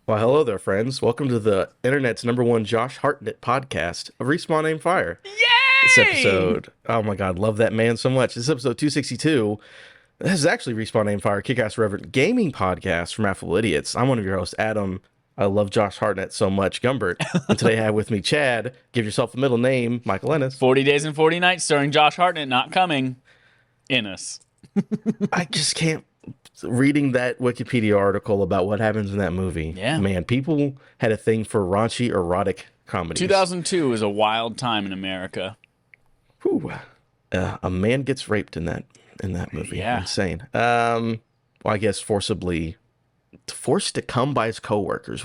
Well, hello there, friends. Welcome to the internet's #1 Josh Hartnett podcast of Respawn Aim Fire. Yay! This episode, oh my god, love that man so much. This is episode 262. This is actually Respawn Aim Fire, Kick-Ass Reverent gaming podcast from Affable Idiots. I'm one of your hosts, Adam. I love Josh Hartnett so much, Gumbert. And today I have with me Chad. Give yourself a middle name, Michael Ennis. 40 Days and 40 Nights starring Josh Hartnett not coming. Ennis. I just can't. Reading that Wikipedia article about what happens in that movie. Yeah. Man, people had a thing for raunchy, erotic comedies. 2002 is a wild time in America. Whew. A man gets raped in that movie. Yeah. Insane. Well, I guess forced to come by his coworkers.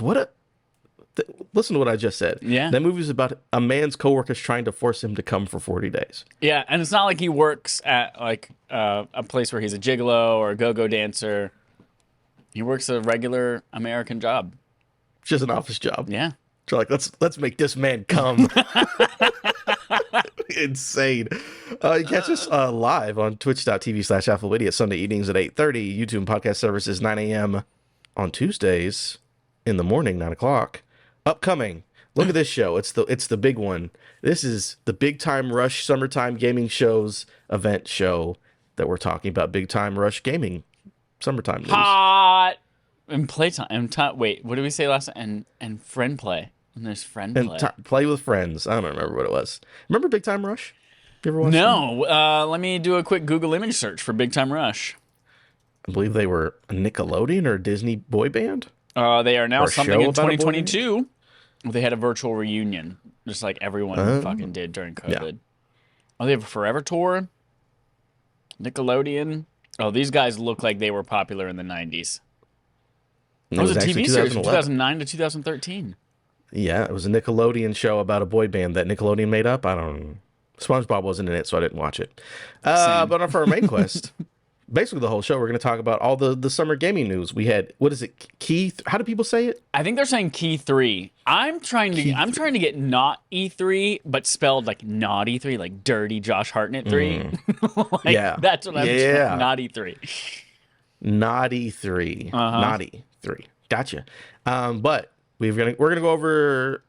Listen to what I just said. Yeah. That movie is about a man's coworkers trying to force him to come for 40 days. Yeah, and it's not like he works at like a place where he's a gigolo or a go-go dancer. He works a regular American job. Just an office job. Yeah. So like, let's make this man come. Insane. You catch us live on twitch.tv/AffableIdiot Sunday evenings at 8:30. YouTube and podcast services 9 a.m. on Tuesdays in the morning, 9 o'clock. Upcoming. Look at this show. It's the big one. This is the Big Time Rush Summertime Gaming Shows event show that we're talking about. Big Time Rush Gaming Summertime news. Hot! And playtime. Wait, what did we say last time? And friend play. And there's friend play. And play with friends. I don't remember what it was. Remember Big Time Rush? You ever watched No. Let me do a quick Google image search for Big Time Rush. I believe they were a Nickelodeon or a Disney boy band. They are now Or a something show in about a boy 2022. They had a virtual reunion, just like everyone fucking did during COVID. Yeah. Oh, they have a Forever Tour. Nickelodeon. Oh, these guys look like they were popular in the 90s. It was a TV series from 2009 to 2013. Yeah, it was a Nickelodeon show about a boy band that Nickelodeon made up. I don't know. SpongeBob wasn't in it, so I didn't watch it. But for our main quest, basically the whole show, we're going to talk about all the summer gaming news. We had, what is it, how do people say it? I think they're saying Key 3. I'm trying to get not E3, but spelled like not E3, like dirty Josh Hartnett 3. Like, yeah. That's what I'm trying, not E3. Naughty 3. Naughty 3. Gotcha. But we're gonna go over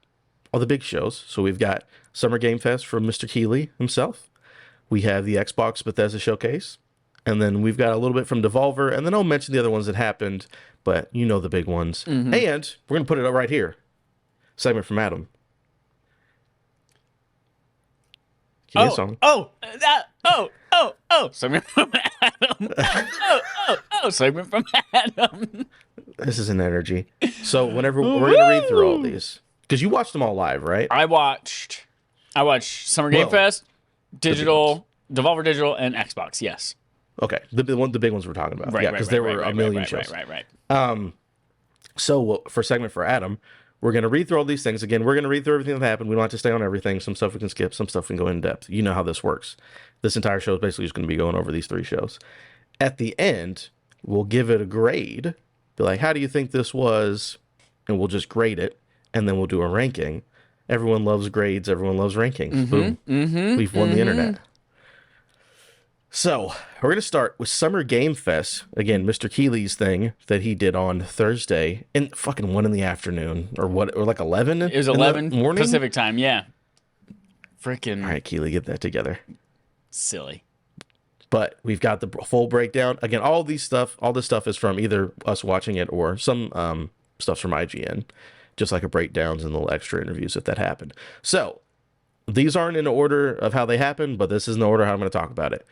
all the big shows. So we've got Summer Game Fest from Mr. Keeley himself. We have the Xbox Bethesda Showcase. And then we've got a little bit from Devolver. And then I'll mention the other ones that happened. But you know the big ones. And we're going to put it up right here. Segment from Adam. Segment from Adam. Segment from Adam. This is an energy. So whenever we're going to read through all these. Because you watched them all live, right? I watched Summer Game Fest, Devolver Digital, and Xbox, yes. Okay, the big ones we're talking about. Yeah, because there were a million shows. Right. So for segment for Adam, we're going to read through all these things. Again, we're going to read through everything that happened. We don't have to stay on everything. Some stuff we can skip. Some stuff we can go in depth. You know how this works. This entire show is basically just going to be going over these 3 shows. At the end, we'll give it a grade. Be like, how do you think this was? And we'll just grade it. And then we'll do a ranking. Everyone loves grades. Everyone loves rankings. Boom. We've won the internet. So, we're going to start with Summer Game Fest. Again, Mr. Keeley's thing that he did on Thursday. And fucking 1 in the afternoon. Or like 11? It was 11 morning? Pacific time, yeah. Freaking. All right, Keeley, get that together. Silly. But we've got the full breakdown. Again, all this stuff is from either us watching it or some stuff's from IGN. Just like a breakdowns and little extra interviews if that happened. So, these aren't in order of how they happened, but this is in the order how I'm going to talk about it.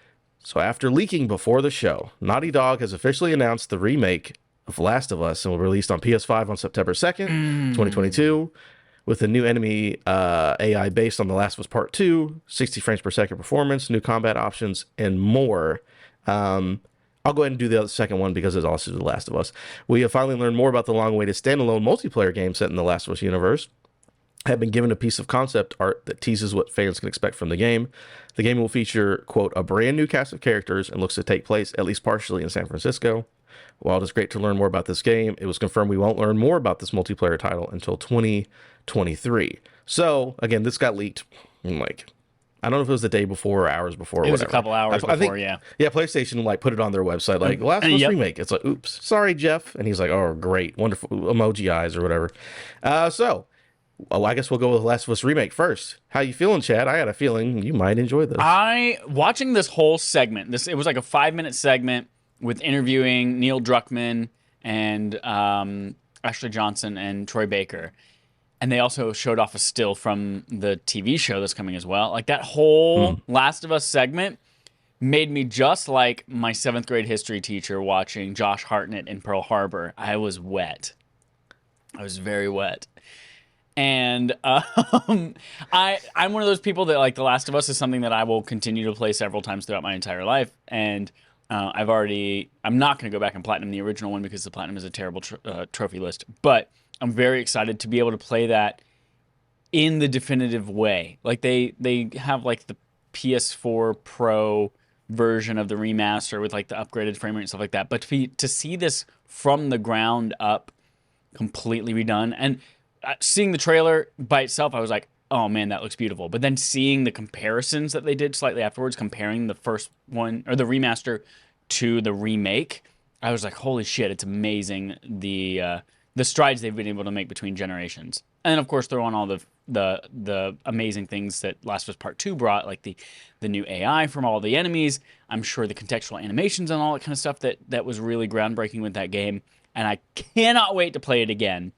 So after leaking before the show, Naughty Dog has officially announced the remake of Last of Us and will be released on PS5 on September 2nd, 2022, with a new enemy AI based on The Last of Us Part 2, 60 frames per second performance, new combat options, and more. I'll go ahead and do the second one because it's also The Last of Us. We have finally learned more about the long-awaited standalone multiplayer game set in The Last of Us universe. Have been given a piece of concept art that teases what fans can expect from the game. The game will feature, quote, a brand new cast of characters and looks to take place, at least partially, in San Francisco. While it is great to learn more about this game, it was confirmed we won't learn more about this multiplayer title until 2023. So, again, this got leaked like I don't know if it was the day before or hours before. Or It was whatever. a couple hours I think, before, yeah. Yeah, PlayStation like put it on their website, like Last of Us Yep. remake. It's like, oops, sorry, Jeff, and he's like, oh, great, wonderful emoji eyes or whatever. I guess we'll go with Last of Us remake first. How you feeling, Chad? I got a feeling you might enjoy this. Watching this whole segment. It was like a 5-minute segment with interviewing Neil Druckmann and Ashley Johnson and Troy Baker. And they also showed off a still from the TV show that's coming as well. Like that whole Last of Us segment made me just like my 7th grade history teacher watching Josh Hartnett in Pearl Harbor. I was wet. I was very wet. And I'm one of those people that like The Last of Us is something that I will continue to play several times throughout my entire life. And I'm not going to go back and platinum the original one because the platinum is a terrible trophy list. But I'm very excited to be able to play that in the definitive way. Like they have like the PS4 Pro version of the remaster with like the upgraded frame rate and stuff like that. But to see this from the ground up, completely redone, and seeing the trailer by itself, I was like, oh man, that looks beautiful. But then seeing the comparisons that they did slightly afterwards, comparing the first one or the remaster to the remake, I was like, holy shit, it's amazing the strides they've been able to make between generations. And of course, throw on all the amazing things that Last of Us Part 2 brought, like the new AI from all the enemies. I'm sure the contextual animations and all that kind of stuff that was really groundbreaking with that game. And I cannot wait to play it again.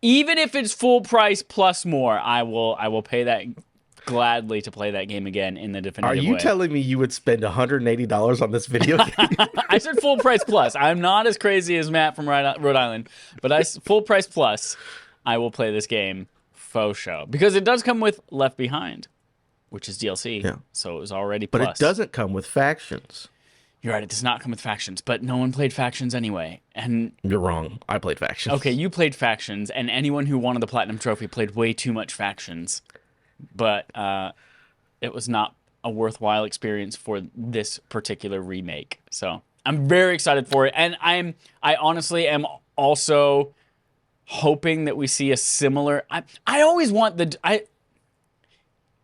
Even if it's full price plus more, I will pay that gladly to play that game again in the definitive way. Are you telling me you would spend $180 on this video game? I said full price plus. I'm not as crazy as Matt from Rhode Island, but full price plus, I will play this game faux show. Because it does come with Left Behind, which is DLC. Yeah. So it was already plus. But it doesn't come with factions. You're right, it does not come with factions, but no one played factions anyway. And you're wrong. I played factions. Okay, you played factions, and anyone who wanted the Platinum Trophy played way too much factions. But it was not a worthwhile experience for this particular remake. So I'm very excited for it, and I honestly am also hoping that we see a similar. I always want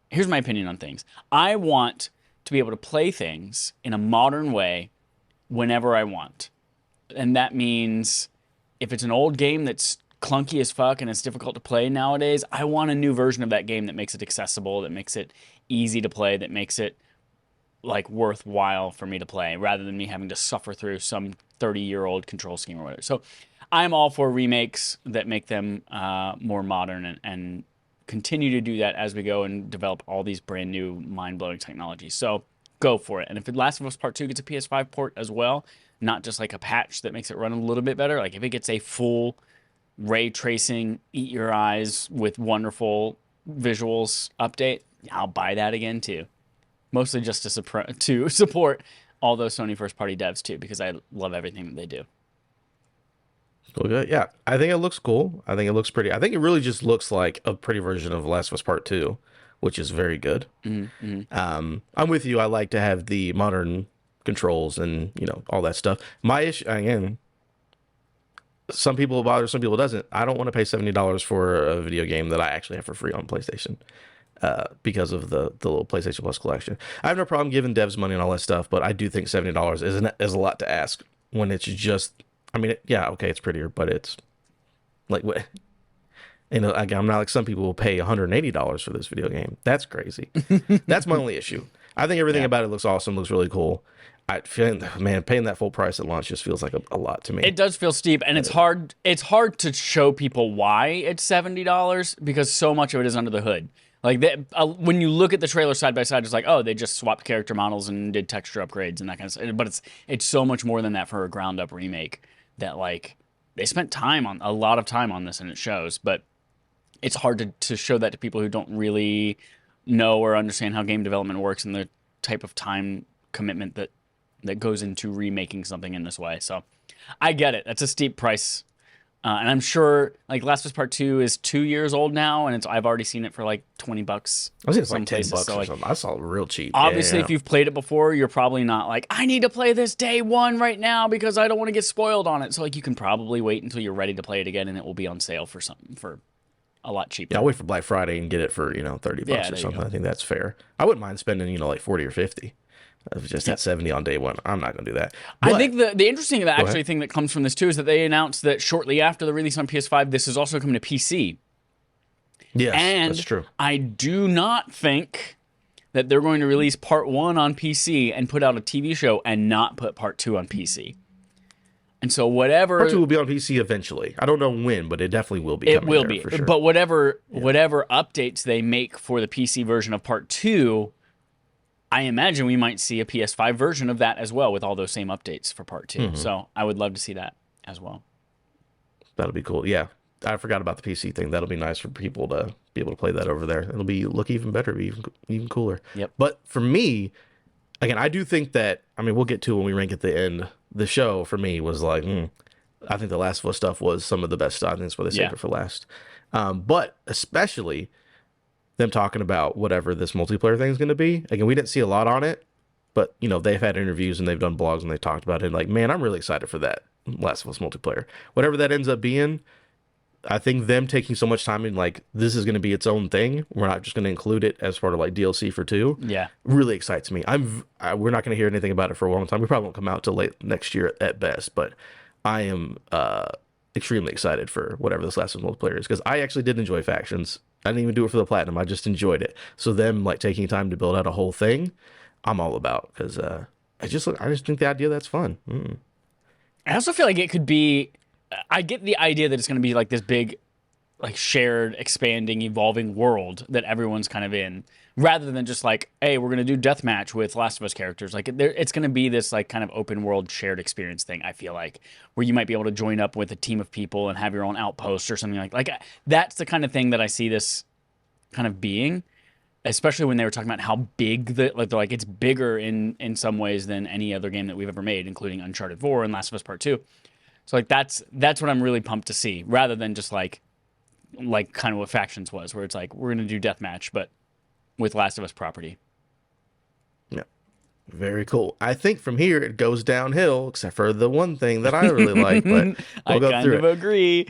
Here's my opinion on things. I want to be able to play things in a modern way whenever I want, and that means if it's an old game that's clunky as fuck and it's difficult to play nowadays, I want a new version of that game that makes it accessible, that makes it easy to play, that makes it like worthwhile for me to play, rather than me having to suffer through some 30-year-old control scheme or whatever. So I'm all for remakes that make them more modern and continue to do that as we go and develop all these brand new mind-blowing technologies. So go for it. And if Last of Us Part 2 gets a PS5 port as well, not just like a patch that makes it run a little bit better, like if it gets a full ray tracing, eat your eyes with wonderful visuals update, I'll buy that again too. Mostly just to support all those Sony first party devs too, because I love everything that they do. Okay, yeah, I think it looks cool. I think it looks pretty. I think it really just looks like a pretty version of Last of Us Part 2, which is very good. Mm-hmm. I'm with you. I like to have the modern controls and all that stuff. My issue again. Some people it bothers, some people it doesn't. I don't want to pay $70 for a video game that I actually have for free on PlayStation because of the little PlayStation Plus collection. I have no problem giving devs money and all that stuff, but I do think $70 is a lot to ask when it's just. I mean, yeah, okay, it's prettier, but it's like what. Again, I'm not like some people will pay $180 for this video game. That's crazy. That's my only issue. I think everything about it looks awesome, looks really cool. I feel, man, paying that full price at launch just feels like a lot to me. It does feel steep, and it's hard. It's hard to show people why it's $70 because so much of it is under the hood. Like when you look at the trailer side by side, it's like, oh, they just swapped character models and did texture upgrades and that kind of stuff. But it's so much more than that for a ground up remake. That like they spent a lot of time on this, and it shows. But it's hard to show that to people who don't really know or understand how game development works and the type of time commitment that goes into remaking something in this way. So I get it. That's a steep price. And I'm sure like Last of Us Part 2 is 2 years old now, and I've already seen it for like $20. I was it's like $10 or something. I saw it real cheap. Obviously, if you've played it before, you're probably not like, I need to play this day one right now because I don't want to get spoiled on it. So like you can probably wait until you're ready to play it again, and it will be on sale for something for a lot cheaper. Yeah, I'll wait for Black Friday and get it for, $30 Yeah, or there you something. go. I think that's fair. I wouldn't mind spending, like 40 or 50. If it's just at 70 on day one, I'm not going to do that. I But think the interesting go ahead. thing that comes from this too is that they announced that shortly after the release on PS5, this is also coming to PC. Yes, that's And true. I do not think that they're going to release part 1 on PC and put out a TV show and not put part 2 on PC. And so Part 2 whatever will be on PC eventually. I don't know when, but it definitely will be it coming will there be, for sure. but whatever updates they make for the PC version of part 2, I imagine we might see a PS5 version of that as well with all those same updates for part 2. So I would love to see that as well. That'll be cool. Yeah. I forgot about the PC thing. That'll be nice for people to be able to play that over there. It'll look even better, be even cooler. Yep. But for me, again, I do think that, we'll get to when we rank at the end. The show for me was like, I think the Last of Us stuff was some of the best stuff. I think that's why they saved it for last. But especially them talking about whatever this multiplayer thing is going to be. Again, we didn't see a lot on it, but they've had interviews and they've done blogs and they talked about it. Like, man, I'm really excited for that Last of Us multiplayer. Whatever that ends up being, I think them taking so much time and like this is going to be its own thing. We're not just going to include it as part of like DLC for 2. Yeah. Really excites me. We're not going to hear anything about it for a long time. We probably won't come out till late next year at best, but I am extremely excited for whatever this Last of Us multiplayer is because I actually did enjoy Factions. I didn't even do it for the platinum. I just enjoyed it. So them like taking time to build out a whole thing, I'm all about because I just think the idea that's fun. I also feel like it could be. I get the idea that it's going to be like this big, like shared, expanding, evolving world that everyone's kind of in, rather than just like, hey, we're going to do deathmatch with Last of Us characters. Like, it's going to be this like kind of open world shared experience thing. I feel like where you might be able to join up with a team of people and have your own outpost or something like that's the kind of thing that I see this kind of being. Especially when they were talking about how big they're like it's bigger in some ways than any other game that we've ever made, including Uncharted 4 and Last of Us Part 2. So like that's what I'm really pumped to see, rather than just like kind of what Factions was, where it's like we're gonna do deathmatch, but with Last of Us property. Yeah, very cool. I think from here it goes downhill, except for the one thing that I really like. But I kind of agree.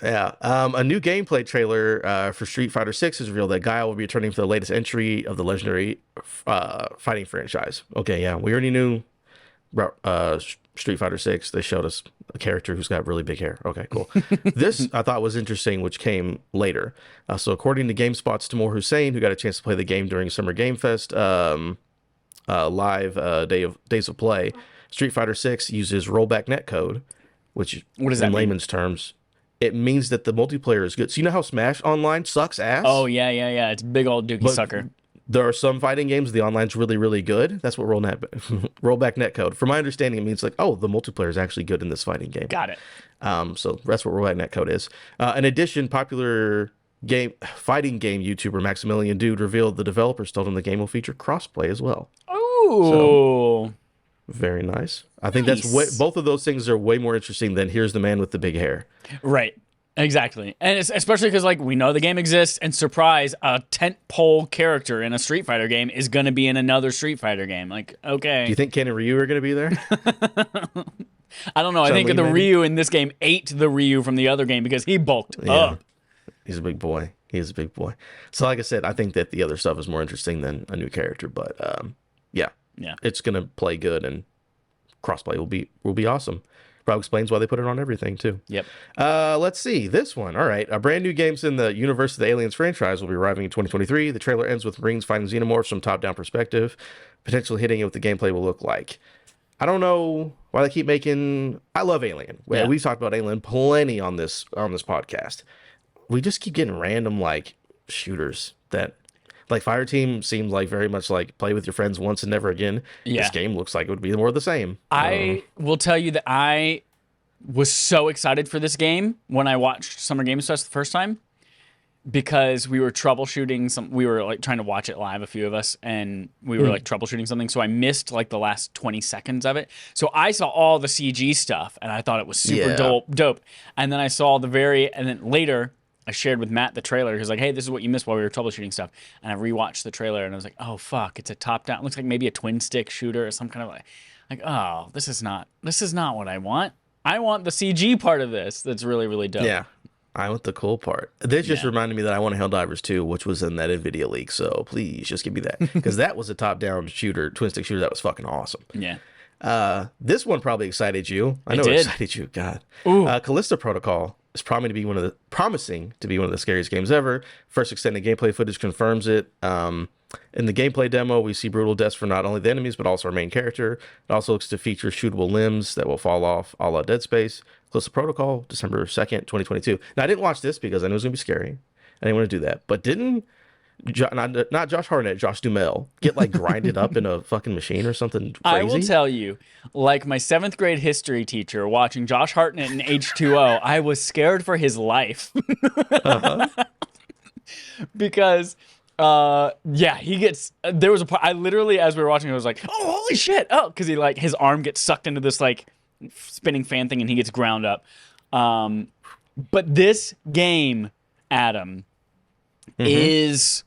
Yeah, a new gameplay trailer for Street Fighter 6 is revealed that Guile will be returning for the latest entry of the legendary fighting franchise. Okay, yeah, we already knew about Street Fighter 6. They showed us a character who's got really big hair. Okay, cool. This I thought was interesting, which came later. So according to GameSpot's Timur Hussein, who got a chance to play the game during Summer Game Fest live days of play, Street Fighter 6 uses rollback netcode, which what does that in mean? layman's terms, it means that the multiplayer is good. So you know how Smash Online sucks ass? Oh yeah. It's a big old dookie sucker. There are some fighting games the online's really, really good. That's what rollback netcode. From my understanding, it means like, oh, the multiplayer is actually good in this fighting game. Got it. So that's what rollback netcode is. In addition, popular fighting game YouTuber Maximilian Dude revealed the developers told him the game will feature crossplay as well. Oh, so, very nice. I think that's both of those things are way more interesting than here's the man with the big hair. Right. Exactly. And it's especially because like we know the game exists, and surprise, a tentpole character in a Street Fighter game is going to be in another Street Fighter game. Like, okay. Do you think Ken and Ryu are going to be there? I don't know. I think the Ryu in this game ate the Ryu from the other game because he bulked up. He's a big boy. He's a big boy. So like I said, I think that the other stuff is more interesting than a new character, but yeah. It's going to play good, and crossplay will be awesome. Probably explains why they put it on everything too. Yep. Let's see this one. All right, a brand new games in the universe of the Aliens franchise will be arriving in 2023. The trailer ends with Marines fighting xenomorphs from top-down perspective, potentially hitting what the gameplay will look like. I don't know why they keep making. I love Alien. Yeah. We've talked about Alien plenty on this podcast. We just keep getting random like shooters that. Like Fireteam seems like very much like play with your friends once and never again. Yeah. This game looks like it would be more of the same. I will tell you that I was so excited for this game when I watched Summer Games Fest the first time, because we were troubleshooting we were like trying to watch it live, a few of us, and we were like troubleshooting something. So I missed like the last 20 seconds of it. So I saw all the CG stuff and I thought it was super dope. And then I saw and then later I shared with Matt the trailer. He was like, hey, this is what you missed while we were troubleshooting stuff. And I rewatched the trailer and I was like, oh, fuck, it's a top-down. It looks like maybe a twin-stick shooter or some kind of like, oh, this is not what I want. I want the CG part of this. That's really, really dope. Yeah. I want the cool part. This just Yeah. reminded me that I want Helldivers 2, which was in that NVIDIA leak. So please just give me that. Because that was a top-down shooter, twin-stick shooter that was fucking awesome. Yeah. This one probably excited you. I It know it did. excited you. God. Ooh. Callisto Protocol is promising to be one of the scariest games ever. First extended gameplay footage confirms it. In the gameplay demo, we see brutal deaths for not only the enemies, but also our main character. It also looks to feature shootable limbs that will fall off, a la Dead Space. Callisto Protocol, December 2nd, 2022. Now, I didn't watch this because I knew it was going to be scary. I didn't want to do that. But didn't, not Josh Hartnett, Josh Duhamel, get like grinded up in a fucking machine or something crazy? I will tell you, like my 7th grade history teacher watching Josh Hartnett in H2O, I was scared for his life. Because yeah, he gets there was a part I literally, as we were watching, I was like, oh holy shit, oh, because he like his arm gets sucked into this like spinning fan thing and he gets ground up. But this game, Adam, is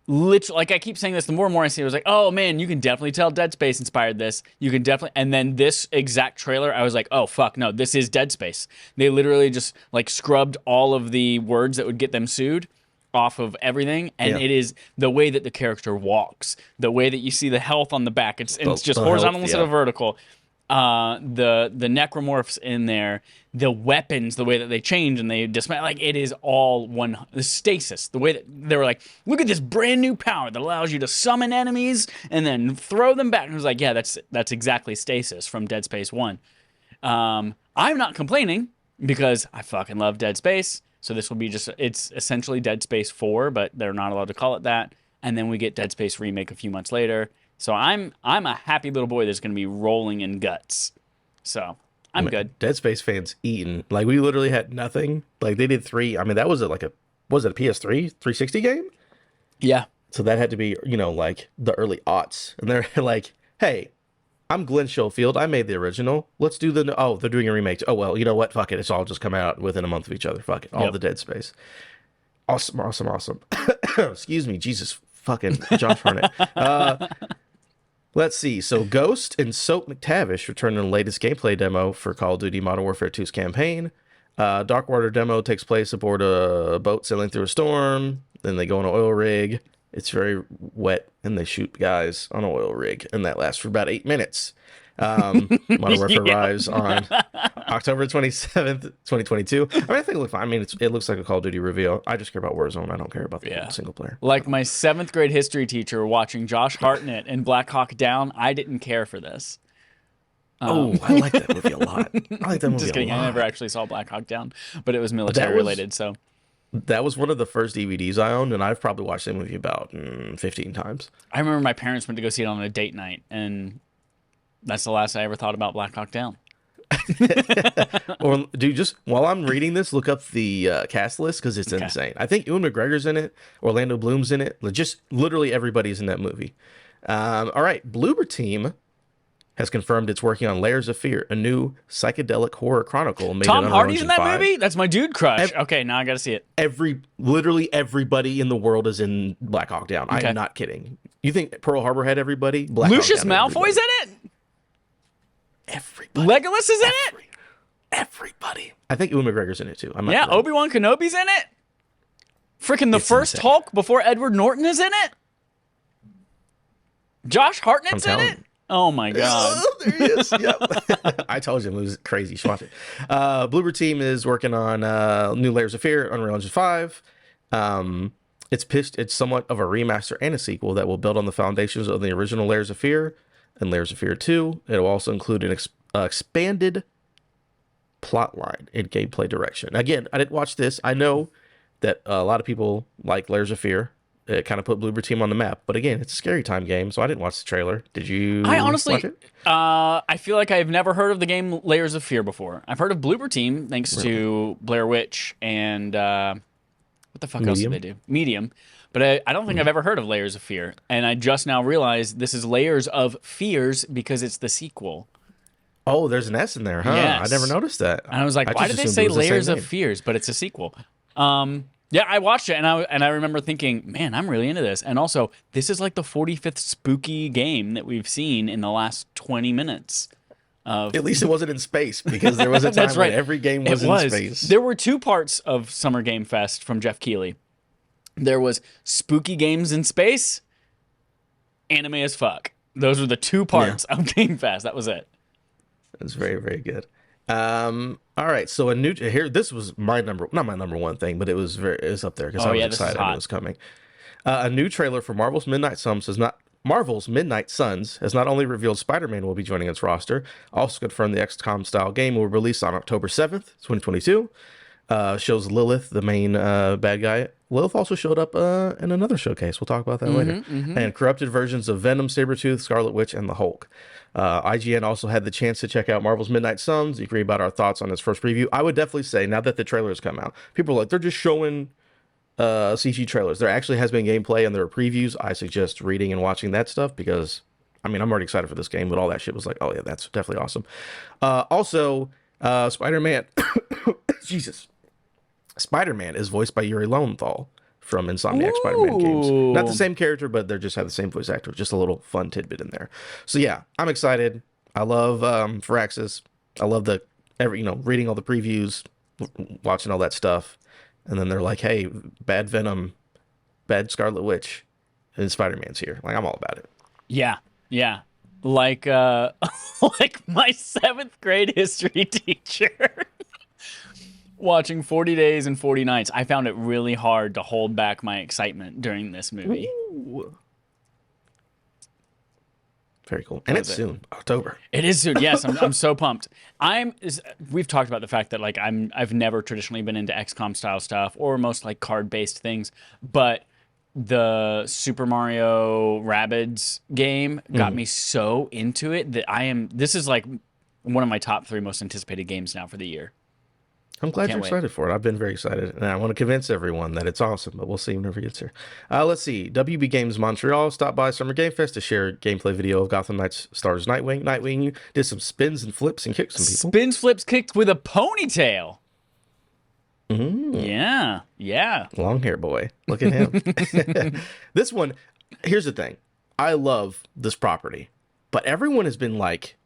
literally, like I keep saying this, the more and more I see it, I was like, oh man, you can definitely tell Dead Space inspired this. You can definitely, and then this exact trailer, I was like, oh fuck, no, this is Dead Space. They literally just like scrubbed all of the words that would get them sued off of everything, and it is the way that the character walks, the way that you see the health on the back. It's just horizontal instead of vertical. The necromorphs in there, the weapons, the way that they change and they dismantle, like it is all the stasis. The way that they were like, look at this brand new power that allows you to summon enemies and then throw them back. And I was like, yeah, that's exactly stasis from Dead Space 1. I'm not complaining because I fucking love Dead Space. So this will be it's essentially Dead Space 4, but they're not allowed to call it that. And then we get Dead Space Remake a few months later. So I'm a happy little boy that's going to be rolling in guts. So I'm good. Dead Space fans eating. Like, we literally had nothing. Like, they did 3. I mean, that was was it a PS3 360 game? Yeah. So that had to be, like the early aughts. And they're like, hey, I'm Glenn Schofield. I made the original. Let's do they're doing a remake. Oh, well, you know what? Fuck it. It's all just come out within a month of each other. Fuck it. All the Dead Space. Awesome. Excuse me. Jesus fucking Josh Hartnett. Let's see. So Ghost and Soap McTavish returned in the latest gameplay demo for Call of Duty Modern Warfare 2's campaign. Darkwater demo takes place aboard a boat sailing through a storm. Then they go on an oil rig. It's very wet, and they shoot guys on an oil rig, and that lasts for about 8 minutes. Modern Warfare arrives on October 27th, 2022. I mean, I think it looks fine. I mean, it looks like a Call of Duty reveal. I just care about Warzone. I don't care about the single player. Like my 7th grade history teacher watching Josh Hartnett in Black Hawk Down, I didn't care for this. I like that movie a lot. I like that movie Just kidding. a lot. I never actually saw Black Hawk Down, but it was military related, so. That was one of the first DVDs I owned, and I've probably watched that movie about 15 times. I remember my parents went to go see it on a date night, and that's the last I ever thought about Black Hawk Down. Or, dude, just while I'm reading this, look up the cast list because it's insane. I think Ewan McGregor's in it. Orlando Bloom's in it. Just literally everybody's in that movie. All right, Bloober Team has confirmed it's working on Layers of Fear, a new psychedelic horror chronicle made Tom in Hardy's in that 5. movie? That's my dude crush. Okay, now I gotta see it. Literally everybody in the world is in Black Hawk Down. Okay. I'm not kidding. You think Pearl Harbor had everybody? Lucius Malfoy's in it? Everybody. Legolas is in it? Everybody. I think Ewan McGregor's in it too. Yeah, Obi-Wan Kenobi's in it? Freaking the first insane. Hulk before Edward Norton is in it? Josh Hartnett's in it? Oh my god. There he is. Yep. I told you it was crazy. You should watch it. Bloober Team is working on new Layers of Fear, Unreal Engine 5. It's somewhat of a remaster and a sequel that will build on the foundations of the original Layers of Fear and Layers of Fear 2. It will also include an expanded plot line and gameplay direction. Again, I didn't watch this. I know that a lot of people like Layers of Fear. It kind of put Bloober Team on the map. But again, it's a scary time game, so I didn't watch the trailer. Did you I honestly, watch it? I feel like I've never heard of the game Layers of Fear before. I've heard of Bloober Team thanks to Blair Witch and what the fuck else did they do? Medium. But I don't think I've ever heard of Layers of Fear. And I just now realized this is Layers of Fears because it's the sequel. Oh, there's an S in there, huh? Yes. I never noticed that. And I was like, why did they say Layers of Fears? But it's a sequel. Yeah, I watched it, and I remember thinking, man, I'm really into this. And also, this is like the 45th spooky game that we've seen in the last 20 minutes. At least it wasn't in space, because there was a time That's right. when every game was in space. There were two parts of Summer Game Fest from Jeff Keighley. There was spooky games in space, anime as fuck. Those were the two parts of Game Fest. That was it. It was very, very good. All right, so this was not my number one thing, but it was up there because I was excited it was coming. A new trailer for Marvel's Midnight Suns has not only revealed Spider-Man will be joining its roster, also confirmed the XCOM style game will release on October 7th, 2022. Shows Lilith, the main bad guy. Lilith also showed up in another showcase. We'll talk about that later. And corrupted versions of Venom, Sabretooth, Scarlet Witch, and the Hulk. IGN also had the chance to check out Marvel's Midnight Suns. You can read about our thoughts on its first preview. I would definitely say, now that the trailer has come out, people are like, they're just showing CG trailers. There actually has been gameplay and there are previews. I suggest reading and watching that stuff because, I mean, I'm already excited for this game, but all that shit was like, oh yeah, that's definitely awesome. Also, Spider-Man, Jesus. Spider-Man is voiced by Yuri Lowenthal from Insomniac Spider-Man games. Not the same character, but they just have the same voice actor. Just a little fun tidbit in there. So yeah, I'm excited. I love Firaxis. I love reading all the previews, watching all that stuff. And then they're like, hey, bad Venom, bad Scarlet Witch, and Spider-Man's here. Like, I'm all about it. Yeah, yeah. Like like my 7th grade history teacher. Watching 40 Days and 40 Nights, I found it really hard to hold back my excitement during this movie. Ooh. Very cool. And it's soon, October. It is soon. Yes, I'm so pumped. We've talked about the fact that like I've never traditionally been into XCOM style stuff or most like card-based things, but the Super Mario Rabbids game got me so into it that this is like one of my top 3 most anticipated games now for the year. I'm glad you're excited for it. I've been very excited, and I want to convince everyone that it's awesome, but we'll see whenever it gets here. Let's see. WB Games Montreal stopped by Summer Game Fest to share a gameplay video of Gotham Knights stars Nightwing. Nightwing did some spins and flips and kicked some people. Spins, flips, kicked with a ponytail. Yeah, yeah. Long hair boy. Look at him. This one, here's the thing. I love this property, but everyone has been like,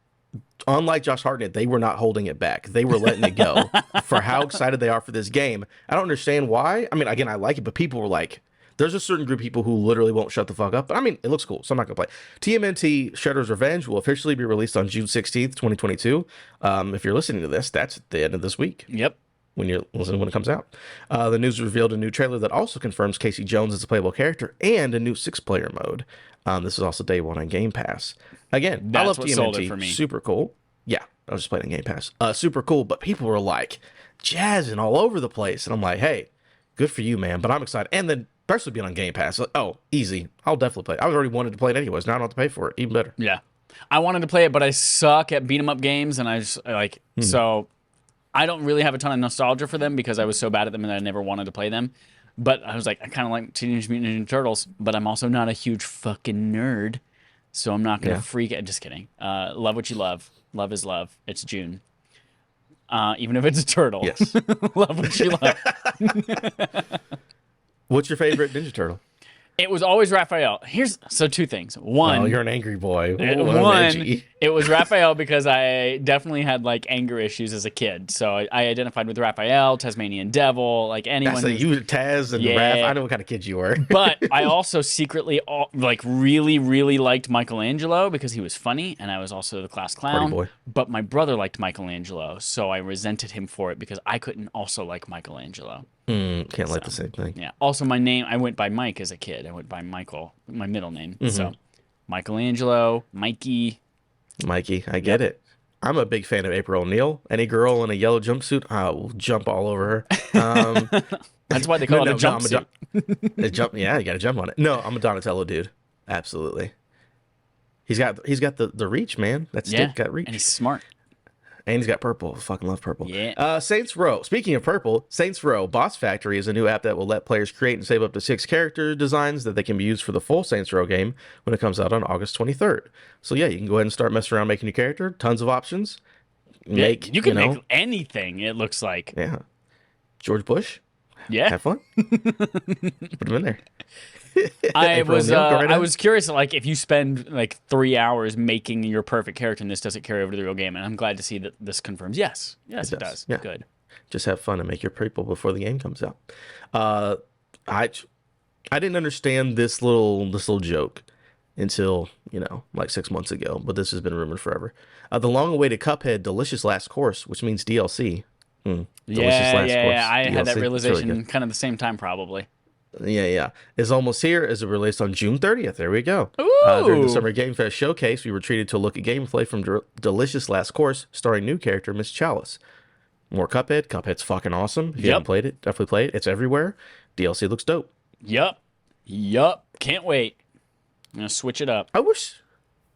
unlike Josh Hartnett, they were not holding it back. They were letting it go for how excited they are for this game. I don't understand why. I mean, again, I like it, but people were like, there's a certain group of people who literally won't shut the fuck up. But I mean, it looks cool, so I'm not going to play. TMNT Shredder's Revenge will officially be released on June 16th, 2022. If you're listening to this, that's at the end of this week. Yep. When it comes out. The news revealed a new trailer that also confirms Casey Jones as a playable character and a new 6-player mode. This is also day one on Game Pass. Again, that's I love what TMNT. sold it for me. Super cool. Yeah, I was just playing on Game Pass. Super cool, but people were like jazzing all over the place. And I'm like, hey, good for you, man. But I'm excited. And then especially being on Game Pass. Like, oh, easy. I'll definitely play it. I already wanted to play it anyways. Now I don't have to pay for it. Even better. Yeah. I wanted to play it, but I suck at beat 'em up games. And I just like, so I don't really have a ton of nostalgia for them because I was so bad at them and I never wanted to play them. But I was like, I kind of like Teenage Mutant Ninja Turtles, but I'm also not a huge fucking nerd. So I'm not going to freak out. Just kidding. Love what you love. Love is love. It's June. Even if it's a turtle. Yes. Love what you love. What's your favorite Ninja Turtle? It was always Raphael. So 2 things. One, oh, you're an angry boy. It was Raphael because I definitely had like anger issues as a kid. So I identified with Raphael, Tasmanian Devil, like anyone. That's you, Taz, and Raph. I know what kind of kid you were. But I also secretly like really, really liked Michelangelo because he was funny, and I was also the class clown. Boy. But my brother liked Michelangelo, so I resented him for it because I couldn't also like Michelangelo. Can't like the same thing. Yeah. Also, my name, I went by Mike as a kid. I went by Michael, my middle name. So, Michelangelo, Mikey. I get it. I'm a big fan of April O'Neil. Any girl in a yellow jumpsuit, I will jump all over her. That's why they call it a jumpsuit. Yeah, you got to jump on it. No, I'm a Donatello dude. Absolutely. He's got the reach, man. That stick got reach. And he's smart. And he's got purple. Fucking love purple. Yeah. Saints Row. Speaking of purple, Saints Row Boss Factory is a new app that will let players create and save up to 6 character designs that they can be used for the full Saints Row game when it comes out on August 23rd. So yeah, you can go ahead and start messing around making your character. Tons of options. You can make anything, it looks like. Yeah. George Bush. Yeah. Have fun. Put them in there. April Was O'Neil, go right I ahead. was curious, like if you spend like 3 hours making your perfect character, and this doesn't carry over to the real game, and I'm glad to see that this confirms. Yes, yes, it does. Yeah. Good. Just have fun and make your people before the game comes out. Uh, I I didn't understand this little joke until like 6 months ago, but this has been rumored forever. The long-awaited Cuphead Delicious Last Course, which means DLC. Delicious Last Course I had that DLC. It's really realization good. kind of the same time, probably. Yeah. Is almost here as it released on June 30th. There we go. During the Ooh, Summer Game Fest showcase, we were treated to a look at gameplay from Delicious Last Course, starring new character Miss Chalice. More Cuphead. Cuphead's fucking awesome. If you haven't yep, played it, definitely play it. It's everywhere. DLC looks dope. yep. Can't wait. I'm gonna switch it up. I wish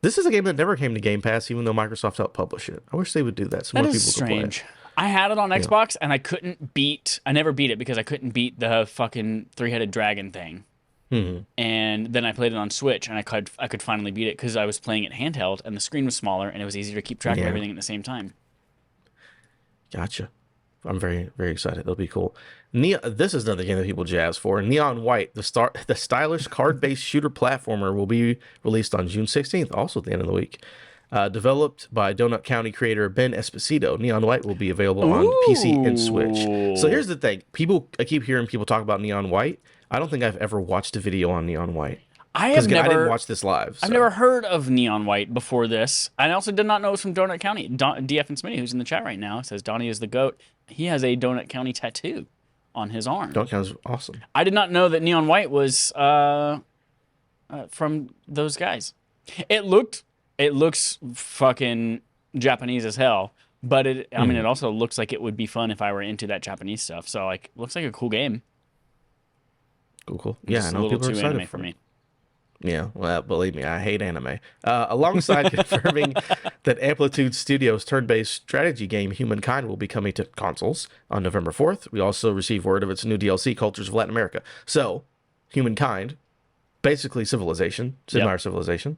this is a game that never came to Game Pass, even though Microsoft helped publish it. I wish they would do that so That more is people could play it. strange. I had it on Xbox and I never beat it because I couldn't beat the fucking three-headed dragon thing. And then I played it on Switch and I could finally beat it because I was playing it handheld and the screen was smaller and it was easier to keep track of Yeah. everything at the same time. Gotcha. I'm very, very excited. It'll be cool. This is another game that people jazz for. Neon White, the stylish card-based shooter platformer, will be released on June 16th, also at the end of the week. Developed by Donut County creator Ben Esposito, Neon White will be available on PC and Switch. So here's the thing. I keep hearing people talk about Neon White. I don't think I've ever watched a video on Neon White. I Because have I didn't never watch this live. I've so. never heard of Neon White before this. I also did not know it was from Donut County. DF and Smitty, who's in the chat right now, says Donnie is the GOAT. He has a Donut County tattoo on his arm. Donut County's awesome. I did not know that Neon White was from those guys. It looks fucking Japanese as hell, but I mean, it also looks like it would be fun if I were into that Japanese stuff. So like, looks like a cool game. Cool. Yeah, Just I a know little people are too excited anime for it. me. Yeah, well, believe me, I hate anime. Alongside confirming that Amplitude Studios' turn-based strategy game Humankind will be coming to consoles on November 4th, we also received word of its new DLC, Cultures of Latin America. So, Humankind, basically Civilization, Sid Meier's Civilization,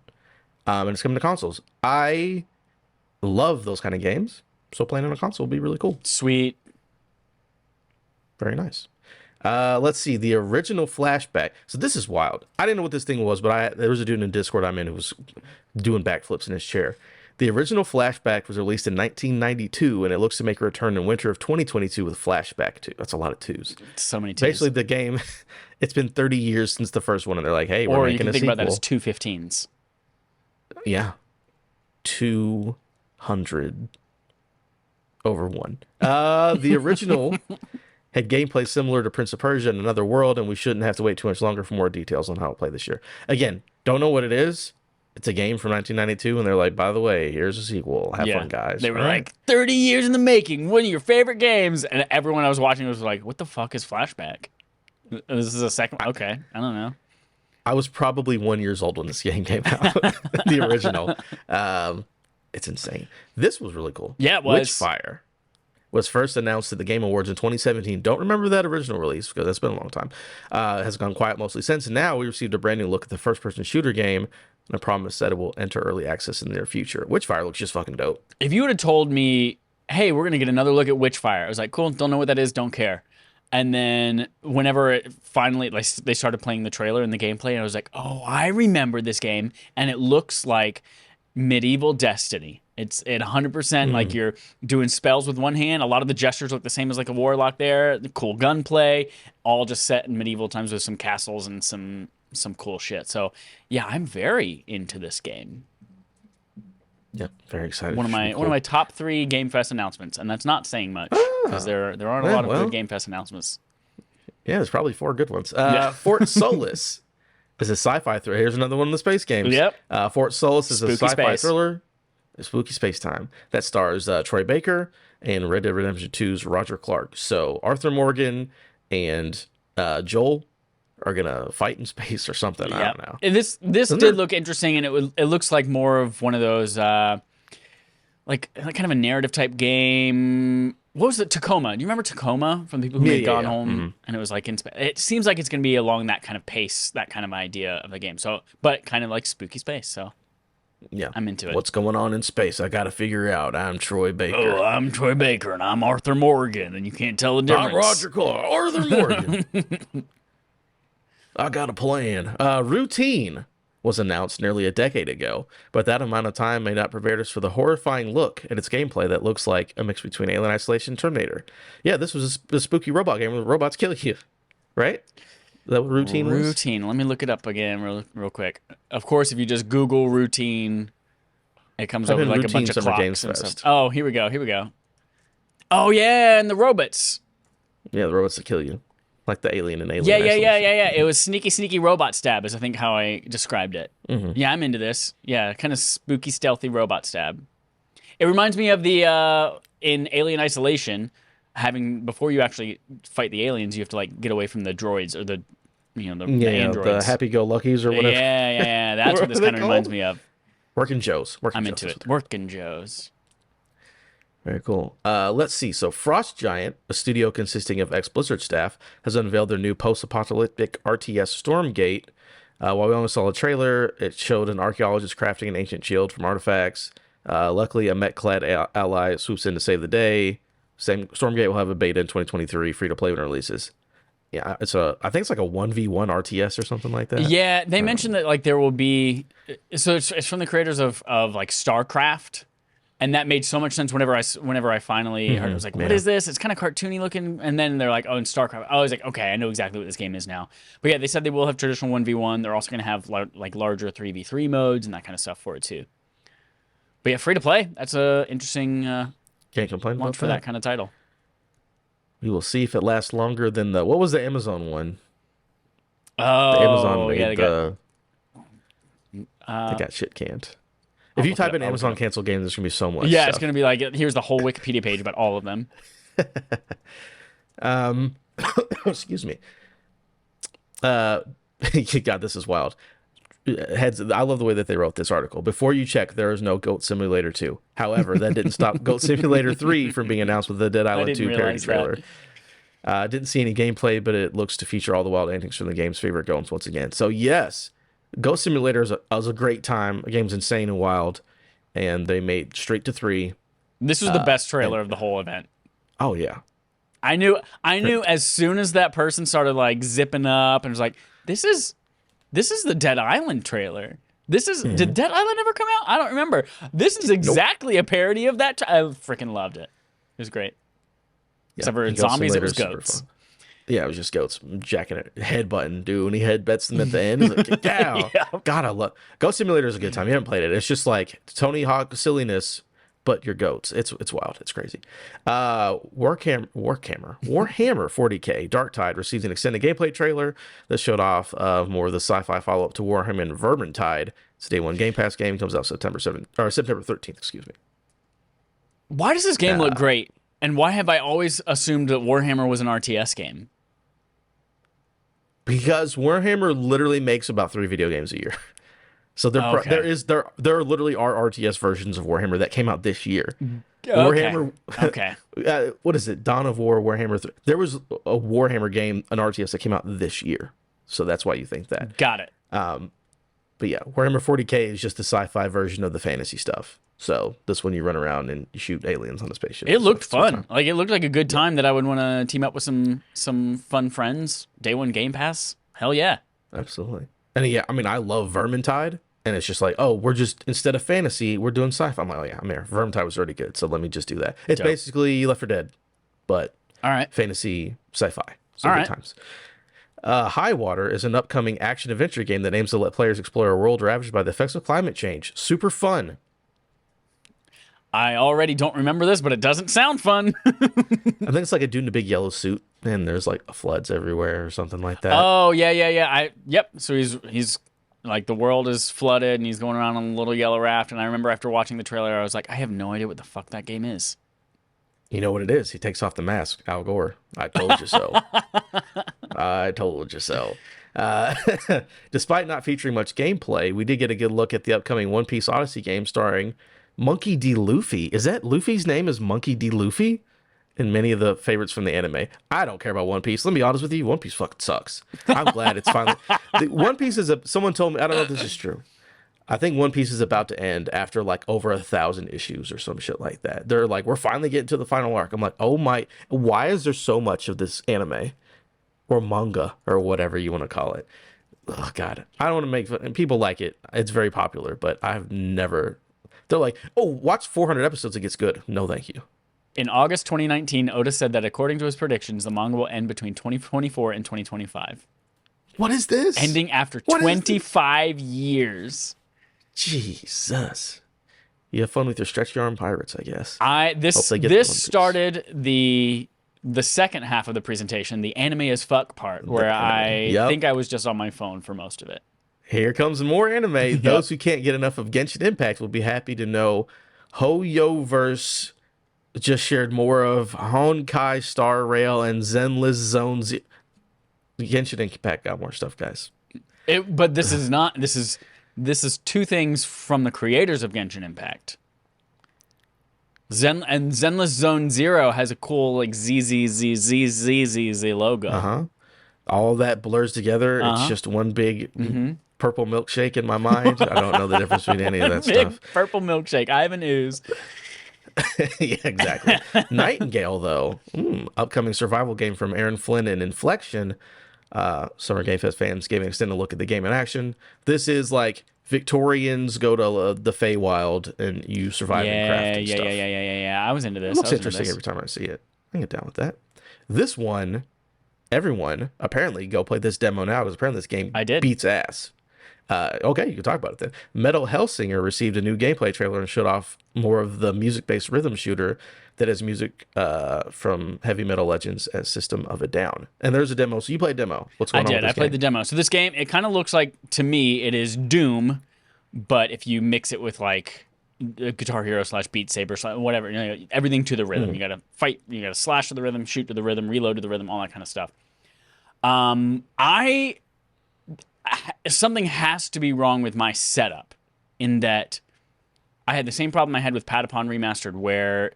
and it's coming to consoles. I love those kind of games, so playing on a console will be really cool. Sweet. Very nice. Let's see, the original Flashback. So this is wild. I didn't know what this thing was, but there was a dude in Discord I'm in who was doing backflips in his chair. The original Flashback was released in 1992, and it looks to make a return in winter of 2022 with Flashback 2. That's a lot of twos. So many twos. Basically, the game, it's been 30 years since the first one, and they're like, hey, we're or you making can a think sequel. about that as 215s. Yeah. 200 over 1. The original had gameplay similar to Prince of Persia in Another World, and we shouldn't have to wait too much longer for more details on how to play this year. Again, don't know what it is. It's a game from 1992, and they're like, by the way, here's a sequel. Have fun, guys. They were All right. like, 30 years in the making, one of your favorite games. And everyone I was watching was like, what the fuck is Flashback? This is a second. Okay, I don't know. I was probably 1 year old when this game came out, the original. It's insane. This was really cool. Yeah, it was. Witchfire was first announced at the Game Awards in 2017. Don't remember that original release because that's been a long time. Has gone quiet mostly since. And now we received a brand new look at the first-person shooter game and a promise that it will enter early access in the near future. Witchfire looks just fucking dope. If you would have told me, hey, we're going to get another look at Witchfire, I was like, cool, don't know what that is, don't care. And then whenever it finally, like, they started playing the trailer and the gameplay, and I was like, oh, I remember this game. And it looks like medieval Destiny. It's at 100% like you're doing spells with one hand. A lot of the gestures look the same as like a warlock there. The cool gunplay, all just set in medieval times with some castles and some cool shit. So yeah, I'm very into this game. Yep, very excited. One of my top 3 Game Fest announcements, and that's not saying much because there aren't a lot of good Game Fest announcements. Yeah, there's probably 4 good ones. Fort Solis is a sci-fi thriller. Here's another one of the space games. Yep. Fort Solis is a Spooky sci-fi space. thriller, a spooky space time that stars Troy Baker and Red Dead Redemption 2's Roger Clark. So Arthur Morgan and Joel are gonna fight in space or something. I don't know. And this did look interesting, and it looks like more of one of those like kind of a narrative type game. What was it? Tacoma. Do you remember Tacoma from the people who made Gone Home? And it was like it seems like it's going to be along that kind of pace, that kind of idea of the game. So, but kind of like spooky space. So, Yeah. I'm into it. What's going on in space? I got to figure out. I'm Troy Baker. Oh, I'm Troy Baker, and I'm Arthur Morgan, and you can't tell the difference. I'm Roger Clark. Arthur Morgan. I got a plan. Routine was announced nearly a decade ago, but that amount of time may not prepare us for the horrifying look at its gameplay that looks like a mix between Alien Isolation and Terminator. Yeah, this was a spooky robot game where the robots kill you, right? Is that what Routine was? Routine. Let me look it up again real quick. Of course, if you just Google Routine, it comes up with like a bunch of Summer clocks Games and Fest. stuff. Oh, here we go. Oh, yeah, and the robots. Yeah, the robots that kill you. Like the alien and Alien Yeah. Isolation. It was sneaky robot stab is I think how I described it. Mm-hmm. Yeah, I'm into this. Yeah, kind of spooky, stealthy robot stab. It reminds me of the in Alien Isolation, before you actually fight the aliens, you have to like get away from the droids or the androids. The happy-go-luckies or whatever. Yeah. That's what this kind of reminds me of. Working Joes. I'm into it. Working Joes. Very cool. Let's see. So Frost Giant, a studio consisting of ex-Blizzard staff, has unveiled their new post-apocalyptic RTS Stormgate. While we only saw a trailer, it showed an archaeologist crafting an ancient shield from artifacts. Luckily, a mech-clad ally swoops in to save the day. Stormgate will have a beta in 2023, free to play when it releases. Yeah, I think it's like a 1v1 RTS or something like that. Yeah, they mentioned that like there will be. So it's from the creators of like StarCraft. And that made so much sense whenever I finally heard it. I was like, what is this? It's kind of cartoony looking. And then they're like, oh, in StarCraft. I was like, okay, I know exactly what this game is now. But yeah, they said they will have traditional 1v1. They're also going to have like larger 3v3 modes and that kind of stuff for it too. But yeah, free to play. That's a interesting Can't complain launch about for that kind of title. We will see if it lasts longer than what was the Amazon one? Oh, The Amazon made yeah, they got shit canned. If you type in Amazon cancel games, there's gonna be so much. Yeah, stuff. it's gonna be like here's the whole Wikipedia page about all of them. Excuse me. God, this is wild. I love the way that they wrote this article. Before you check, there is no Goat Simulator 2. However, that didn't stop Goat Simulator 3 from being announced with the Dead Island 2 parody trailer. Didn't see any gameplay, but it looks to feature all the wild antics from the game's favorite goats once again. So yes, Goat Simulator was a great time. The game's insane and wild, and they made straight to 3. This was the best trailer of the whole event. Oh yeah, I knew as soon as that person started like zipping up and was like, this is the Dead Island trailer. Did Dead Island ever come out? I don't remember. This is exactly a parody of that. I freaking loved it. It was great. yeah. Except for zombies, it was goats. Yeah, it was just goats jacking it, headbutting, dude. And he headbutts them at the end. He's like, yeah. God, I love Goat Simulator is a good time. You haven't played it. It's just like Tony Hawk silliness, but you're goats. It's wild. It's crazy. Warhammer 40K Darktide received an extended gameplay trailer that showed off more of the sci-fi follow-up to Warhammer and Vermintide. It's a day one Game Pass game. It comes out September 13th. Excuse me. Why does this game look great? And why have I always assumed that Warhammer was an RTS game? Because Warhammer literally makes about 3 video games a year. So there literally are RTS versions of Warhammer that came out this year. Warhammer. Okay. What is it? Dawn of War, Warhammer 3. There was a Warhammer game, an RTS that came out this year. So that's why you think that. Got it. But yeah, Warhammer 40K is just the sci-fi version of the fantasy stuff. So this one you run around and you shoot aliens on a spaceship. It looked fun. Like it looked like a good time that I would want to team up with some fun friends. Day one Game Pass. Hell yeah. Absolutely. And yeah, I mean, I love Vermintide. And it's just like, oh, we're just, instead of fantasy, we're doing sci-fi. I'm like, oh yeah, I'm here. Vermintide was already good, so let me just do that. It's basically Left 4 Dead, but all right, fantasy sci-fi. So all good right. times. High Water is an upcoming action-adventure game that aims to let players explore a world ravaged by the effects of climate change. Super fun. I already don't remember this, but it doesn't sound fun. I think it's like a dude in a big yellow suit, and there's like floods everywhere or something like that. Oh, yeah. Yep. So he's like the world is flooded, and he's going around on a little yellow raft. And I remember after watching the trailer, I was like, I have no idea what the fuck that game is. You know what it is? He takes off the mask. Al Gore. I told you so. I told you so. Despite not featuring much gameplay, we did get a good look at the upcoming One Piece Odyssey game starring Monkey D. Luffy. Is that Luffy's name is Monkey D. Luffy? And many of the favorites from the anime. I don't care about One Piece. Let me be honest with you. One Piece fucking sucks. I'm glad it's finally... One Piece is someone told me... I don't know if this is true. I think One Piece is about to end after like over 1,000 issues or some shit like that. They're like, we're finally getting to the final arc. I'm like, oh my, why is there so much of this anime or manga or whatever you want to call it? Oh God, I don't want to make fun. People like it. It's very popular, but I've never. They're like, oh, watch 400 episodes. It gets good. No, thank you. In August 2019, Oda said that according to his predictions, the manga will end between 2024 and 2025. What is this? Ending after 25 years. Jesus. You have fun with your stretchy arm pirates, I guess. This started the second half of the presentation, the anime as fuck part, where I think I was just on my phone for most of it. Here comes more anime. Those who can't get enough of Genshin Impact will be happy to know Hoyoverse just shared more of Honkai Star Rail and Zenless Zones. Genshin Impact got more stuff, guys. But this is not. This is two things from the creators of Genshin Impact. Zenless Zone Zero has a cool like ZZZZZZZ logo. All that blurs together. It's just one big purple milkshake in my mind. I don't know the difference between any of that stuff. Purple milkshake. I have an ooze. Yeah, exactly. Nightingale, though, upcoming survival game from Aaron Flynn and Inflection. Summer Game Fest fans gave an extended look at the game in action. This is like Victorians go to the Feywild and you survive and craft and stuff. Yeah. I was into this. It looks interesting every time I see it. I can get down with that. This one, everyone apparently go play this demo now because apparently this game beats ass. Okay, you can talk about it then. Metal Hellsinger received a new gameplay trailer and showed off more of the music-based rhythm shooter that has music from Heavy Metal Legends as System of a Down. And there's a demo. So you played demo. What's going on with this game? I played the demo. So this game, it kind of looks like, to me, it is Doom, but if you mix it with like Guitar Hero / Beat Saber / whatever, everything to the rhythm. You got to fight, you got to slash to the rhythm, shoot to the rhythm, reload to the rhythm, all that kind of stuff. Something has to be wrong with my setup in that I had the same problem I had with Patapon Remastered where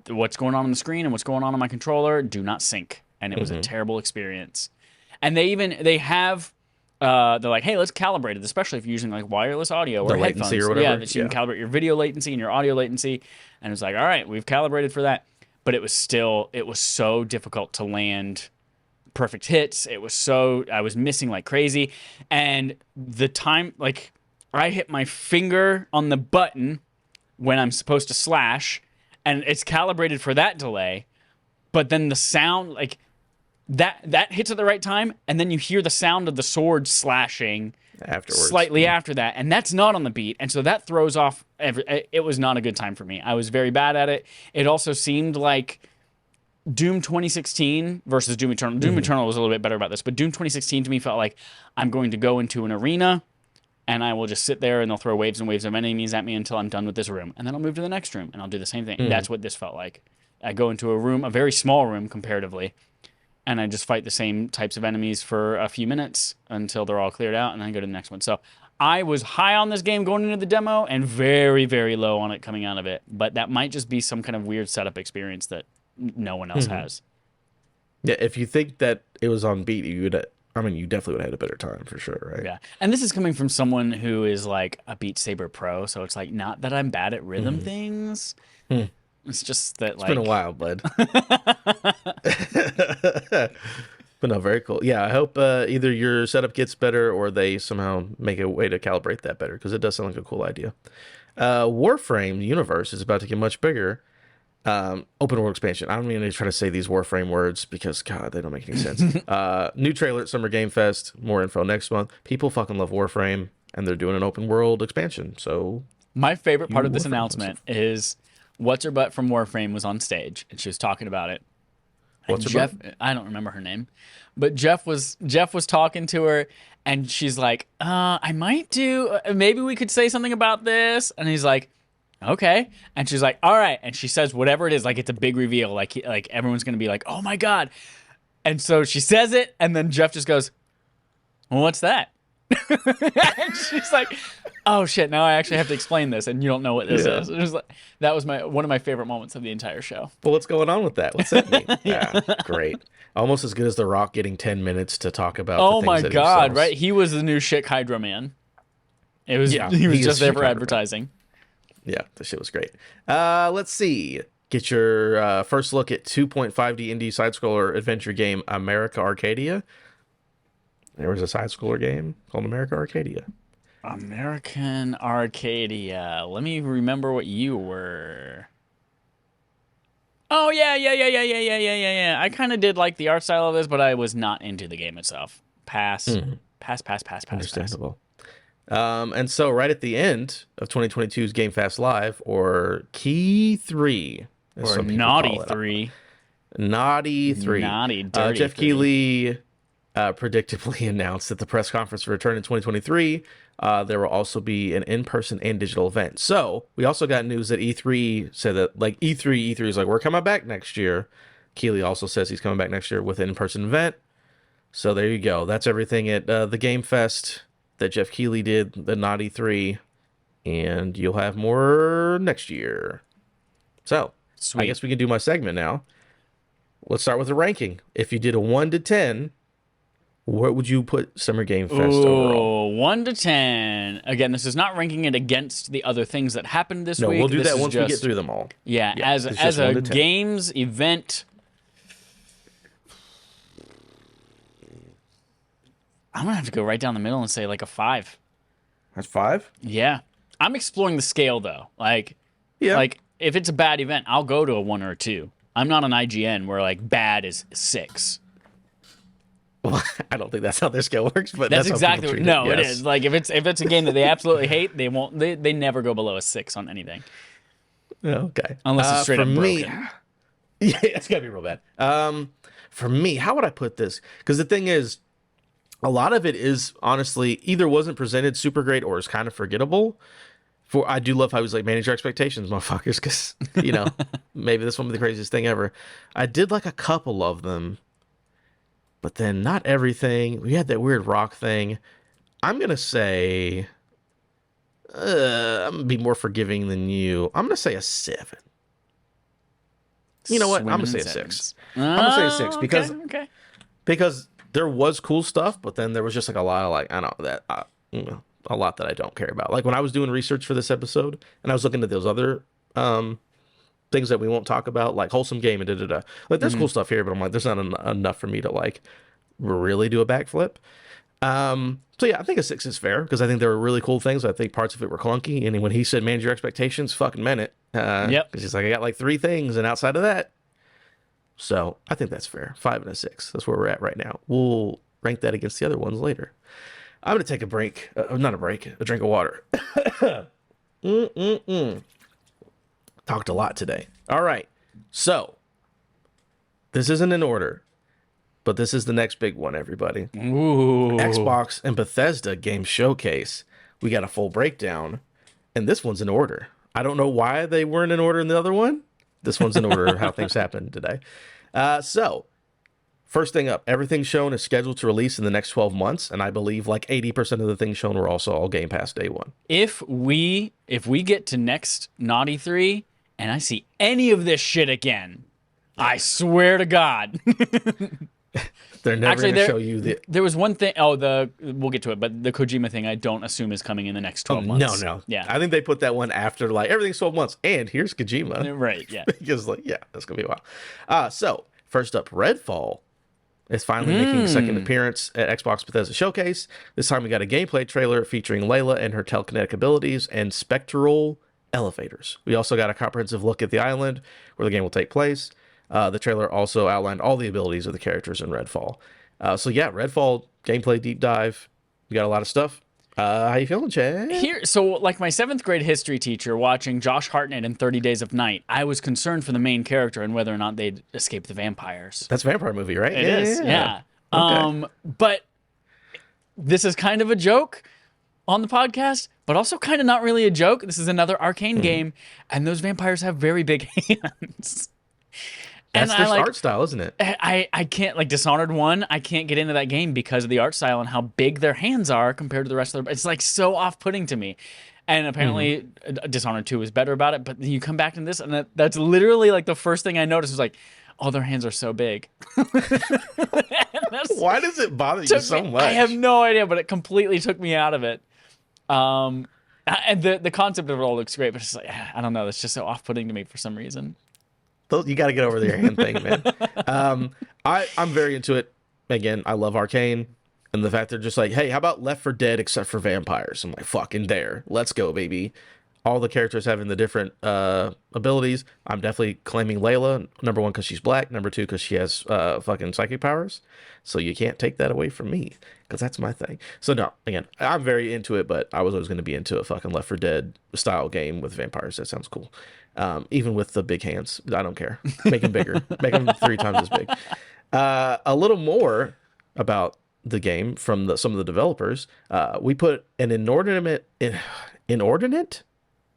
what's going on the screen and what's going on my controller do not sync. And it was a terrible experience. And they're like, hey, let's calibrate it, especially if you're using like wireless audio or headphones. Or whatever. Yeah, that you can calibrate your video latency and your audio latency. And it's like, all right, we've calibrated for that. But it was so difficult to land perfect hits. I was missing like crazy. And the time, like, I hit my finger on the button when I'm supposed to slash, and it's calibrated for that delay. But then the sound, like, that hits at the right time, and then you hear the sound of the sword slashing afterwards, slightly after that, and that's not on the beat, and so that throws off. It was not a good time for me. I was very bad at it. It also seemed like Doom 2016 versus Doom Eternal. Doom Eternal was a little bit better about this, but Doom 2016 to me felt like I'm going to go into an arena and I will just sit there and they'll throw waves and waves of enemies at me until I'm done with this room. And then I'll move to the next room and I'll do the same thing. That's what this felt like. I go into a room, a very small room comparatively, and I just fight the same types of enemies for a few minutes until they're all cleared out, and then I go to the next one. So I was high on this game going into the demo and very, very low on it coming out of it. But that might just be some kind of weird setup experience that no one else has. Yeah, if you think that it was on beat, you definitely would have had a better time for sure, right? Yeah, and this is coming from someone who is like a Beat Saber pro, so it's like not that I'm bad at rhythm things. It's just that it's been a while, bud. But no, very cool. Yeah, I hope either your setup gets better or they somehow make a way to calibrate that better because it does sound like a cool idea. Warframe universe is about to get much bigger. Open world expansion. I don't mean to try to say these Warframe words because God, they don't make any sense. New trailer at Summer Game Fest. More info next month. People fucking love Warframe, and they're doing an open world expansion. So my favorite part of this announcement is what's her butt from Warframe was on stage and she was talking about it. What's her butt? I don't remember her name, but Jeff was talking to her. And she's like, I might do, maybe we could say something about this. And he's like, okay. And she's like, all right. And she says whatever it is, like it's a big reveal. Like everyone's going to be like, oh my God. And so she says it. And then Jeff just goes, well, what's that? And she's like, oh shit, now I actually have to explain this. And you don't know what this is. It was like, that was one of my favorite moments of the entire show. Well, what's going on with that? What's that mean? Yeah, great. Almost as good as The Rock getting 10 minutes to talk about. Oh my God, right? He was the new Chick Hydro Man. It was Yeah, he was he is just there for super underrated. advertising. Yeah, the shit was great. Let's see. Get your first look at 2.5D indie side scroller adventure game America Arcadia. There was a side scroller game called America Arcadia. American Arcadia. Let me remember what you were. Oh yeah. I kind of did like the art style of this, but I was not into the game itself. Pass. Pass. Understandable. And so right at the end of 2022's Game Fast Live, or Key 3, as Or some people Naughty call it. 3. Naughty 3. Naughty, dirty Jeff 3. Keighley predictably announced at the press conference for return in 2023, there will also be an in-person and digital event. So we also got news that E3 said that, like, E3 is like, we're coming back next year. Keighley also says he's coming back next year with an in-person event. So there you go. That's everything at the Game Fest that Jeff Keighley did, the Naughty 3, and you'll have more next year. So Sweet. I guess we can do my segment now. Let's start with a ranking. If you did a 1 to 10, what would you put Summer Game Fest overall? 1 to 10. Again, this is not ranking it against the other things that happened this No, week. we'll do This that is once we get through them all. Yeah, it's as just a 1 to 10. games event, I'm gonna have to go right down the middle and say like a 5. That's 5? Yeah, I'm exploring the scale though. Like if it's a bad event, I'll go to a 1 or a 2. I'm not an IGN where like bad is 6. Well, I don't think that's how their scale works, but That's how exactly people what. treat No, it. it Yes. is. Like if it's a game that they absolutely hate, they won't. They never go below a 6 on anything Okay. unless it's straight for up me, broken. yeah, it's gotta be real bad. For me, how would I put this? Because the thing is, a lot of it is honestly either wasn't presented super great or is kind of forgettable. I do love how he was like, manage your expectations, motherfuckers, because maybe this won't be the craziest thing ever. I did like a couple of them, but then not everything. We had that weird rock thing. I'm gonna say, I'm gonna be more forgiving than you. I'm gonna say a 7. You know what? I'm gonna say a 6. I'm gonna say a 6 because okay. because there was cool stuff, but then there was just like a lot of like, I don't know, that a lot that I don't care about. Like when I was doing research for this episode and I was looking at those other things that we won't talk about, like wholesome game and da. Like there's cool stuff here, but I'm like, there's not enough for me to like really do a backflip. So yeah, I think a 6 is fair because I think there were really cool things. I think parts of it were clunky, and when he said manage your expectations, fucking meant it. Yep. Because he's like, I got like 3 things, and outside of that, so I think that's fair. 5 and a 6. That's where we're at right now. We'll rank that against the other ones later. I'm gonna take a break. Not a break. A drink of water. Talked a lot today. All right. So this isn't in order, but this is the next big one, everybody. Ooh. Xbox and Bethesda Game Showcase. We got a full breakdown, and this one's in order. I don't know why they weren't in order in the other one. This one's in order of how things happened today. So, first thing up, everything shown is scheduled to release in the next 12 months, and I believe like 80% of the things shown were also all Game Pass day one. If we get to next Naughty 3 and I see any of this shit again, I swear to God. They're never Actually, going to show you the... There was one thing. Oh, we'll get to it, but the Kojima thing, I don't assume is coming in the next 12 months. No. Yeah. I think they put that one after, like, everything's 12 months, and here's Kojima. Right, yeah. Because, like, yeah, that's going to be a while. So, first up, Redfall is finally making a second appearance at Xbox Bethesda Showcase. This time we got a gameplay trailer featuring Layla and her telekinetic abilities and spectral elevators. We also got a comprehensive look at the island where the game will take place. The trailer also outlined all the abilities of the characters in Redfall. So yeah, Redfall gameplay deep dive. We got a lot of stuff. How you feeling, Chad? So like my 7th grade history teacher watching Josh Hartnett in 30 Days of Night, I was concerned for the main character and whether or not they'd escape the vampires. That's a vampire movie, right? It is, yeah. Okay. But this is kind of a joke on the podcast, but also kind of not really a joke. This is another Arcane game, and those vampires have very big hands. That's their art style, isn't it? I can't, like Dishonored 1, I can't get into that game because of the art style and how big their hands are compared to the rest of their... It's like so off-putting to me. And apparently Dishonored 2 is better about it, but you come back to this and that's literally like the first thing I noticed was like, oh, their hands are so big. Why does it bother you so much? I have no idea, but it completely took me out of it. And the concept of it all looks great, but it's like, I don't know. It's just so off-putting to me for some reason. You got to get over the hand thing, man. I'm very into it. Again, I love Arcane, and the fact they're just like, hey, how about Left 4 Dead except for vampires? I'm like, fucking there. Let's go, baby. All the characters having the different abilities. I'm definitely claiming Layla. Number one, because she's black. Number two, because she has fucking psychic powers. So you can't take that away from me, because that's my thing. So no, again, I'm very into it, but I was always going to be into a fucking Left 4 Dead style game with vampires. That sounds cool. Even with the big hands, I don't care. Make them bigger. Make them 3 times as big. A little more about the game from some of the developers. We put an inordinate,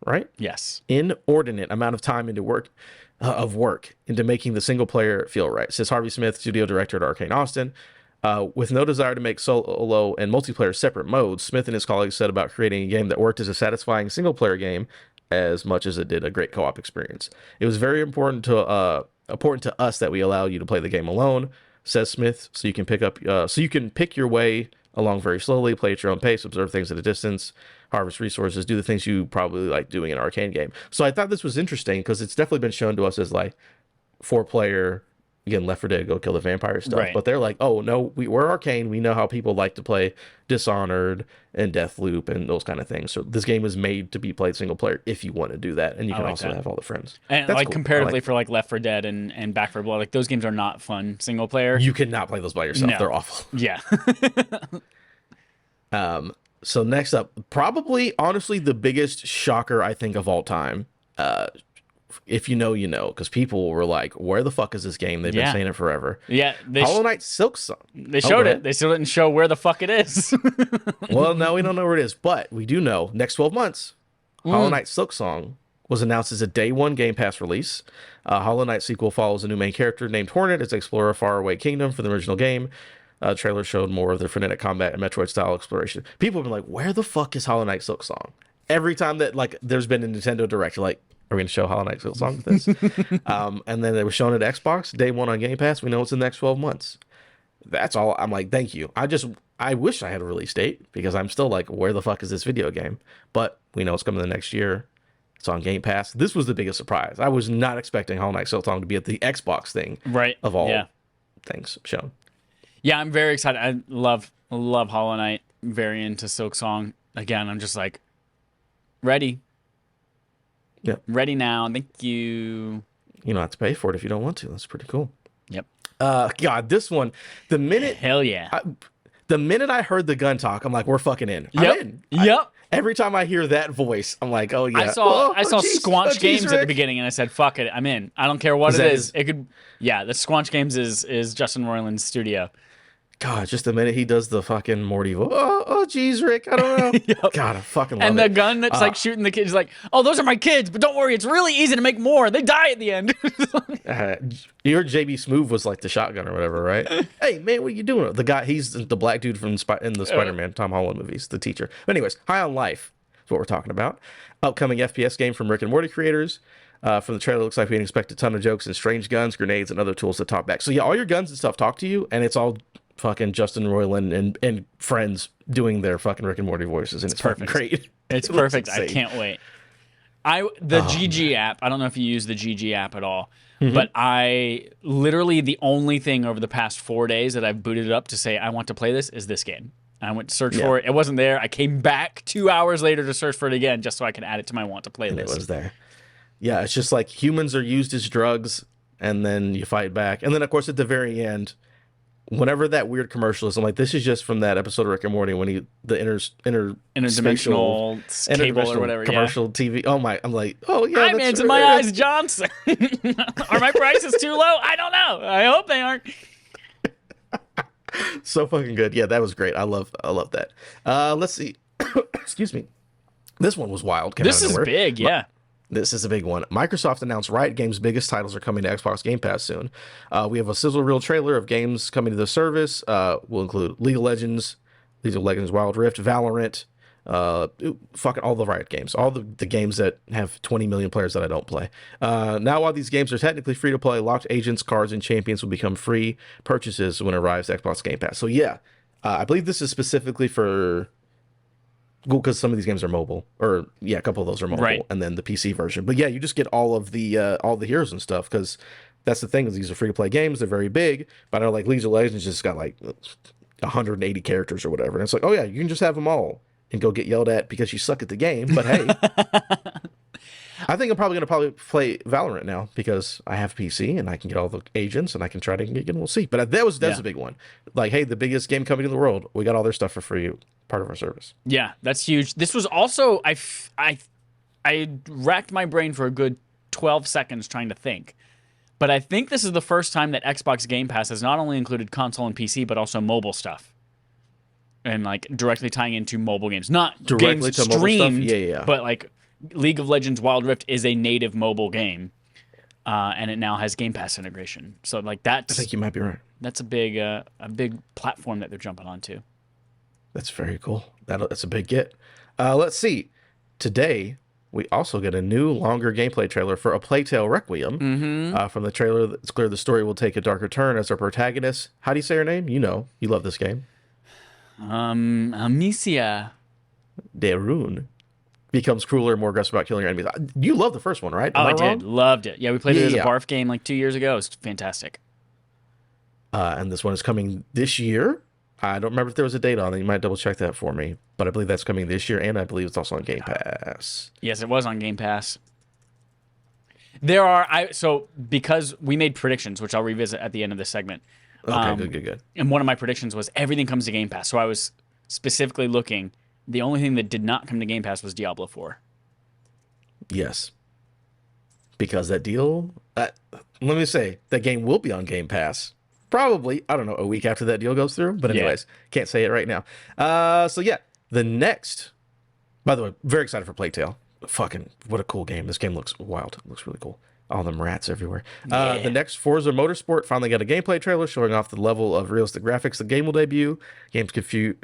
right? Yes. Inordinate amount of time into work into making the single player feel right, says Harvey Smith, studio director at Arcane Austin. With no desire to make solo and multiplayer separate modes, Smith and his colleagues set about creating a game that worked as a satisfying single player game as much as it did a great co-op experience. It was very important to us that we allow you to play the game alone, says Smith, so you can pick your way along very slowly, play at your own pace, observe things at a distance, harvest resources, do the things you probably like doing in an arcade game. So I thought this was interesting because it's definitely been shown to us as like 4-player, again, Left 4 Dead, go kill the vampire stuff. Right. But they're like, oh no, we're Arcane. We know how people like to play Dishonored and Deathloop and those kind of things. So this game is made to be played single player if you want to do that, and you can also have all the friends. And That's like cool. comparatively for like Left 4 Dead and Back 4 Blood, like those games are not fun single player. You cannot play those by yourself. No. They're awful. Yeah. So next up, probably honestly the biggest shocker I think of all time. If you know, you know, because people were like, "Where the fuck is this game?" They've been saying it forever. Yeah, Hollow Knight Silk Song. They showed it. They still didn't show where the fuck it is. Well, no, we don't know where it is, but we do know next 12 months, Hollow Knight Silk Song was announced as a day one Game Pass release. Hollow Knight sequel follows a new main character named Hornet as they explore a faraway kingdom for the original game. Trailer showed more of their frenetic combat and Metroid-style exploration. People have been like, "Where the fuck is Hollow Knight Silk Song?" Every time that like there's been a Nintendo Direct, you're like, are we going to show Hollow Knight Silk Song with this? And then they were shown at Xbox, day one on Game Pass. We know it's in the next 12 months. That's all. I'm like, thank you. I wish I had a release date because I'm still like, where the fuck is this video game? But we know it's coming the next year. It's on Game Pass. This was the biggest surprise. I was not expecting Hollow Knight Silk Song to be at the Xbox thing, right? Of all things shown. Yeah, I'm very excited. I love Hollow Knight. Very into Silk Song. Again, I'm just like, ready. Yep. Ready now. Thank you. You don't have to pay for it if you don't want to. That's pretty cool. Yep. God, this one, the minute I heard the gun talk, I'm like, we're fucking in. I'm in. Yep. Every time I hear that voice, I'm like, oh yeah. I saw Squanch Games at the beginning, and I said, fuck it, I'm in. I don't care what it is. It could. Yeah, the Squanch Games is Justin Roiland's studio. God, just the minute he does the fucking Morty voice. Oh, geez, Rick. I don't know. Yep. God, I fucking love it. And the gun that's like shooting the kids, like, oh, those are my kids, but don't worry, it's really easy to make more. They die at the end. Your JB Smoove was like the shotgun or whatever, right? Hey, man, what are you doing? The guy, he's the black dude from in the Spider-Man Tom Holland movies, the teacher. But anyways, High on Life is what we're talking about. Upcoming FPS game from Rick and Morty creators. From the trailer, it looks like we can expect a ton of jokes and strange guns, grenades, and other tools to talk back. So yeah, all your guns and stuff talk to you, and it's all fucking Justin Roiland and friends doing their fucking Rick and Morty voices, and it's perfect. Great. It's perfect. I can't wait. GG app. I don't know if you use the GG app at all, but I literally the only thing over the past 4 days that I've booted it up to say I want to play this is this game. I went to search for it. It wasn't there. I came back 2 hours later to search for it again just so I could add it to my want to play list. It was there. Yeah, it's just like humans are used as drugs, and then you fight back, and then of course at the very end, whenever that weird commercial is, I'm like, this is just from that episode of Rick and Morty when the interdimensional cable or whatever commercial TV. Oh my! I'm like, oh yeah. I'm into my eyes, Johnson. Are my prices too low? I don't know. I hope they aren't. So fucking good. Yeah, that was great. I love that. Let's see. Excuse me. This one was wild. This is big. Yeah. This is a big one. Microsoft announced Riot Games' biggest titles are coming to Xbox Game Pass soon. We have a sizzle reel trailer of games coming to the service. Will include League of Legends Wild Rift, Valorant, fucking all the Riot games, all the games that have 20 million players that I don't play. Now, while these games are technically free to play, locked agents, cards, and champions will become free purchases when it arrives to Xbox Game Pass. So yeah, I believe this is specifically for because some of these games are mobile, or yeah, a couple of those are mobile, Right. and then the PC version. But yeah, you just get all the heroes and stuff because that's the thing is these are free to play games. They're very big, but I know like League of Legends just got like 180 characters or whatever, and it's like, oh yeah, you can just have them all and go get yelled at because you suck at the game. But hey, I think I'm probably gonna play Valorant now because I have PC and I can get all the agents and I can try to get them. We'll see. But that's Yeah. a big one. Like, hey, the biggest game company in the world, we got all their stuff for free, part of our service. Yeah, that's huge. This was also I racked my brain for a good 12 seconds trying to think. But I think this is the first time that Xbox Game Pass has not only included console and PC but also mobile stuff. And like directly tying into mobile games. Not Directly games to mobile stuff? streamed, Yeah. but like League of Legends Wild Rift is a native mobile game. And it now has Game Pass integration. So like I think you might be right. that's a big platform that they're jumping onto. That's very cool. That's a big get. Let's see. Today, we also get a new, longer gameplay trailer for A Plague Tale Requiem. From the trailer, it's clear the story will take a darker turn as our protagonist. How do you say her name? You know, you love this game. Amicia. Darun becomes crueler and more aggressive about killing your enemies. You love the first one, right? Oh, Am I wrong? did. Loved it. Yeah, we played it as a Yeah. barf game like 2 years ago. It's fantastic. And this one is coming this year. I don't remember if there was a date on it. You might double check that for me. But I believe that's coming this year, and I believe it's also on Game Pass. Yes, it was on Game Pass. There are so because we made predictions, which I'll revisit at the end of this segment. Okay, good. And one of my predictions was everything comes to Game Pass. So I was specifically looking. The only thing that did not come to Game Pass was Diablo 4. Yes. Because that deal, let me say, that game will be on Game Pass. Probably, I don't know, a week after that deal goes through. But anyways, can't say it right now. So yeah, the next, by the way, very excited for Plague Tale. Fucking, what a cool game. This game looks wild. It looks really cool. All them rats everywhere. The next Forza Motorsport finally got a gameplay trailer showing off the level of realistic graphics the game will debut. Game's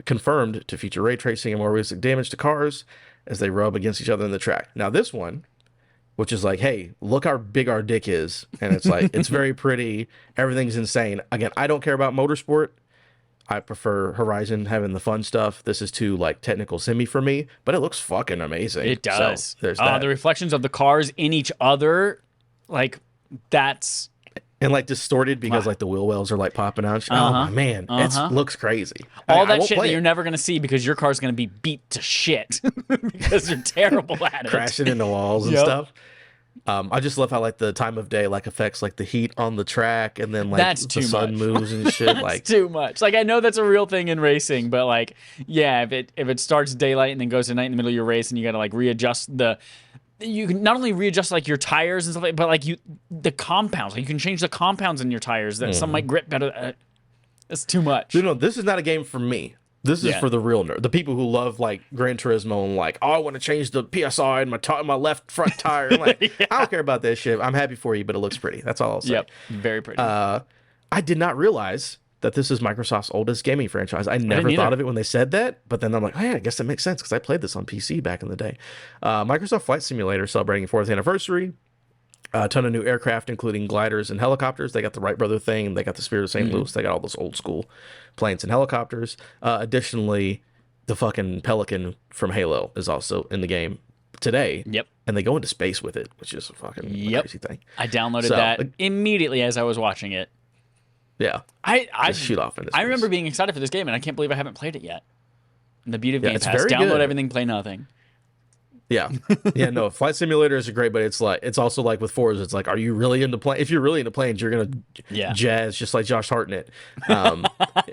confirmed to feature ray tracing and more realistic damage to cars as they rub against each other in the track. Now this one, which is like, hey, look how big our dick is. And it's like, it's very pretty. Everything's insane. Again, I don't care about motorsport. I prefer Horizon having the fun stuff. This is too like technical semi for me, but it looks fucking amazing. It does. So, there's that. The reflections of the cars in each other, like that's And like distorted because like the wheel wells are like popping out. Oh my man, it looks crazy. all I that won't shit play that it. you're never going to see because your car's going to be beat to shit because you're terrible at it. Crashing into walls and Yep. stuff. I just love how like the time of day like affects like the heat on the track, and then like That's the too sun much. moves and shit. That's Like too much. Like I know that's a real thing in racing, but like yeah, if it starts daylight and then goes to night in the middle of your race, and you got to like readjust you can not only readjust like your tires and stuff, but like the compounds. Like, you can change the compounds in your tires that some might grip better. That's too much. you know, this is not a game for me. This is Yeah. for the real nerd, the people who love like Gran Turismo and like, oh, I want to change the PSI in my left front tire. I'm like, I don't care about that shit. I'm happy for you, but it looks pretty. That's all I'll say. Yep, very pretty. I did not realize that this is Microsoft's oldest gaming franchise. I never didn't thought either. of it when they said that, but then I'm like, oh yeah, I guess that makes sense because I played this on PC back in the day. Microsoft Flight Simulator celebrating 4th anniversary. A ton of new aircraft, including gliders and helicopters. They got the Wright Brother thing. They got the Spirit of St. Louis. They got all those old school planes and helicopters. Additionally, the fucking Pelican from Halo is also in the game today. Yep. And they go into space with it, which is a fucking crazy thing. I downloaded So, that like- immediately as I was watching it. Yeah. I Just shoot off into I space. remember being excited for this game, and I can't believe I haven't played it yet. The beauty of Yeah, Game it's Pass: very download good. everything, play nothing. Yeah. Yeah, no, Flight Simulator is great, but it's like, it's also like with Forza, it's like, are you really into plane? If you're really into planes, you're going to Yeah. jazz just like Josh Hartnett.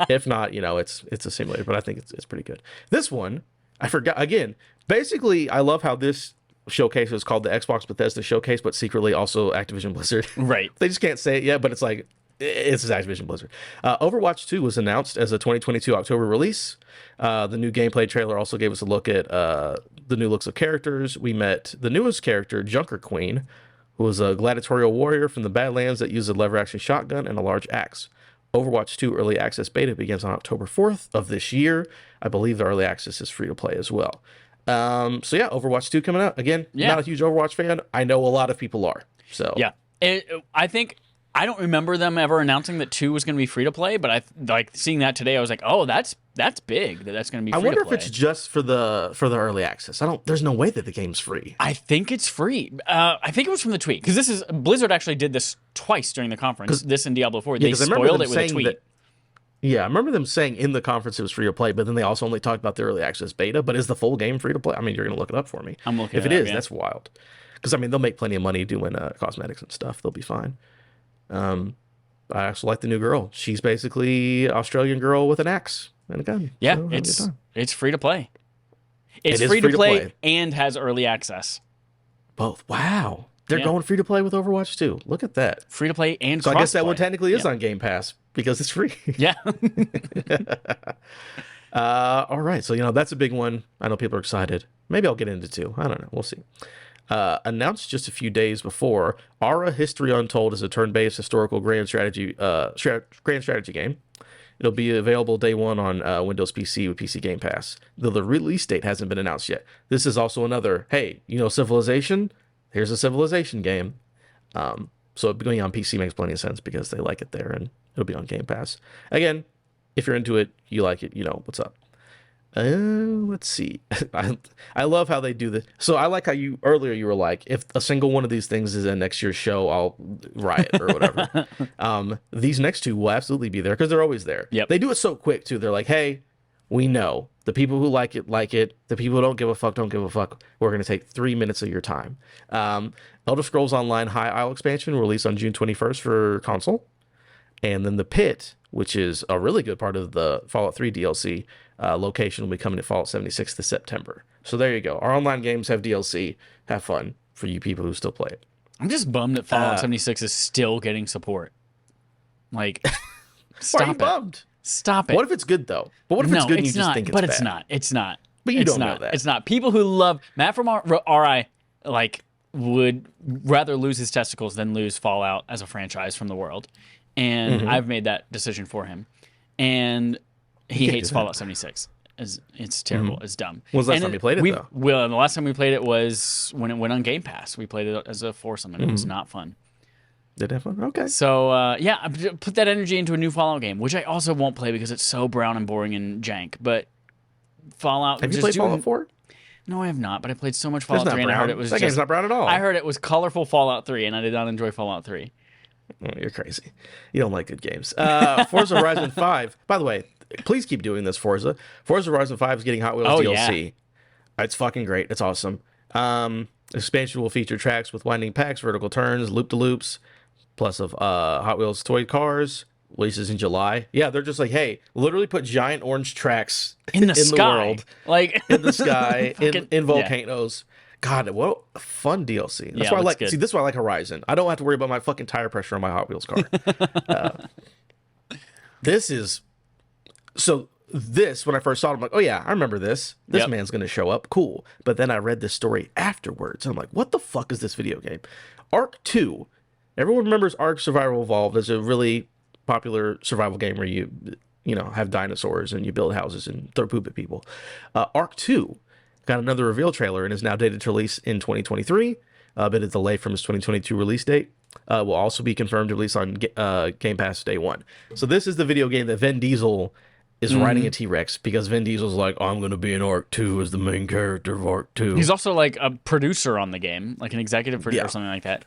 If not, you know, it's a simulator, but I think it's pretty good. This one, I forgot, again, basically, I love how this showcase is called the Xbox Bethesda Showcase, but secretly also Activision Blizzard. Right. They just can't say it yet, but it's like, it's Activision Blizzard. Overwatch 2 was announced as a 2022 October release. The new gameplay trailer also gave us a look at the new looks of characters. We met the newest character, Junker Queen, who was a gladiatorial warrior from the Badlands that used a lever-action shotgun and a large axe. Overwatch 2 Early Access Beta begins on October 4th of this year. I believe the Early Access is free to play as well. So yeah, Overwatch 2 coming out. Again, Yeah. not a huge Overwatch fan. I know a lot of people are. So Yeah. I think I don't remember them ever announcing that 2 was going to be free to play, but I like seeing that today. I was like, oh, that's That's big. That's going to be I free wonder to play. if it's just for the early access. There's no way that the game's free. I think it's free. I think it was from the tweet, because Blizzard actually did this twice during the conference. This and Diablo 4. They spoiled it with a tweet. Yeah, I remember them saying in the conference it was free to play, but then they also only talked about the early access beta. But is the full game free to play? I mean, you're going to look it up for me. I'm looking. If it is, that's wild. Because I mean, they'll make plenty of money doing cosmetics and stuff. They'll be fine. I also like the new girl. She's basically Australian girl with an axe and a gun. Yeah, so it's free to play. It's free to play and has early access. Both. Wow. They're going free to play with Overwatch 2. Look at that. Free to play and so cross-play. I guess that one technically is on Game Pass because it's free. Yeah. All right. So, that's a big one. I know people are excited. Maybe I'll get into 2. I don't know. We'll see. Announced just a few days before, Ara History Untold is a turn-based historical grand strategy game. It'll be available day one on Windows PC with PC Game Pass. Though the release date hasn't been announced yet. This is also another, hey, Civilization? Here's a Civilization game. So being on PC makes plenty of sense because they like it there, and it'll be on Game Pass. Again, if you're into it, you like it, what's up. Let's see. I love how they do this. So I like how you were like, if a single one of these things is in next year's show, I'll riot or whatever. These next 2 will absolutely be there because they're always there. Yep. They do it so quick too. They're like, hey, we know the people who like it. The people who don't give a fuck don't give a fuck. We're going to take 3 minutes of your time. Elder Scrolls Online High Isle expansion will release on June 21st for console. And then the Pit, which is a really good part of the Fallout 3 DLC, location will be coming to Fallout 76 this September. So there you go. Our online games have DLC. Have fun for you people who still play it. I'm just bummed that Fallout 76 is still getting support. Like, stop Why are you bummed? Stop it. What if it's good, though? But what if it's good and you just think it's bad? But it's not. It's not. But you don't know that. It's not. People who love... Matt from RI, would rather lose his testicles than lose Fallout as a franchise from the world. And I've made that decision for him. And he hates Fallout 76. It's terrible. It's dumb. When was the last time you played it, though? Well, the last time we played it was when it went on Game Pass. We played it as a foursome, and it was not fun. Did it have fun? Okay. So, I put that energy into a new Fallout game, which I also won't play because it's so brown and boring and jank. But Fallout... Have you played Fallout 4? No, I have not, but I played so much Fallout 3, and I heard it was That game's not brown at all. I heard it was colorful Fallout 3, and I did not enjoy Fallout 3. Oh, you're crazy. You don't like good games. Forza Horizon 5. By the way, please keep doing this, Forza. Forza Horizon 5 is getting Hot Wheels DLC. Yeah. It's fucking great. It's awesome. Expansion will feature tracks with winding packs, vertical turns, loop-to-loops, plus of Hot Wheels toy cars. Releases in July. Yeah, they're just like, hey, literally put giant orange tracks in the sky. World. Like in the sky, in volcanoes. Yeah. God, what a fun DLC. That's why I like. Good. See, this is why I like Horizon. I don't have to worry about my fucking tire pressure on my Hot Wheels car. This is so. This when I first saw it, I'm like, oh yeah, I remember this. This man's gonna show up. Cool. But then I read this story afterwards. And I'm like, what the fuck is this video game? Ark 2. Everyone remembers Ark Survival Evolved as a really popular survival game where you have dinosaurs and you build houses and throw poop at people. Ark 2 got another reveal trailer and is now dated to release in 2023, a bit of delay from its 2022 release date. Will also be confirmed to release on Game Pass day one. So this is the video game that Vin Diesel is riding a T-Rex because Vin Diesel's like, I'm going to be in Ark 2 as the main character of Ark 2. He's also like a producer on the game, like an executive producer or something like that.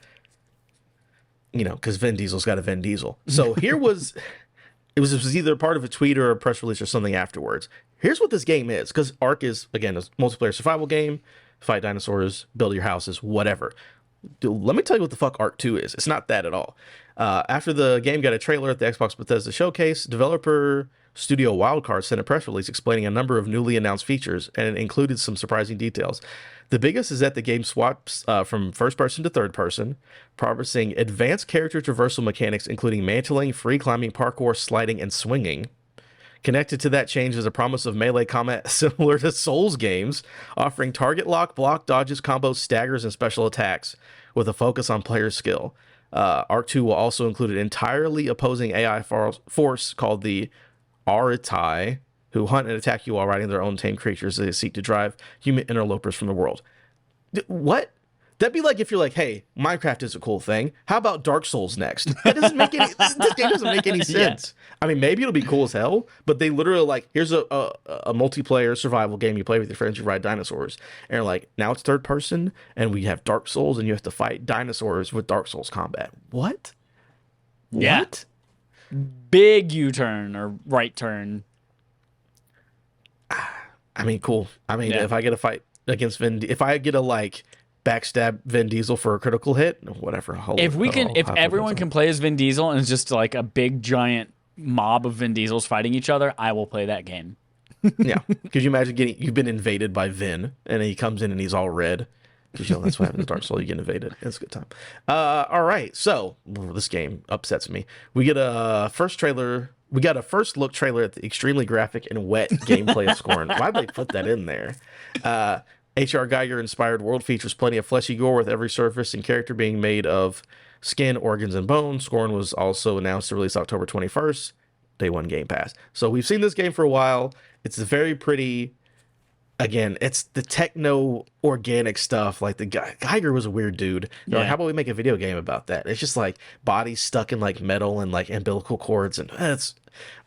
Because Vin Diesel's got a Vin Diesel. So here was... It was either part of a tweet or a press release or something afterwards. Here's what this game is, because Ark is, again, a multiplayer survival game, fight dinosaurs, build your houses, whatever. Dude, let me tell you what the fuck Ark 2 is. It's not that at all. After the game got a trailer at the Xbox Bethesda Showcase, developer Studio Wildcard sent a press release explaining a number of newly announced features, and it included some surprising details. The biggest is that the game swaps from first person to third person, promising advanced character traversal mechanics, including mantling, free climbing, parkour, sliding, and swinging. Connected to that change is a promise of melee combat similar to Souls games, offering target lock, block, dodges, combos, staggers, and special attacks, with a focus on player skill. Ark 2 will also include an entirely opposing AI force called the Aritai, who hunt and attack you while riding their own tame creatures as they seek to drive human interlopers from the world. What? That'd be like if you're like, hey, Minecraft is a cool thing. How about Dark Souls next? That doesn't make any. This game doesn't make any sense. I mean, maybe it'll be cool as hell, but they literally like, here's a multiplayer survival game. You play with your friends, you ride dinosaurs, and you're like, now it's third person, and we have Dark Souls, and you have to fight dinosaurs with Dark Souls combat. What? Yeah. What? Big U-turn or right turn. I mean, cool. I mean, if I get a fight against if I get a like backstab Vin Diesel for a critical hit, whatever. If everyone can play as Vin Diesel and it's just like a big giant mob of Vin Diesels fighting each other, I will play that game. Yeah. Could you imagine you've been invaded by Vin and he comes in and he's all red? Because that's what happens in Dark Souls. You get invaded. It's a good time. All right. So this game upsets me. We get a first trailer. We got a first look trailer at the extremely graphic and wet gameplay of Scorn. Why'd they put that in there? H.R. Geiger inspired world features plenty of fleshy gore with every surface and character being made of skin, organs, and bone. Scorn was also announced to release October 21st, day one Game Pass. So we've seen this game for a while. It's very pretty. Again, it's the techno organic stuff. Like the Geiger was a weird dude. They're like, how about we make a video game about that? It's just like bodies stuck in like metal and like umbilical cords, and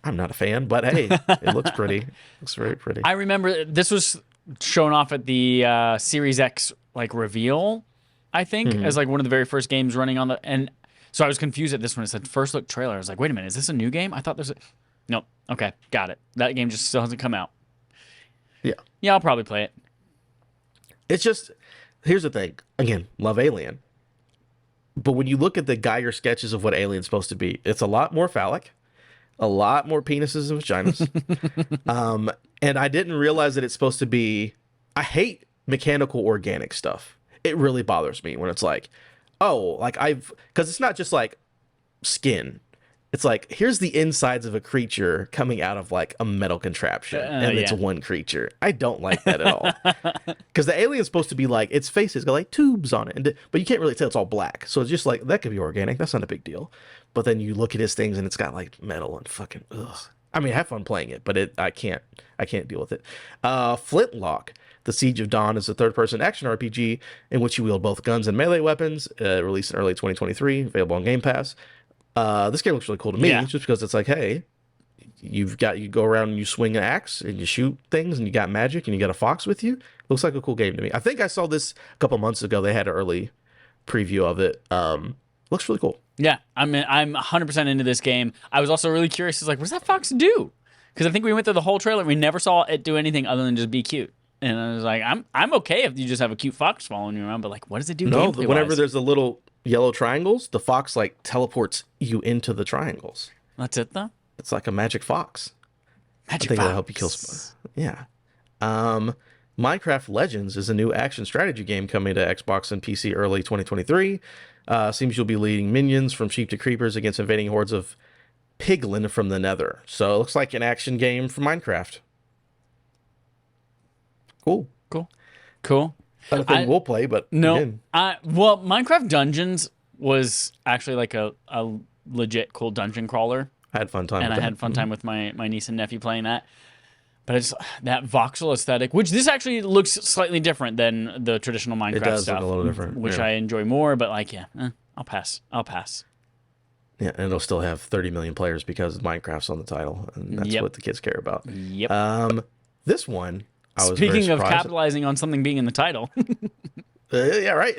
I'm not a fan, but hey, it looks pretty. It looks very pretty. I remember this was shown off at the Series X like reveal, I think, as like one of the very first games running on and so I was confused at this one. It said first look trailer. I was like, wait a minute, is this a new game? I thought nope. Okay, got it. That game just still hasn't come out. Yeah, I'll probably play it. It's just, here's the thing. Again, love Alien. But when you look at the Geiger sketches of what Alien's supposed to be, it's a lot more phallic, a lot more penises and vaginas. And I didn't realize that it's supposed to be, I hate mechanical organic stuff. It really bothers me when it's like, oh, like because it's not just like skin. It's like, here's the insides of a creature coming out of like a metal contraption, and it's one creature. I don't like that at all. Because the alien's supposed to be like, its face has got like tubes on it, but you can't really tell it's all black. So it's just like, that could be organic. That's not a big deal. But then you look at his things and it's got like metal and fucking, ugh. I mean, have fun playing it, but I can't deal with it. Flintlock. The Siege of Dawn is a third-person action RPG in which you wield both guns and melee weapons. Released in early 2023, available on Game Pass. This game looks really cool to me, just because it's like, hey, you go around and you swing an axe and you shoot things and you got magic and you got a fox with you. Looks like a cool game to me. I think I saw this a couple months ago. They had an early preview of it. Looks really cool. Yeah, I'm 100% into this game. I was also really curious. It's like, what does that fox do? Because I think we went through the whole trailer and we never saw it do anything other than just be cute. And I was like, I'm okay if you just have a cute fox following you around, but like, what does it do? No, whenever there's a little yellow triangles, the fox like teleports you into the triangles. That's it though? It's like a magic fox. I think that'll help you kill some. Yeah. Minecraft Legends is a new action strategy game coming to Xbox and PC early 2023. Seems you'll be leading minions from sheep to creepers against invading hordes of piglin from the nether. So it looks like an action game for Minecraft. Cool. Not a thing we'll play, but no. Again. Well, Minecraft Dungeons was actually like a legit cool dungeon crawler. I had fun time. And I had fun time with my niece and nephew playing that. But it's that voxel aesthetic, which this actually looks slightly different than the traditional Minecraft it does stuff. Look a little different, which I enjoy more. But like, I'll pass. Yeah, and it'll still have 30 million players because Minecraft's on the title, and that's what the kids care about. Yep. This one, I was Speaking of capitalizing on something being in the title. Yeah, right.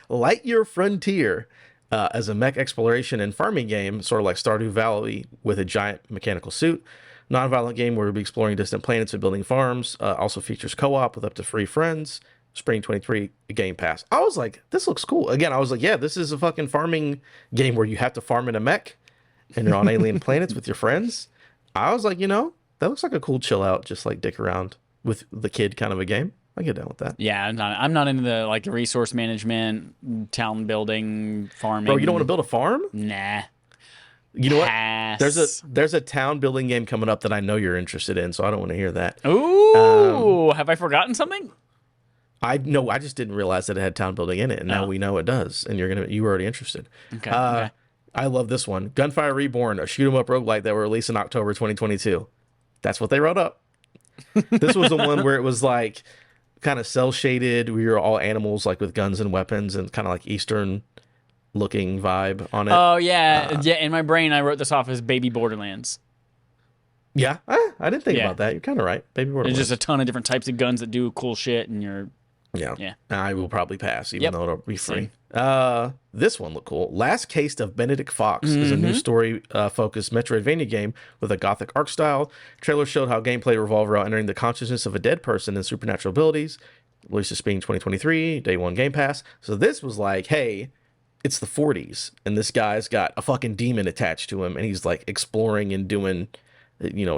Lightyear Frontier. As a mech exploration and farming game, sort of like Stardew Valley with a giant mechanical suit. Non-violent game where we'll be exploring distant planets and building farms. Also features co-op with up to 3 friends. Spring 23 Game Pass. I was like, this looks cool. Again, I was like, yeah, this is a fucking farming game where you have to farm in a mech and you're on alien planets with your friends. I was like, that looks like a cool chill out, just like dick around with the kid kind of a game. I get down with that. Yeah, I'm not into the resource management, town building, farming. Bro, you don't want to build a farm? Nah. You know what? There's a town building game coming up that I know you're interested in, so I don't want to hear that. Ooh, have I forgotten something? I just didn't realize that it had town building in it, and now we know it does, and you were already interested. Okay. I love this one. Gunfire Reborn, a shoot 'em up roguelike that will release in October 2022. That's what they wrote up. This was the one where it was like kind of cell shaded. We were all animals like with guns and weapons and kind of like Eastern looking vibe on it. Oh yeah, yeah. In my brain, I wrote this off as Baby Borderlands. Yeah, I didn't think Yeah. about that. You're kind of right. Baby There's Borderlands. just a ton of different types of guns that do cool shit, and you're Yeah. I will probably pass, even Yep. though it'll be free. Same. This one looked cool. Last Case of Benedict Fox is a new story focused Metroidvania game with a gothic art style. Trailer showed how gameplay revolved around entering the consciousness of a dead person and supernatural abilities. Release is being 2023, day one Game Pass. So this was like, hey, it's the 40s, and this guy's got a fucking demon attached to him, and he's like exploring and doing,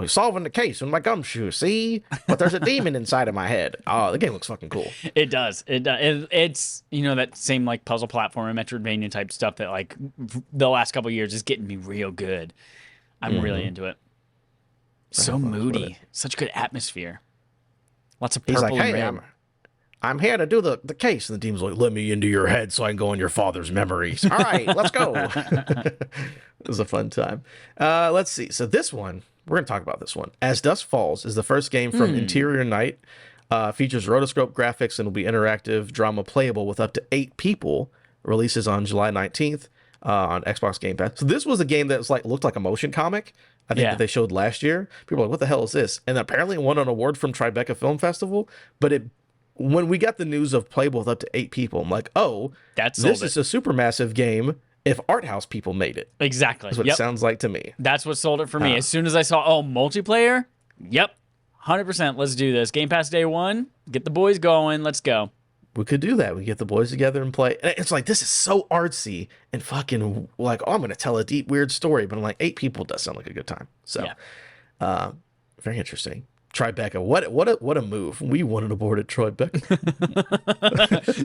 solving the case with my gumshoe. See, but there's a demon inside of my head. Oh, the game looks fucking cool. It does. It's that same like puzzle platform and Metroidvania type stuff that like the last couple of years is getting me real good. I'm really into it. So moody, such good atmosphere. Lots of purple He's like, and hey, red. I'm here to do the case. And the demon's like, let me into your head so I can go in your father's memories. All right, let's go. It was a fun time. Let's see. So this one, we're going to talk about this one. As Dusk Falls is the first game from Interior Night. Features rotoscope graphics and will be interactive drama playable with up to 8 people. Releases on July 19th on Xbox Game Pass. So this was a game that was looked like a motion comic. I think that they showed last year. People were like, what the hell is this? And apparently it won an award from Tribeca Film Festival. But when we got the news of playable with up to 8 people, I'm like, oh, this is a supermassive game if art house people made it. Exactly. That's what it sounds like to me. That's what sold it for me. As soon as I saw, multiplayer, yep, 100%, let's do this. Game Pass day one, get the boys going, let's go. We could do that. We get the boys together and play. And it's like, this is so artsy and fucking like, oh, I'm going to tell a deep, weird story. But I'm like, 8 people does sound like a good time. So, very interesting. Tribeca, what a move. We wanted aboard at Tribeca.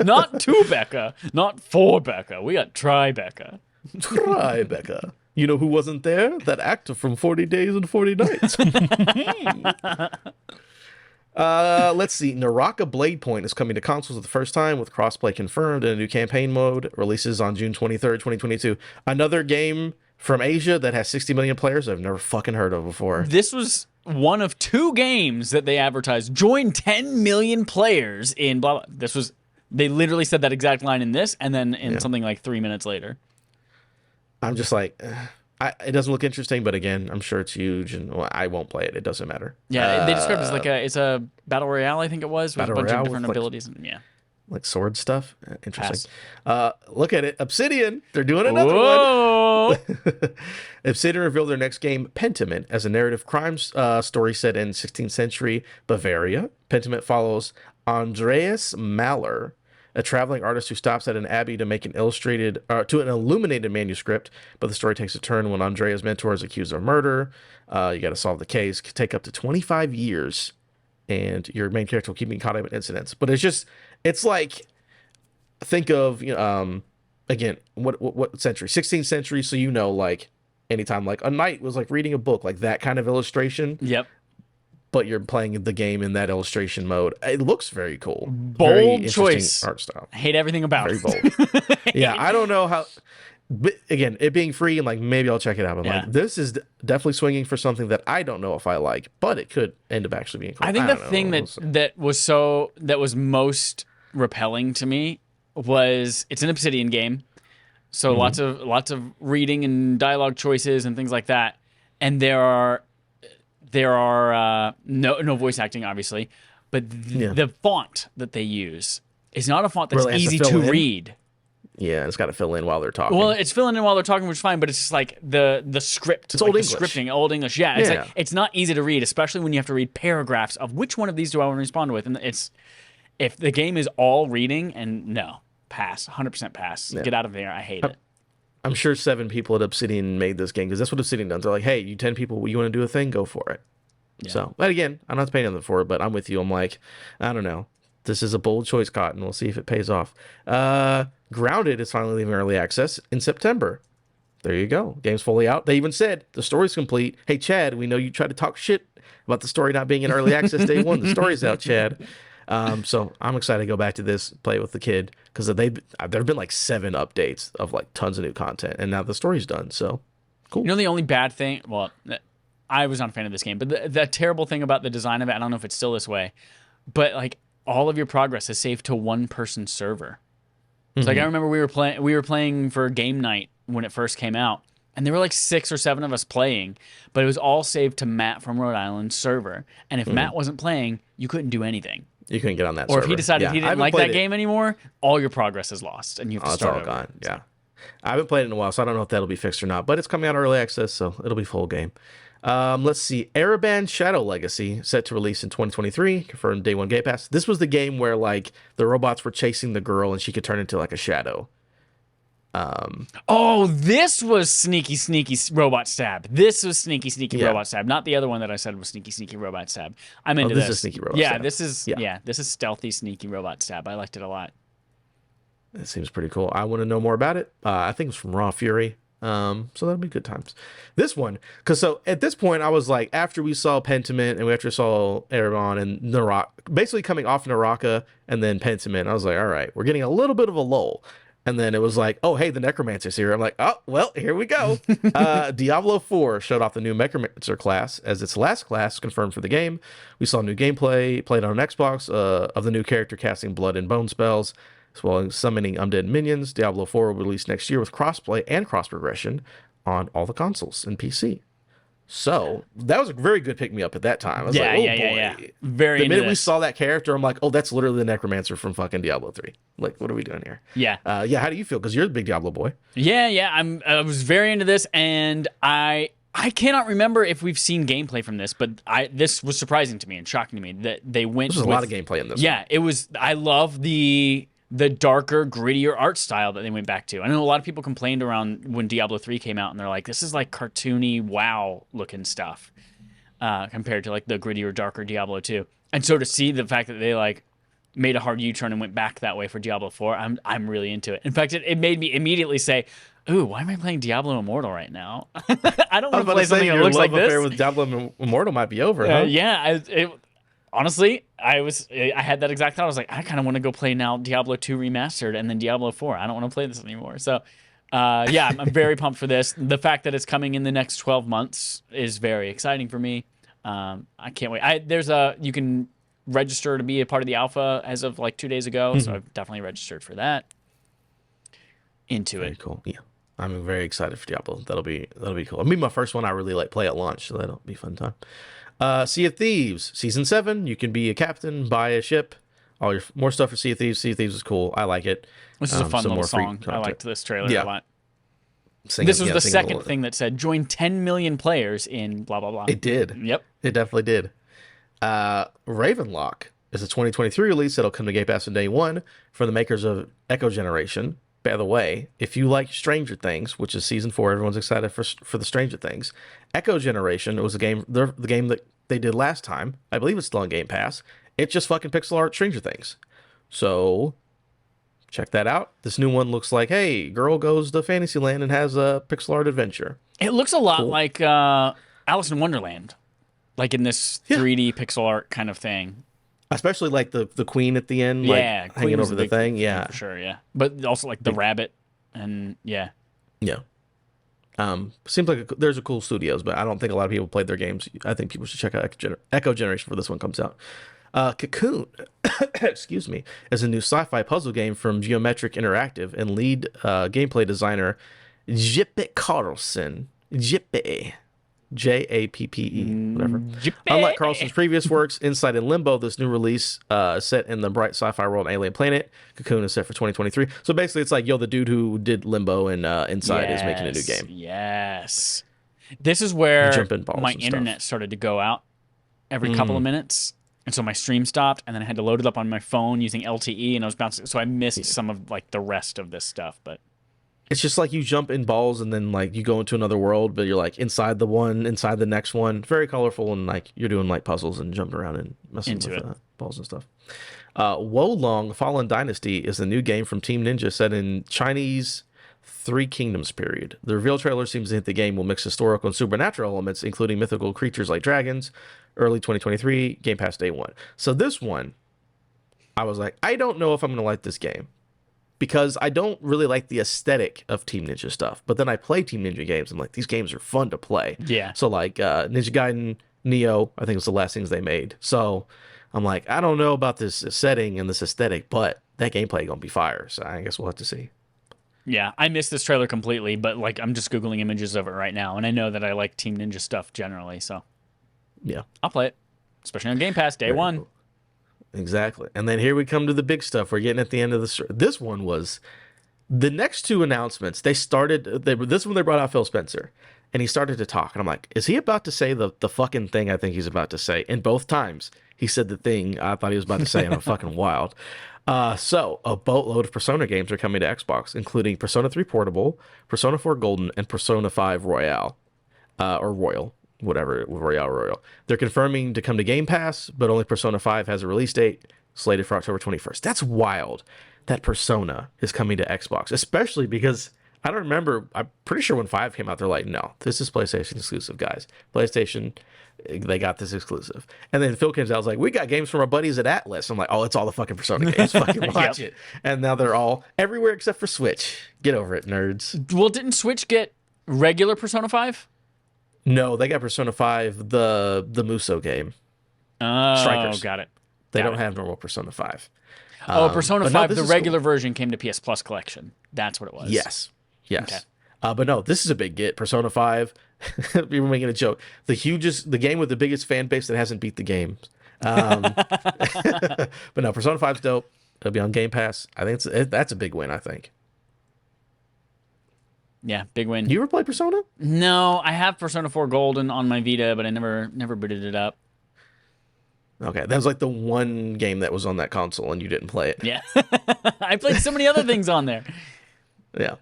Not 2 Becca, not 4 Becca. We got Tribeca. Tribeca. You know who wasn't there? That actor from 40 Days and 40 Nights. Let's see. Naraka Blade Point is coming to consoles for the first time with crossplay confirmed and a new campaign mode. Releases on June 23rd, 2022. Another game from Asia that has 60 million players I've never fucking heard of before. This was one of 2 games that they advertised. Join 10 million players in blah, blah. They literally said that exact line in this and then in something like 3 minutes later. I'm just like, it doesn't look interesting, but again, I'm sure it's huge, and I won't play it. It doesn't matter. Yeah, they described it as it's a battle royale, I think it was, with a bunch of different abilities. Like sword stuff. Interesting. Look at it. Obsidian. They're doing another Whoa. one. Obsidian revealed their next game, Pentiment, as a narrative crime story set in 16th century Bavaria. Pentiment follows Andreas Mahler, a traveling artist who stops at an abbey to make an illuminated manuscript, but the story takes a turn when Andrea's mentor is accused of murder. You got to solve the case. Could take up to 25 years, and your main character will keep being caught up in incidents. But it's like, think of again, what century? 16th century. So like anytime like a knight was like reading a book, like that kind of illustration. Yep. But you're playing the game in that illustration mode. It looks very cool. Bold choice. Art style. I hate everything about it. Very bold. Yeah, I don't know how. But again, it being free and like maybe I'll check it out. But like this is definitely swinging for something that I don't know if I like, but it could end up actually being cool. I think the thing that was most repelling to me was it's an Obsidian game, so lots of reading and dialogue choices and things like that, and there are no voice acting, obviously, but the font that they use is not a font that's really easy to read. Yeah, it's got to fill in while they're talking. Well, it's filling in while they're talking, which is fine, but it's just like the script. It's like Old English. Scripting, Old English. Yeah, it's like it's not easy to read, especially when you have to read paragraphs of which one of these do I want to respond with. And if the game is all reading, and no, pass, 100% pass. Yeah. Get out of there. I hate it. I'm sure 7 people at Obsidian made this game because that's what Obsidian does. They're like, hey, you 10 people, you want to do a thing? Go for it. Yeah. So, but again, I'm not paying them for it, but I'm with you. I'm like, I don't know. This is a bold choice, Cotton. We'll see if it pays off. Grounded is finally leaving early access in September. There you go. Game's fully out. They even said the story's complete. Hey, Chad, we know you tried to talk shit about the story not being in early access day 1. The story's out, Chad. So I'm excited to go back to this, play with the kid, because there have been like 7 updates of like tons of new content, and now the story's done. So cool. You know the only bad thing? Well, I was not a fan of this game, but the terrible thing about the design of it, I don't know if it's still this way, but like all of your progress is saved to one person server. So like I remember we were playing for game night when it first came out, and there were like 6 or 7 of us playing, but it was all saved to Matt from Rhode Island's server. And if Matt wasn't playing, you couldn't do anything. You couldn't get on that Or server. if he decided he I didn't haven't like played that game anymore, all your progress is lost, and you have to it's start all over. gone. Yeah. I haven't played it in a while, so I don't know if that'll be fixed or not. But it's coming out early access, so it'll be full game. Let's see. Ereban Shadow Legacy, set to release in 2023, confirmed day one Game Pass. This was the game where like the robots were chasing the girl and she could turn into like a shadow. Oh, this was sneaky robot stab. This was sneaky Yeah. robot stab. Not the other one that I said was sneaky robot stab. I'm into this is sneaky robot stab. This is stealthy sneaky robot stab. I liked it a lot. It seems pretty cool. I want to know more about it. I think it's from Raw Fury. So that'll be good times. This one, because so at this point I was like, after we saw Pentiment and we after saw Erebon and Naraka, basically coming off Naraka and then Pentiment, I was like, all right, we're getting a little bit of a lull. And then it was like, oh, hey, the Necromancer's here. I'm like, oh, well, here we go. Diablo 4 showed off the new Necromancer class as its last class confirmed for the game. We saw new gameplay played on an Xbox of the new character casting blood and bone spells, as well as summoning undead minions. Diablo 4 will release next year with crossplay and cross progression on all the consoles and PC. So that was a very good pick me up at that time. I was like, oh boy. Very the into minute we this. saw that character, I'm like, oh, that's literally the Necromancer from fucking Diablo 3. Like, what are we doing here? Yeah. How do you feel? Because you're the big Diablo boy. Yeah. I was very into this, and I cannot remember if we've seen gameplay from this, but this was surprising to me and shocking to me that they went. There's a lot of gameplay in this. Yeah, it was. I love the darker, grittier art style that they went back to. I know a lot of people complained around when Diablo 3 came out, and they're like, this is like cartoony, wow looking stuff compared to like the grittier, darker Diablo 2. And so to see the fact that they like made a hard U-turn and went back that way for Diablo 4, I'm really into it. In fact, it made me immediately say, ooh, why am I playing Diablo Immortal right now? I don't want to play something that looks like this. Your love affair with Diablo Immortal might be over, huh? Honestly, I had that exact thought. I was like, I kind of want to go play now Diablo 2 Remastered and then Diablo 4. I don't want to play this anymore. So, I'm very pumped for this. The fact that it's coming in the next 12 months is very exciting for me. I can't wait. You can register to be a part of the alpha as of like 2 days ago. So I've definitely registered for that. Very cool. Yeah. I'm very excited for Diablo. That'll be cool. I mean, my first one I really like play at launch, so that'll be a fun time. Sea of Thieves Season 7. You can be a captain, buy a ship. All your more stuff for Sea of Thieves. Sea of Thieves is cool. I like it. This is a fun little song. I liked this trailer a lot. This was the second thing that said join 10 million players in blah blah blah. It did. Yep. It definitely did. Ravenlock is a 2023 release that'll come to Game Pass on day one from the makers of Echo Generation. By the way, if you like Stranger Things, which is season 4, everyone's excited for the Stranger Things. Echo Generation was the game that they did last time. I believe it's still on Game Pass. It's just fucking pixel art Stranger Things. So check that out. This new one looks like, hey, girl goes to Fantasyland and has a pixel art adventure. It looks a lot like Alice in Wonderland, like in this 3D pixel art kind of thing. Especially like the queen at the end, like hanging over the thing. Yeah, for sure. Yeah, but also like the rabbit and yeah. Seems like there's a cool studios, but I don't think a lot of people played their games. I think people should check out Echo Generation before this one comes out. Cocoon, excuse me, is a new sci-fi puzzle game from Geometric Interactive and lead gameplay designer Jippe Carlson. Jippe. Jappe, whatever. Unlike Carlson's previous works, Inside and Limbo, this new release set in the bright sci-fi world alien planet. Cocoon is set for 2023. So basically, it's like, the dude who did Limbo and Inside is making a new game. Yes. This is where my internet started to go out every couple of minutes. And so my stream stopped, and then I had to load it up on my phone using LTE, and I was bouncing. So I missed some of like the rest of this stuff, but... It's just like you jump in balls and then like you go into another world, but you're like inside the next one. Very colorful, and like you're doing like puzzles and jumping around and messing with balls and stuff. Wolong Fallen Dynasty is the new game from Team Ninja set in Chinese Three Kingdoms period. The reveal trailer seems to hint the game will mix historical and supernatural elements, including mythical creatures like dragons. Early 2023, Game Pass day one. So this one, I was like, I don't know if I'm going to like this game, because I don't really like the aesthetic of Team Ninja stuff. But then I play Team Ninja games. I'm like, these games are fun to play. Yeah. So like Ninja Gaiden, Neo, I think it was the last things they made. So I'm like, I don't know about this setting and this aesthetic, but that gameplay gonna be fire. So I guess we'll have to see. Yeah, I missed this trailer completely, but like I'm just googling images of it right now, and I know that I like Team Ninja stuff generally, so Yeah, I'll play it, especially on Game Pass day very one. cool. Exactly. And then here we come to the big stuff. We're getting at the end of this one was the next two announcements. This one they brought out Phil Spencer, and he started to talk, and I'm like, is he about to say the fucking thing I think he's about to say? And both times he said the thing I thought he was about to say, and I'm fucking wild. So a boatload of Persona games are coming to Xbox, including Persona 3 Portable, Persona 4 Golden, and Persona 5 Royale, or Royal, whatever, Royale. They're confirming to come to Game Pass, but only Persona 5 has a release date slated for October 21st. That's wild that Persona is coming to Xbox, especially because I don't remember. I'm pretty sure when 5 came out, they're like, no, this is PlayStation exclusive, guys. PlayStation, they got this exclusive. And then Phil comes out, was like, we got games from our buddies at Atlas. I'm like, oh, it's all the fucking Persona games. Fucking watch it. And now they're all everywhere except for Switch. Get over it, nerds. Well, didn't Switch get regular Persona 5? No, they got Persona 5, the Muso game. Oh, Strikers. got it. They don't have normal Persona 5. Persona but 5, no, the regular version came to PS Plus collection. That's what it was. Yes. Okay. But no, this is a big get. Persona 5. We were making a joke. The game with the biggest fan base that hasn't beat the game. But no, Persona 5's dope. It'll be on Game Pass. I think that's a big win, I think. Yeah, big win. You ever play Persona? No, I have Persona 4 Golden on my Vita, but I never booted it up. Okay, that was like the one game that was on that console and you didn't play it. Yeah. I played so many other things on there. Yeah.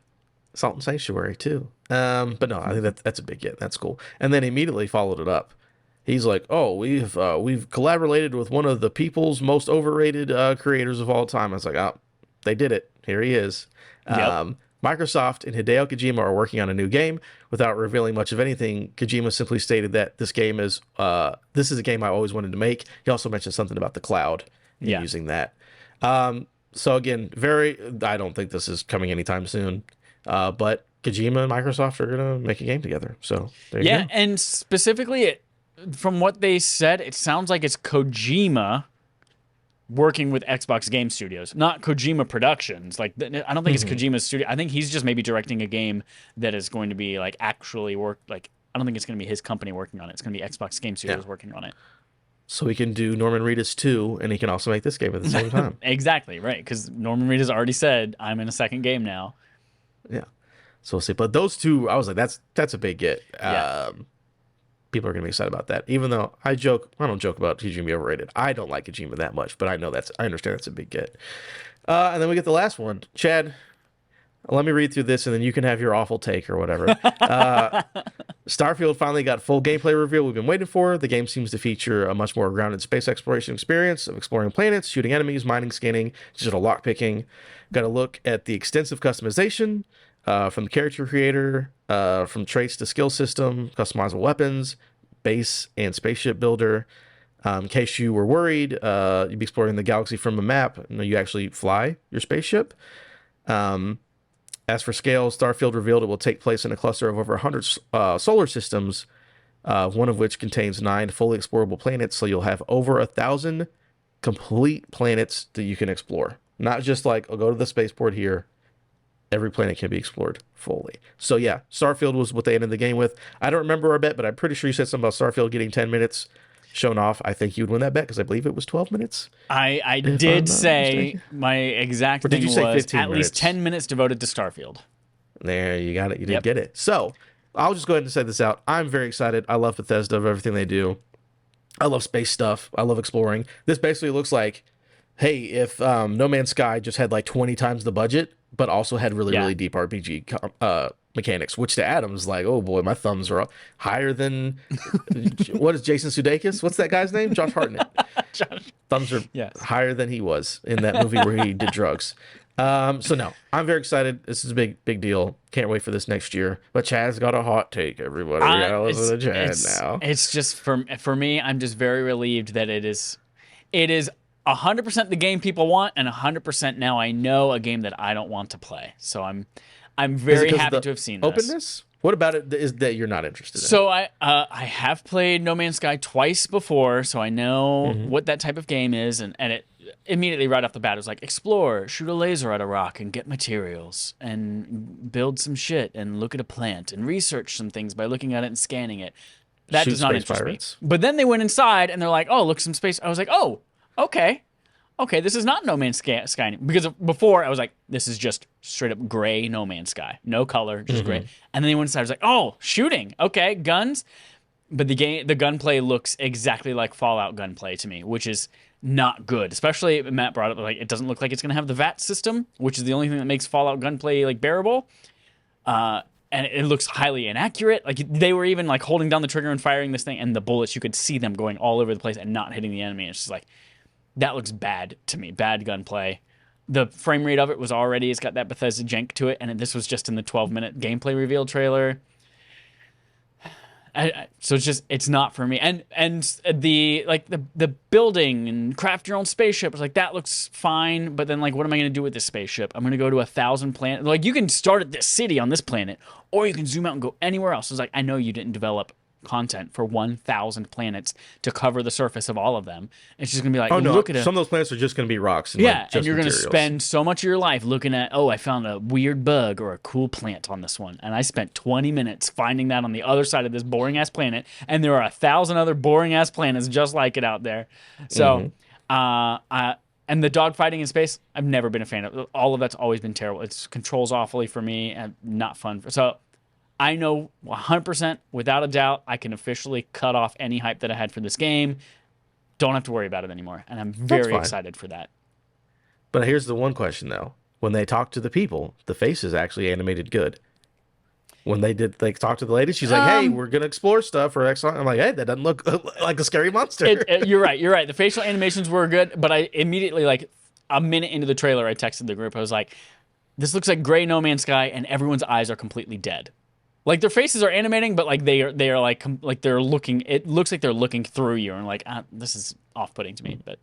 Salt and Sanctuary too. But no, I think that's a big get. That's cool. And then immediately followed it up. He's like, "Oh, we've collaborated with one of the people's most overrated creators of all time." I was like, "Oh, they did it. Here he is." Yep. Microsoft and Hideo Kojima are working on a new game. Without revealing much of anything, Kojima simply stated that this is a game I always wanted to make. He also mentioned something about the cloud and using that. So again, I don't think this is coming anytime soon. But Kojima and Microsoft are gonna make a game together. So there you go. And specifically, from what they said, it sounds like it's Kojima working with Xbox Game Studios, not Kojima Productions. Like, I don't think it's Kojima's studio. I think he's just maybe directing a game that is going to be like actually work. Like, I don't think it's going to be his company working on it. It's going to be Xbox Game Studios working on it. So he can do Norman Reedus 2, and he can also make this game at the same time. Exactly, right. Because Norman Reedus already said, I'm in a second game now. Yeah. So we'll see. But those two, I was like, that's a big get. People are going to be excited about that. Even though I don't joke about Kojima being overrated. I don't like Kojima that much, but I understand that's a big get. And then we get the last one. Chad, let me read through this, and then you can have your awful take or whatever. Starfield finally got full gameplay reveal we've been waiting for. The game seems to feature a much more grounded space exploration experience of exploring planets, shooting enemies, mining, scanning, digital lockpicking. Got a look at the extensive customization from the character creator, from traits to skill system, customizable weapons, base and spaceship builder. In case you were worried, you'd be exploring the galaxy from a map. No, you actually fly your spaceship. As for scale, Starfield revealed it will take place in a cluster of over 100 solar systems, one of which contains 9 fully explorable planets. So you'll have over 1,000 complete planets that you can explore. Not just like, I'll go to the spaceport here. Every planet can be explored fully. So yeah, Starfield was what they ended the game with. I don't remember our bet, but I'm pretty sure you said something about Starfield getting 10 minutes shown off. I think you'd win that bet because I believe it was 12 minutes. I did say my exact thing was at least 10 minutes devoted to Starfield. There, you got it. You did get it. So I'll just go ahead and say this out. I'm very excited. I love Bethesda of everything they do. I love space stuff. I love exploring. This basically looks like, hey, if No Man's Sky just had like 20 times the budget, but also had really deep RPG mechanics, which to Adam's like, oh boy, my thumbs are higher than what is Jason Sudeikis? What's that guy's name? Josh Hartnett. Thumbs are higher than he was in that movie where he did drugs. So no, I'm very excited. This is a big deal. Can't wait for this next year. But Chad's got a hot take, everybody. We gotta listen to Chad now. It's just for me, I'm just very relieved that it is 100% the game people want, and 100% now I know a game that I don't want to play. So I'm very happy to have seen this. Openness? What about it is that you're not interested in? So I have played No Man's Sky twice before, so I know what that type of game is, and it immediately right off the bat was like explore, shoot a laser at a rock, and get materials, and build some shit, and look at a plant, and research some things by looking at it and scanning it. That Shoot does not space interest pirates. me. But then they went inside and they're like, oh, look, some space. I was like, oh, okay. Okay, this is not No Man's Sky because before I was like, this is just straight up gray No Man's Sky, no color, just gray. And then they went inside. I was like, oh, shooting, okay, guns, but the gunplay looks exactly like Fallout gunplay to me, which is not good. Especially Matt brought up like it doesn't look like it's gonna have the VAT system, which is the only thing that makes Fallout gunplay like bearable. And it looks highly inaccurate. Like they were even like holding down the trigger and firing this thing, and the bullets you could see them going all over the place and not hitting the enemy. It's just like. That looks bad to me. Bad gunplay. The frame rate of it was already, it's got that Bethesda jank to it, and this was just in the 12-minute gameplay reveal trailer. So it's not for me. And the building and craft your own spaceship, it's like that looks fine, but then like what am I going to do with this spaceship? I'm going to go to 1,000 planets. Like you can start at this city on this planet, or you can zoom out and go anywhere else. It's like I know you didn't develop content for 1,000 planets to cover the surface of all of them. It's just gonna be like, look at some of those planets are just gonna be rocks. And and you're gonna spend so much of your life looking at, I found a weird bug or a cool plant on this one, and I spent 20 minutes finding that on the other side of this boring ass planet, and there are 1,000 other boring ass planets just like it out there. So, and the dogfighting in space, I've never been a fan of. All of that's always been terrible. It controls awfully for me and not fun. So. I know 100% without a doubt I can officially cut off any hype that I had for this game. Don't have to worry about it anymore, and I'm very excited for that. But here's the one question though: when they talk to the people, the face is actually animated good. When they talk to the lady, she's like, "Hey, we're gonna explore stuff or X." I'm like, "Hey, that doesn't look like a scary monster." You're right. The facial animations were good, but I immediately like a minute into the trailer, I texted the group. I was like, "This looks like gray No Man's Sky, and everyone's eyes are completely dead." Like their faces are animating, but like they are like they're looking. It looks like they're looking through you, and like this is off-putting to me. But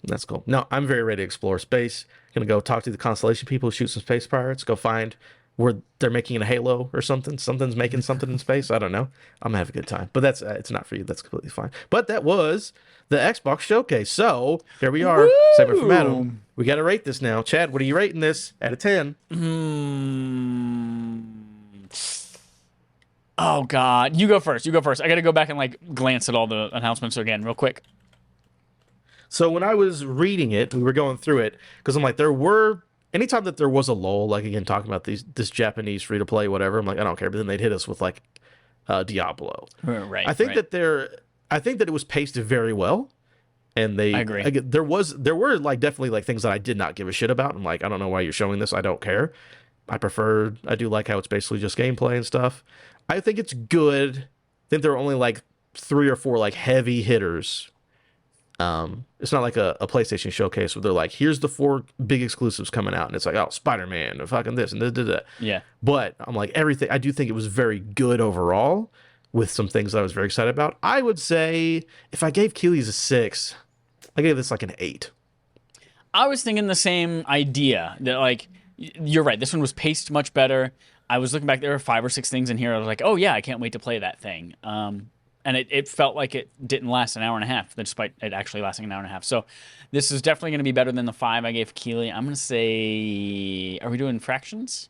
that's cool. No, I'm very ready to explore space. Gonna go talk to the Constellation people, shoot some space pirates, go find where they're making a Halo or something. Something's making something in space. I don't know. I'm gonna have a good time. But that's it's not for you. That's completely fine. But that was the Xbox Showcase. So here we are. Segment from Adam. We got to rate this now. Chad, what are you rating this out of 10? Oh God, you go first. I got to go back and like glance at all the announcements again real quick. So when I was reading it, we were going through it because I'm like, anytime that there was a lull, like again talking about this Japanese free to play whatever, I'm like, I don't care. But then they'd hit us with like Diablo. Right. I think that it was paced very well, and I agree. There were like definitely like things that I did not give a shit about. I'm like, I don't know why you're showing this. I don't care. I do like how it's basically just gameplay and stuff. I think it's good. I think there are only like 3 or 4 like heavy hitters. It's not like a PlayStation showcase where they're like, here's the 4 big exclusives coming out, and it's like, oh, Spider-Man, and fucking this and that. Yeah. But I'm like, everything. I do think it was very good overall, with some things that I was very excited about. I would say if I gave Keely's a 6, I gave this like an 8. I was thinking the same idea that like you're right. This one was paced much better. I was looking back, there were 5 or 6 things in here. I was like, oh yeah, I can't wait to play that thing. And it felt like it didn't last an hour and a half, despite it actually lasting an hour and a half. So this is definitely going to be better than the 5 I gave Keely. I'm going to say, are we doing fractions?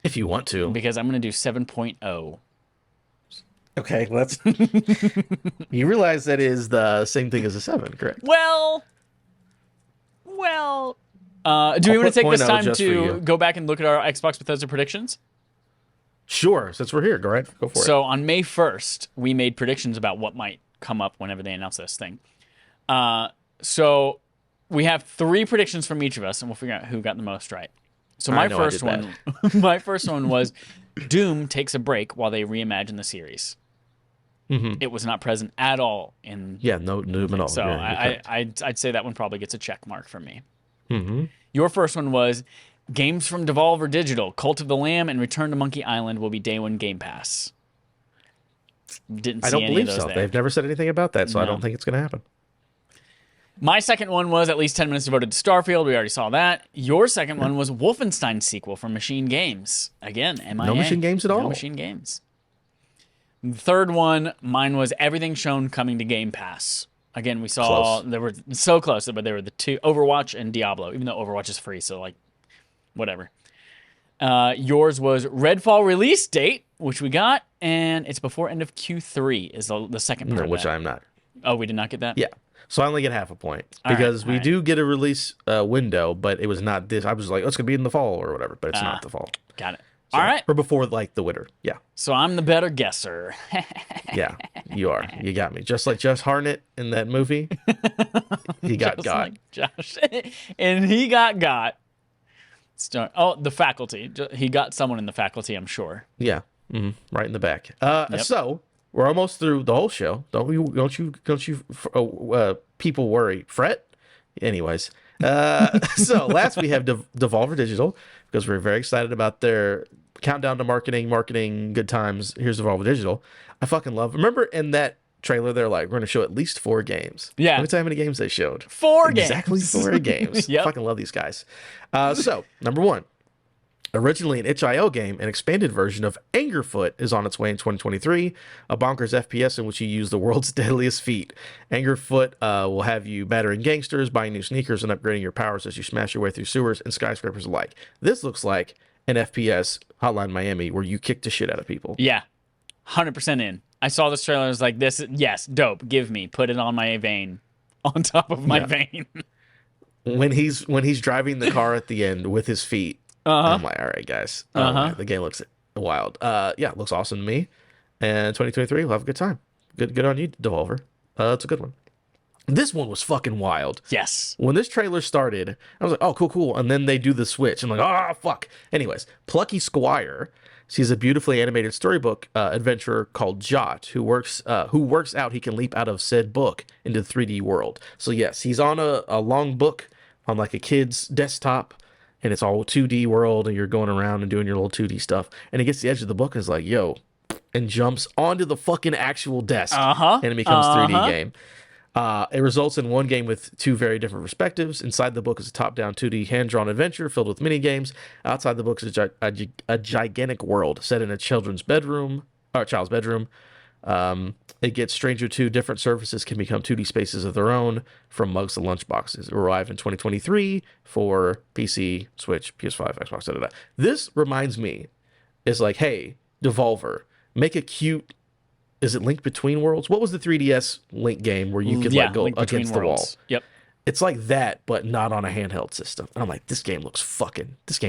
If you want to. Because I'm going to do 7.0. Okay, let's. You realize that is the same thing as a 7, correct? Well. Do we want to take this time to go back and look at our Xbox Bethesda predictions? Sure, since we're here, go for it. So on May 1st, we made predictions about what might come up whenever they announce this thing. So we have 3 predictions from each of us, and we'll figure out who got the most right. So my first one was Doom takes a break while they reimagine the series. Mm-hmm. It was not present at all in. Yeah, no Doom at all. So I'd say that one probably gets a check mark from me. Mm-hmm. Your first one was games from Devolver Digital, Cult of the Lamb, and Return to Monkey Island will be day 1 Game Pass. Didn't see any of those. I don't believe so. They've never said anything about that, so no. I don't think it's going to happen. My second one was at least 10 minutes devoted to Starfield. We already saw that. Your second one was Wolfenstein sequel from Machine Games. Again, MIA. No Machine Games at all. No Machine Games. The third one, mine was everything shown coming to Game Pass. Again, we saw they were so close, but they were the two, Overwatch and Diablo, even though Overwatch is free, so like, whatever. Yours was Redfall release date, which we got, and it's before end of Q3 is the second part of which that. I'm not. Oh, we did not get that? Yeah. So I only get half a point because we do get a release window, but it was not this. I was like, oh, it's going to be in the fall or whatever, but it's not the fall. Got it. So, all right. Or before like the winter. Yeah. So I'm the better guesser. Yeah, you are. You got me. Just like Josh Hartnett in that movie. He got got. Like Josh. And he got. Oh, the faculty. He got someone in the faculty, I'm sure. Yeah. Right in the back. So we're almost through the whole show. Don't you people worry, fret. Anyways, so last we have Devolver Digital because we're very excited about their countdown to marketing, good times. Here's Devolver Digital. I fucking love. Remember in that trailer, they're like, we're going to show at least 4 games. Yeah. Let me tell you how many games they showed. 4 games. Exactly 4 games. Yep. Fucking love these guys. So number 1. Originally an itch.io game, an expanded version of Angerfoot is on its way in 2023, a bonkers FPS in which you use the world's deadliest feat. Angerfoot will have you battering gangsters, buying new sneakers, and upgrading your powers as you smash your way through sewers and skyscrapers alike. This looks like an FPS Hotline Miami where you kick the shit out of people. Yeah, 100% in. I saw this trailer. I was like, this, yes, dope. Give me, put it on my vein, on top of my vein. When he's driving the car at the end with his feet, I'm like, all right, guys. Man, the game looks wild. Yeah, it looks awesome to me. And 2023, we'll have a good time. Good on you, Devolver. It's a good one. This one was fucking wild. Yes. When this trailer started, I was like, oh, cool. And then they do the switch. I'm like, oh, fuck. Anyways, Plucky Squire sees a beautifully animated storybook adventurer called Jot, who works out he can leap out of said book into the 3D world. So yes, he's on a long book on like a kid's desktop, and it's all 2D world, and you're going around and doing your little 2D stuff. And he gets to the edge of the book and is like, yo, and jumps onto the fucking actual desk. And it becomes 3D game. It results in one game with 2 very different perspectives. Inside the book is a top-down 2D hand-drawn adventure filled with mini-games. Outside the book is a gigantic world set in a child's bedroom. It gets stranger too. Different surfaces can become 2D spaces of their own, from mugs to lunchboxes. It will arrive in 2023 for PC, Switch, PS5, Xbox, This reminds me, is like, hey, Devolver, make a cute. Is it Link Between Worlds? What was the 3DS Link game where you could go against the wall? Yep. It's like that, but not on a handheld system. And I'm like, this game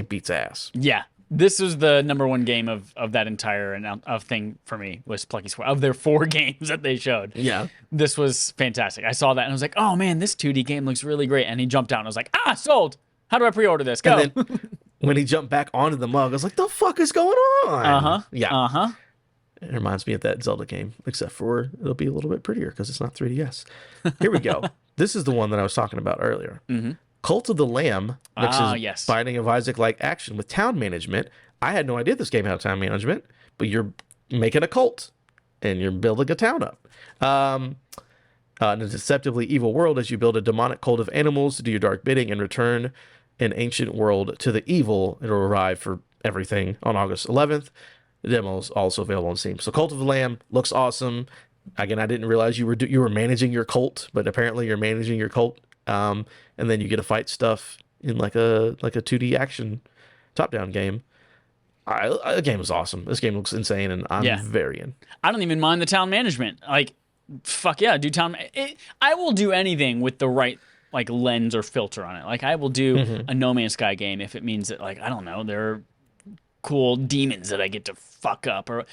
beats ass. Yeah. This was the number 1 game of that entire thing for me, was Plucky Squire. Of their 4 games that they showed. Yeah. This was fantastic. I saw that and I was like, oh man, this 2D game looks really great. And he jumped out and I was like, sold. How do I pre-order this? Go. And then when he jumped back onto the mug, I was like, the fuck is going on? Yeah. It reminds me of that Zelda game, except for it'll be a little bit prettier because it's not 3DS. Here we go. This is the one that I was talking about earlier. Cult of the Lamb mixes Binding of Isaac-like action with town management. I had no idea this game had town management, but you're making a cult and you're building a town up. In a deceptively evil world, as you build a demonic cult of animals to do your dark bidding and return an ancient world to the evil. It'll arrive for everything on August 11th. The demo is also available on Steam. So Cult of the Lamb looks awesome. Again, I didn't realize you were managing your cult, but apparently you're managing your cult. And then you get to fight stuff in like a 2D action top-down game. The game is awesome. This game looks insane, and I'm very in. I don't even mind the town management. Like, fuck yeah, do town. I will do anything with the right like lens or filter on it. Like, I will do a No Man's Sky game if it means that, like, I don't know, there are cool demons that I get to fuck up, or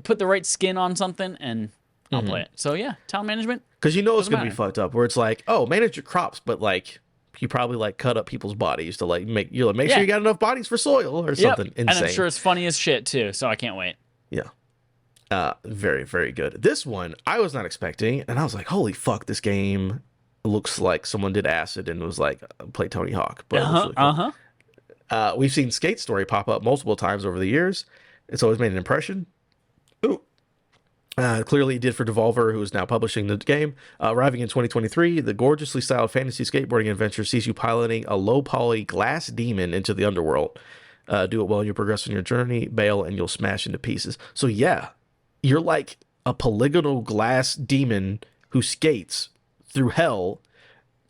put the right skin on something and I'll play it. So yeah, town management. Because you know it's going to be fucked up, where it's like, oh, manage your crops, but like you probably like cut up people's bodies to like make sure you got enough bodies for soil or something insane. And I'm sure it's funny as shit too, so I can't wait. Yeah. Very, very good. This one I was not expecting, and I was like, holy fuck, this game looks like someone did acid and was like, play Tony Hawk. But it looks really cool. We've seen Skate Story pop up multiple times over the years. It's always made an impression. Ooh. Clearly, it did for Devolver, who is now publishing the game. Arriving in 2023, the gorgeously styled fantasy skateboarding adventure sees you piloting a low-poly glass demon into the underworld. Do it well, and you'll progress on your journey. Bail, and you'll smash into pieces. So yeah, you're like a polygonal glass demon who skates through hell,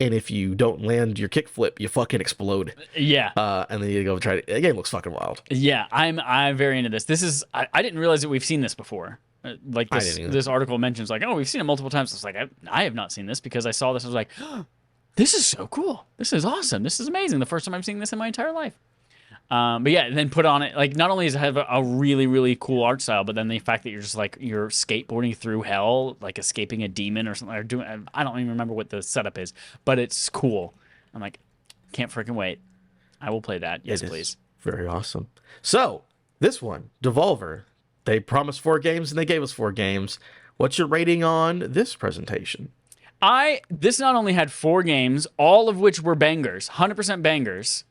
and if you don't land your kickflip, you fucking explode. Yeah. And then you go try it. The game looks fucking wild. Yeah, I'm very into this. This is I didn't realize that we've seen this before. Like this article mentions like, oh, we've seen it multiple times. It's like I have not seen this because I saw this. I was like, oh, this is so cool. This is awesome. This is amazing. The first time I'm seeing this in my entire life. But yeah, and then put on it like not only does it have a really really cool art style, but then the fact that you're just like you're skateboarding through hell, like escaping a demon or something, or doing I don't even remember what the setup is, but it's cool. I'm like, can't freaking wait. I will play that. Yes, please. Very awesome. So this one, Devolver, they promised 4 games and they gave us 4 games. What's your rating on this presentation? This not only had 4 games, all of which were bangers, 100% bangers.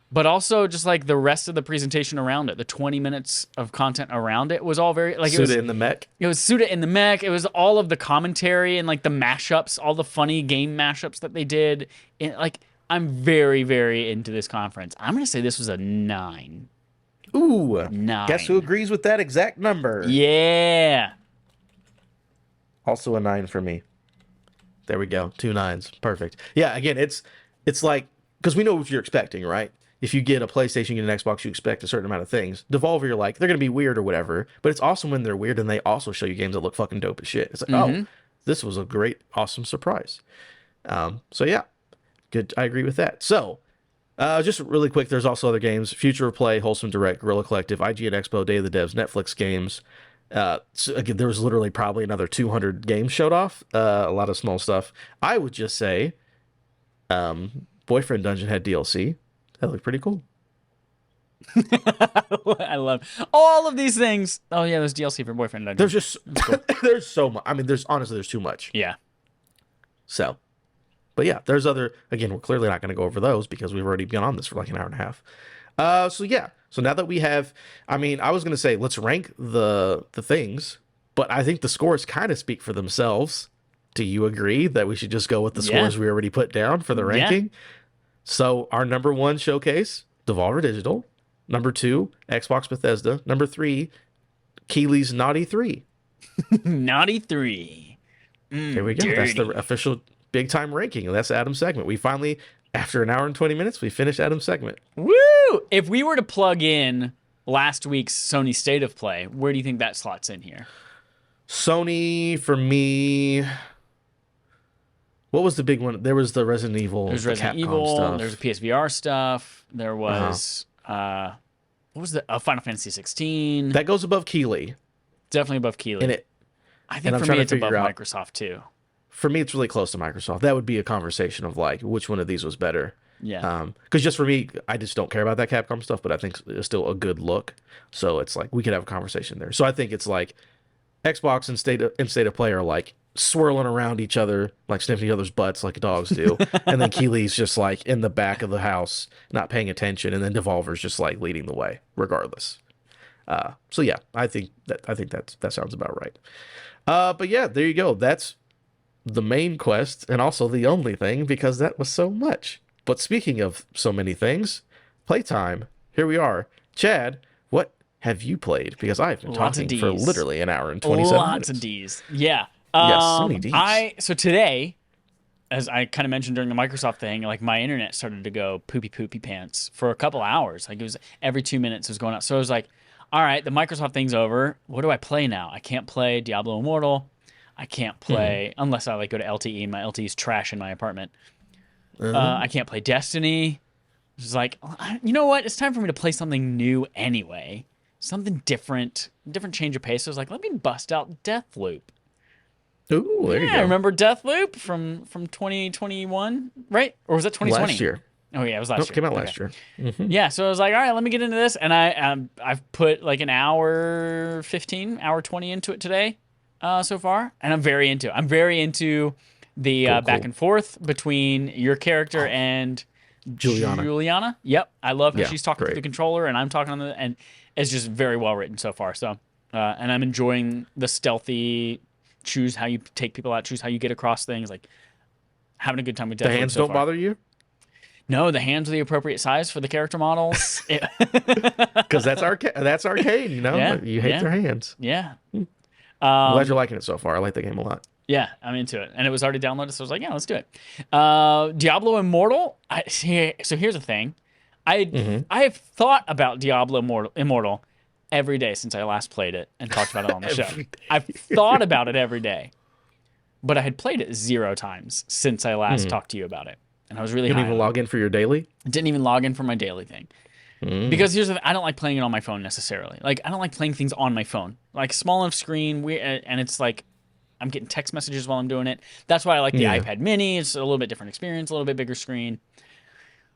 But also, just like the rest of the presentation around it, the 20 minutes of content around it was all very like Suda in the mech. It was Suda in the mech. It was all of the commentary and like the mashups, all the funny game mashups that they did. Like I'm very, very into this conference. I'm gonna say this was a 9. Ooh, 9. Guess who agrees with that exact number? Yeah. Also a 9 for me. There we go. 2 9s. Perfect. Yeah. Again, it's like because we know what you're expecting, right? If you get a PlayStation, you get an Xbox, you expect a certain amount of things. Devolver, you're like, they're going to be weird or whatever. But it's awesome when they're weird and they also show you games that look fucking dope as shit. It's like, oh, this was a great, awesome surprise. So yeah, good. I agree with that. So just really quick, there's also other games. Future of Play, Wholesome Direct, Guerrilla Collective, IGN Expo, Day of the Devs, Netflix games. So again, there was literally probably another 200 games showed off. A lot of small stuff. I would just say Boyfriend Dungeon had DLC. That looked pretty cool. I love all of these things. Oh yeah, there's DLC for Boyfriend Dungeon. There's just cool. There's so much. I mean, there's too much. Yeah. So, but yeah, there's other. Again, we're clearly not going to go over those because we've already been on this for like an hour and a half. So yeah. So now that we have, I mean, I was going to say let's rank the things, but I think the scores kind of speak for themselves. Do you agree that we should just go with the scores we already put down for the ranking? Yeah. So our number 1 showcase, Devolver Digital. Number 2, Xbox Bethesda. Number 3, Keeley's Naughty 3. Naughty 3. Here we go. Dirty. That's the official big time ranking. That's Adam's segment. We finally, after an hour and 20 minutes, we finished Adam's segment. Woo! If we were to plug in last week's Sony State of Play, where do you think that slots in here? Sony, for me... What was the big one? There was the Resident Evil, There's Resident Evil stuff. There's the PSVR stuff. There was what was the Final Fantasy 16? That goes above Keeley. Definitely above Keeley. And I think for me it's above Microsoft too. For me, it's really close to Microsoft. That would be a conversation of like which one of these was better. Yeah. Because just for me, I just don't care about that Capcom stuff, but I think it's still a good look. So it's like we could have a conversation there. So I think it's like Xbox and State of Play are like swirling around each other, like sniffing each other's butts like dogs do. And then Keeley's just like in the back of the house, not paying attention. And then Devolver's just like leading the way regardless. So yeah, I think that sounds about right. But yeah, there you go. That's the main quest and also the only thing because that was so much. But speaking of so many things, playtime. Here we are. Chad, what have you played? Because I've been talking for literally an hour and 27 minutes. Lots of Ds. Yeah. Yes, so many Ds. So today, as I kind of mentioned during the Microsoft thing, like my internet started to go poopy pants for a couple hours. Like it was every 2 minutes it was going out. So I was like, all right, the Microsoft thing's over. What do I play now? I can't play Diablo Immortal. I can't play unless I like go to LTE. My LTE's trash in my apartment. I can't play Destiny. It's like, you know what? It's time for me to play something new anyway. Something different change of pace. So I was like, let me bust out Deathloop. Ooh, there you go. Remember Deathloop from 2021, right? Or was that 2020? Last year. Oh yeah, it was last year. It came out last year. Mm-hmm. Yeah, so I was like, all right, let me get into this, and I've put like an hour 15, hour 20 into it today, so far, and I'm very into it. I'm very into the back and forth between your character and Juliana. Yep, I love how she's talking through the controller, and I'm talking on and it's just very well written so far. So and I'm enjoying the stealthy, choose how you take people out, choose how you get across things, like having a good time with The Deathloop hands so don't far. bother you? No, the hands are the appropriate size for the character models. Because that's arcade, you know? Yeah, You hate their hands. yeah. I'm glad you're liking it so far. I like the game a lot. Yeah, I'm into it. And it was already downloaded, so I was like, yeah, let's do it. Diablo Immortal. So here's the thing. I have thought about Diablo Immortal every day since I last played it and talked about it on the show. I've thought about it every day. But I had played it 0 times since I last talked to you about it. And I was really You high didn't even on it. log in for your daily? Didn't even log in for my daily thing. Because here's the thing, I don't like playing it on my phone necessarily. Like, I don't like playing things on my phone. Like, small enough screen, and it's like, I'm getting text messages while I'm doing it. That's why I like the iPad mini. It's a little bit different experience, a little bit bigger screen.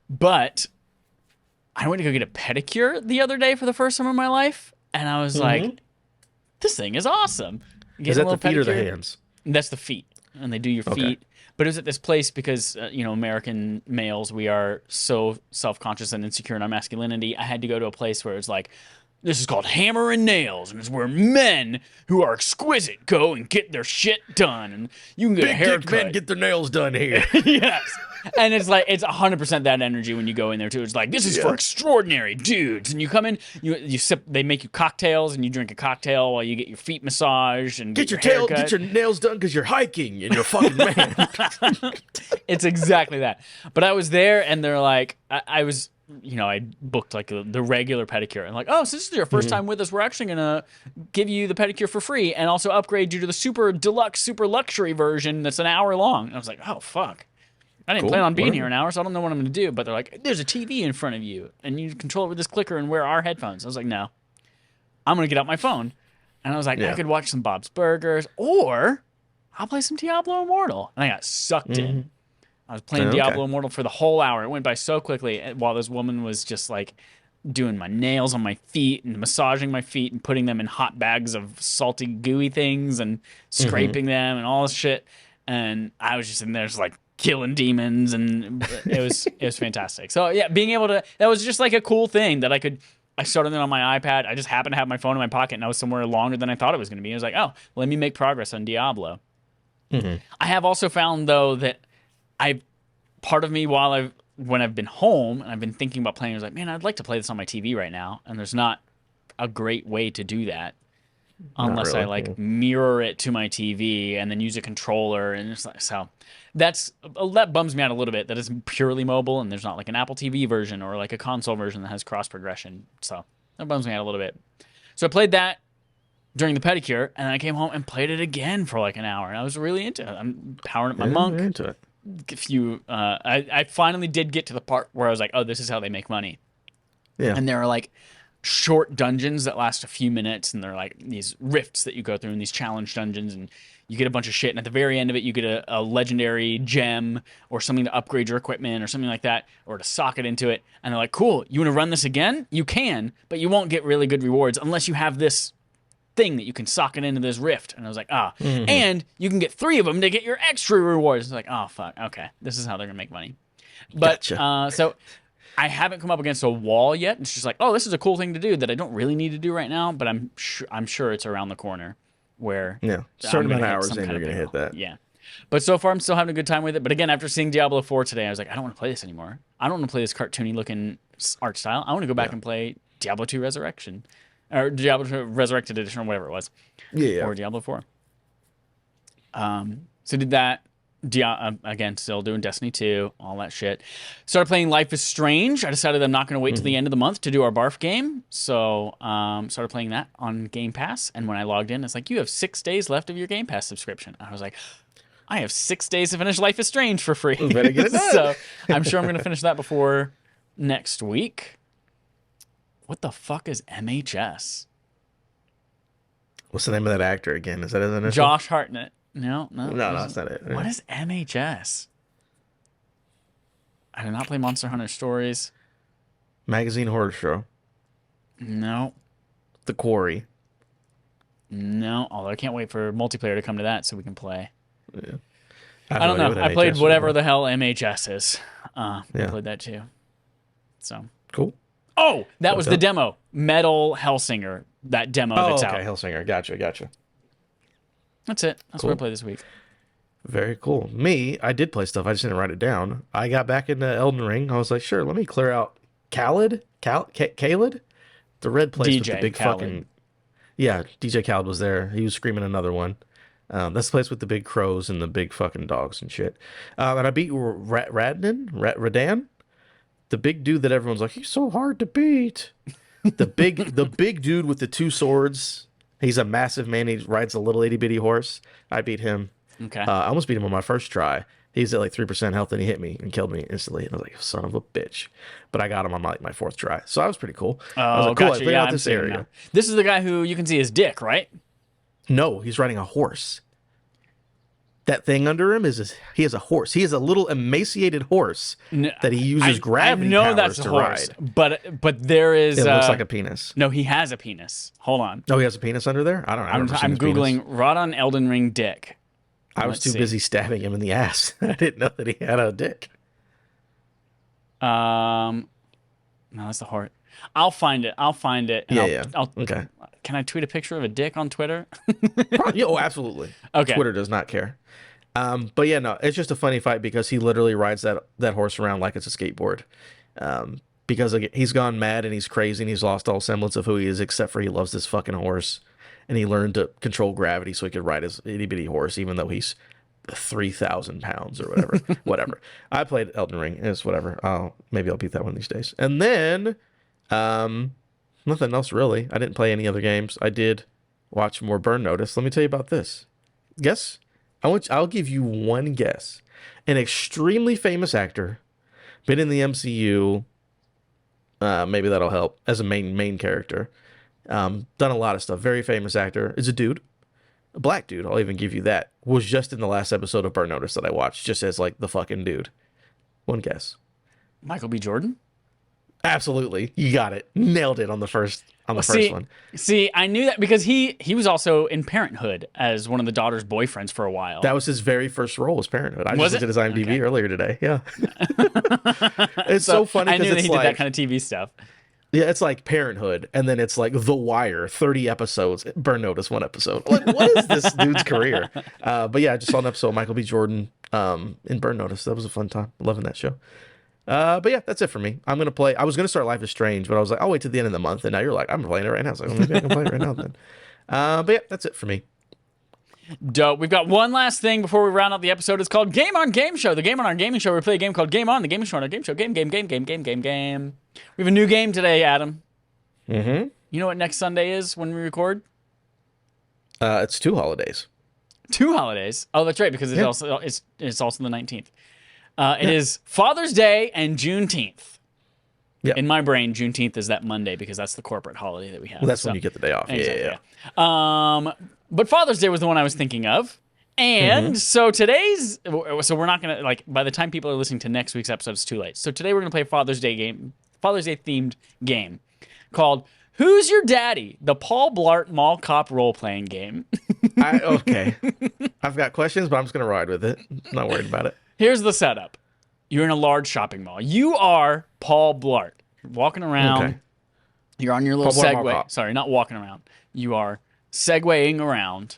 But I went to go get a pedicure the other day for the first time in my life, and I was like, this thing is awesome. Is that the feet or the hands? That's the feet. And they do your feet. But it was at this place because, American males, we are so self-conscious and insecure in our masculinity. I had to go to a place where it's like, this is called Hammer and Nails, and it's where men who are exquisite go and get their shit done. And you can get a haircut. Big men get their nails done here. Yes. And it's like, it's 100% that energy when you go in there too. It's like, this is for extraordinary dudes. And you come in, you sip, they make you cocktails, and you drink a cocktail while you get your feet massaged and get your nails done because you're hiking and you're a fucking man. It's exactly that. But I was there, and they're like, I was, I booked like the regular pedicure, and like, oh, so this is your first time with us. We're actually gonna give you the pedicure for free, and also upgrade you to the super deluxe, super luxury version that's an hour long. And I was like, oh fuck. I didn't plan on being here an hour, so I don't know what I'm going to do. But they're like, there's a TV in front of you, and you control it with this clicker and wear our headphones. I was like, no. I'm going to get out my phone. And I was like, I could watch some Bob's Burgers, or I'll play some Diablo Immortal. And I got sucked in. I was playing Diablo Immortal for the whole hour. It went by so quickly while this woman was just like doing my nails on my feet and massaging my feet and putting them in hot bags of salty, gooey things and scraping them and all this shit. And I was just in there just like, killing demons, and it was fantastic. So yeah, being able to, that was just like a cool thing that I started it on my iPad. I just happened to have my phone in my pocket, and I was somewhere longer than I thought it was going to be. I was like, oh, let me make progress on Diablo. I have also found though that part of me when I've been home and I've been thinking about playing, I was like, man, I'd like to play this on my TV right now, and there's not a great way to do that. Unless I mirror it to my TV and then use a controller, and it's like, so that bums me out a little bit that it's purely mobile and there's not like an Apple TV version or like a console version that has cross progression. So that bums me out a little bit. So I played that during the pedicure, and then I came home and played it again for like an hour, and I was really into it. I'm powering up my monk. Into it. I finally did get to the part where I was like, oh, this is how they make money. Yeah. And there are like short dungeons that last a few minutes, and they're like these rifts that you go through in these challenge dungeons, and you get a bunch of shit, and at the very end of it you get a legendary gem or something to upgrade your equipment or something like that, or to sock it into it, and they're like, cool, you want to run this again? You can, but you won't get really good rewards unless you have this thing that you can sock it into this rift. And I was like, and you can get 3 of them to get your extra rewards. It's like, oh fuck, okay, this is how they're gonna make money. But gotcha. So I haven't come up against a wall yet. It's just like, oh, this is a cool thing to do that I don't really need to do right now, but I'm sure it's around the corner where certain amount of hours in you're gonna hit that. Yeah. But so far I'm still having a good time with it. But again, after seeing Diablo 4 today, I was like, I don't want to play this anymore. I don't want to play this cartoony looking art style. I want to go back and play Diablo 2 Resurrection, or Diablo 2 Resurrected Edition, or whatever it was. Yeah. Or Diablo 4. So did that. Again, still doing Destiny 2, all that shit. Started playing Life is Strange. I decided I'm not going to wait till the end of the month to do our barf game. So started playing that on Game Pass. And when I logged in, it's like, you have 6 days left of your Game Pass subscription. I was like, I have 6 days to finish Life is Strange for free. Better get it done. So I'm sure I'm going to finish that before next week. What the fuck is MHS? What's the name of that actor again? Is that his initial? Josh Hartnett. No, that's not it. What is MHS? I did not play Monster Hunter Stories. Magazine Horror Show. No. The Quarry. No, although I can't wait for multiplayer to come to that so we can play. Yeah. I don't know. I played whatever the hell MHS is. I played that too. So cool. Oh, that was the demo. Metal Hellsinger. that demo Oh, that's okay, out. Hellsinger. Gotcha. That's it. That's what I played this week. Very cool. Me, I did play stuff. I just didn't write it down. I got back into Elden Ring. I was like, sure, let me clear out Khaled? The red place with the DJ big Khaled. fucking... Yeah, DJ Khaled was there. He was screaming another one. That's the place with the big crows and the big fucking dogs and shit. And I beat Radan? The big dude that everyone's like, he's so hard to beat. The big dude with the two swords. He's a massive man. He rides a little itty bitty horse. I beat him. Okay. I almost beat him on my first try. He's at like 3% health and he hit me and killed me instantly. And I was like, son of a bitch. But I got him on like my fourth try. So that was pretty cool. I was like, cool, I figured out this area. This is the guy who you can see his dick, right? No, he's riding a horse. That thing under him he has a horse. He has a little emaciated horse that he uses gravity powers to ride. But there is. It looks like a penis. No, he has a penis. Hold on. Oh, he has a penis under there? I don't know. I'm Googling Rodon Elden Ring dick. I was too busy stabbing him in the ass. I didn't know that he had a dick. No, that's the heart. I'll find it. Yeah. Okay. Can I tweet a picture of a dick on Twitter? Oh, absolutely. Okay. Twitter does not care. But yeah, no, it's just a funny fight because he literally rides that horse around like it's a skateboard. Because he's gone mad and he's crazy and he's lost all semblance of who he is, except for he loves this fucking horse. And he learned to control gravity so he could ride his itty bitty horse, even though he's 3,000 pounds or whatever. Whatever. I played Elden Ring. It's whatever. Maybe I'll beat that one these days. And then, nothing else really. I didn't play any other games. I did watch more Burn Notice. Let me tell you about this. Guess. I'll give you one guess. An extremely famous actor, been in the MCU. Maybe that'll help as a main character. Done a lot of stuff. Very famous actor. Is a dude. A black dude. I'll even give you that. Was just in the last episode of Burn Notice that I watched, just as like the fucking dude. One guess. Michael B. Jordan? Absolutely. You got it. Nailed it on the first one. See, I knew that because he was also in Parenthood as one of the daughter's boyfriends for a while. That was his very first role, was Parenthood. I just looked at his IMDb earlier today. Yeah. It's so funny because I knew that it's he did that kind of TV stuff. Yeah, it's like Parenthood, and then it's like The Wire, 30 episodes, Burn Notice, 1 episode. Like, what is this dude's career? But yeah, I just saw an episode of Michael B. Jordan in Burn Notice. That was a fun time. Loving that show. But yeah, that's it for me. I'm going to play. I was going to start Life is Strange, but I was like, I'll wait till the end of the month. And now you're like, I'm playing it right now. So like, well, maybe I can play it right now then. But yeah, that's it for me. Dope. We've got one last thing before we round out the episode. It's called Game on Game Show. The Game on our gaming show. We play a game called Game On. The gaming show on our game show. Game. We have a new game today, Adam. Mm-hmm. You know what next Sunday is when we record? It's 2 holidays. 2 holidays. Oh, that's right, because it's also the 19th. It is Father's Day and Juneteenth. Yep. In my brain, Juneteenth is that Monday because that's the corporate holiday that we have. Well, that's when you get the day off. Exactly, yeah. But Father's Day was the one I was thinking of. And so so we're not going to, like, by the time people are listening to next week's episode, it's too late. So today we're going to play a Father's Day themed game called Who's Your Daddy? The Paul Blart Mall Cop role-playing game. Okay. I've got questions, but I'm just going to ride with it. Not worried about it. Here's the setup. You're in a large shopping mall. You are Paul Blart. You're walking around. Okay. You're on your little Segway. Sorry, not walking around. You are Segwaying around.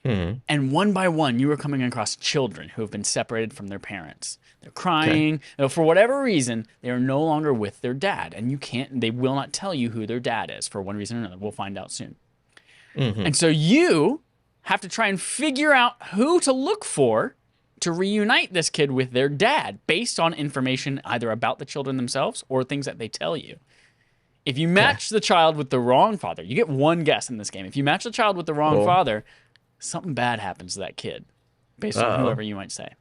Mm-hmm. And one by one, you are coming across children who have been separated from their parents. They're crying. Okay. For whatever reason, they are no longer with their dad. And they will not tell you who their dad is for one reason or another. We'll find out soon. Mm-hmm. And so you have to try and figure out who to look for to reunite this kid with their dad based on information either about the children themselves or things that they tell you. If you match the child with the wrong father, you get one guess in this game. If you match the child with the wrong father, something bad happens to that kid based on whoever you might say.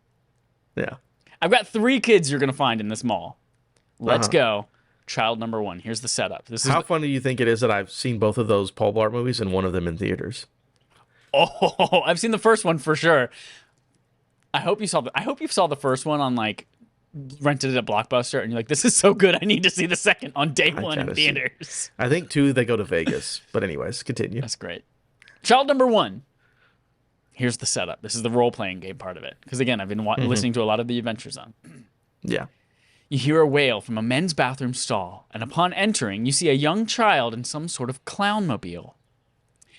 Yeah. I've got 3 kids you're going to find in this mall. Let's go. Child number 1. Here's the setup. How funny do you think it is that I've seen both of those Paul Blart movies and one of them in theaters? Oh, I've seen the first one for sure. I hope you saw the first one on like rented it at Blockbuster and you're like, this is so good, I need to see the second on day 1 in theaters. I think 2 they go to Vegas. But anyways, continue. That's great. Child number 1. Here's the setup. This is the role-playing game part of it. Because again, I've been listening to a lot of the Adventure Zone. Yeah. You hear a wail from a men's bathroom stall, and upon entering, you see a young child in some sort of clown mobile.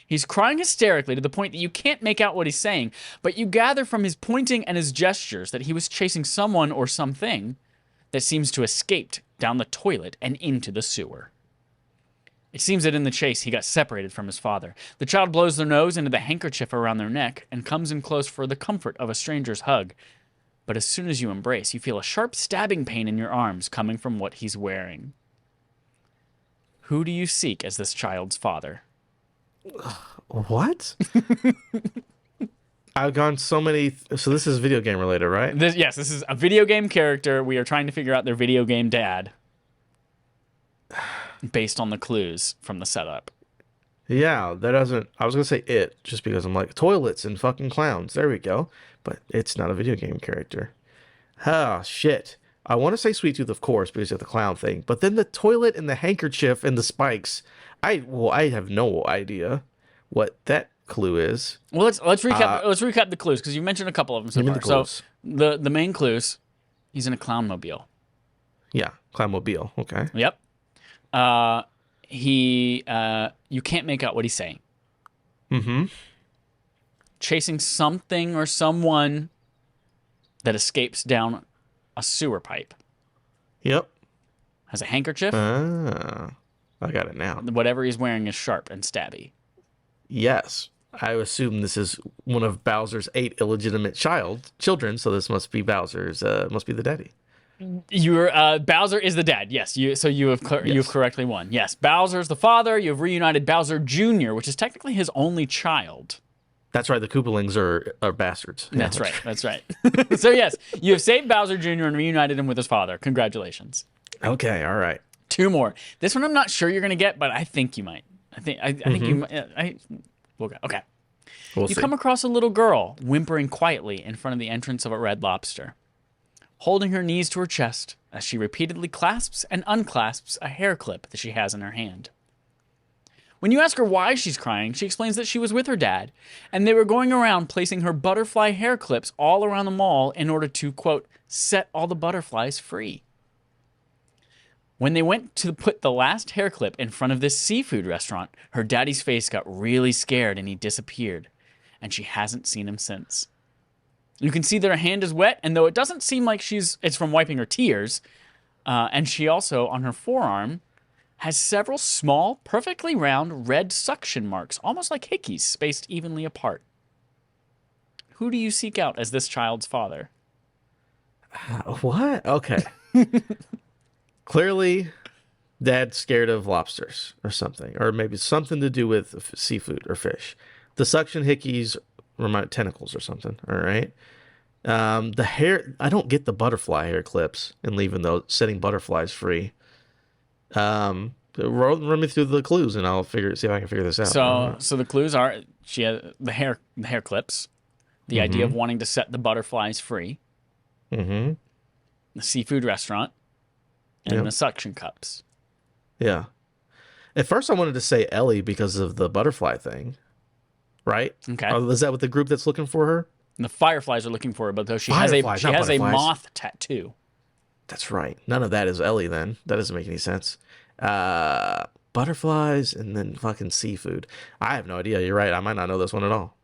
He's crying hysterically to the point that you can't make out what he's saying, but you gather from his pointing and his gestures that he was chasing someone or something that seems to have escaped down the toilet and into the sewer. It seems that in the chase, he got separated from his father. The child blows their nose into the handkerchief around their neck and comes in close for the comfort of a stranger's hug. But as soon as you embrace, you feel a sharp stabbing pain in your arms coming from what he's wearing. Who do you seek as this child's father? What? I've gone so many. So this is video game related, right? Yes, this is a video game character. We are trying to figure out their video game dad based on the clues from the setup. Yeah, that doesn't. I was gonna say it just because I'm like toilets and fucking clowns. There we go. But it's not a video game character. Oh shit. I want to say Sweet Tooth, of course, because of the clown thing. But then the toilet and the handkerchief and the spikes. I have no idea what that clue is. Well, let's recap. Let's recap the clues because you mentioned a couple of them so far. So the main clues: he's in a clownmobile. Yeah, clownmobile. Okay. Yep. You can't make out what he's saying. Mm-hmm. Chasing something or someone that escapes down a sewer pipe. Yep. Has a handkerchief. I got it now. Whatever he's wearing is sharp and stabby. Yes. I assume this is one of Bowser's 8 illegitimate children, so this must be Bowser's, must be the daddy. Bowser is the dad. Yes, you've correctly won. Yes, Bowser's the father. You've reunited Bowser Jr., which is technically his only child. That's right. The Koopalings are bastards. That's right. That's right. So yes, you have saved Bowser Jr. and reunited him with his father. Congratulations. Okay. All right. 2 more. This one I'm not sure you're gonna get, but I think you might. I think you might. We'll go. Okay. We'll see. Come across a little girl whimpering quietly in front of the entrance of a Red Lobster, holding her knees to her chest as she repeatedly clasps and unclasps a hair clip that she has in her hand. When you ask her why she's crying, she explains that she was with her dad, and they were going around placing her butterfly hair clips all around the mall in order to, quote, set all the butterflies free. When they went to put the last hair clip in front of this seafood restaurant, her daddy's face got really scared and he disappeared, and she hasn't seen him since. You can see that her hand is wet, and though it doesn't seem like it's from wiping her tears, and she also, on her forearm, has several small, perfectly round red suction marks, almost like hickeys, spaced evenly apart. Who do you seek out as this child's father? What? Okay. Clearly, dad's scared of lobsters or something, or maybe something to do with seafood or fish. The suction hickeys remind tentacles or something. All right. The hair, I don't get the butterfly hair clips and leaving those, setting butterflies free. Run me through the clues and I'll see if I can figure this out. So the clues are she has the hair clips, the idea of wanting to set the butterflies free, the seafood restaurant, and the suction cups. Yeah. At first I wanted to say Ellie because of the butterfly thing, right? Okay. Is that what the group that's looking for her? And the fireflies are looking for her, but though she has a moth tattoo. That's right. None of that is Ellie then. That doesn't make any sense. Butterflies and then fucking seafood. I have no idea. You're right. I might not know this one at all.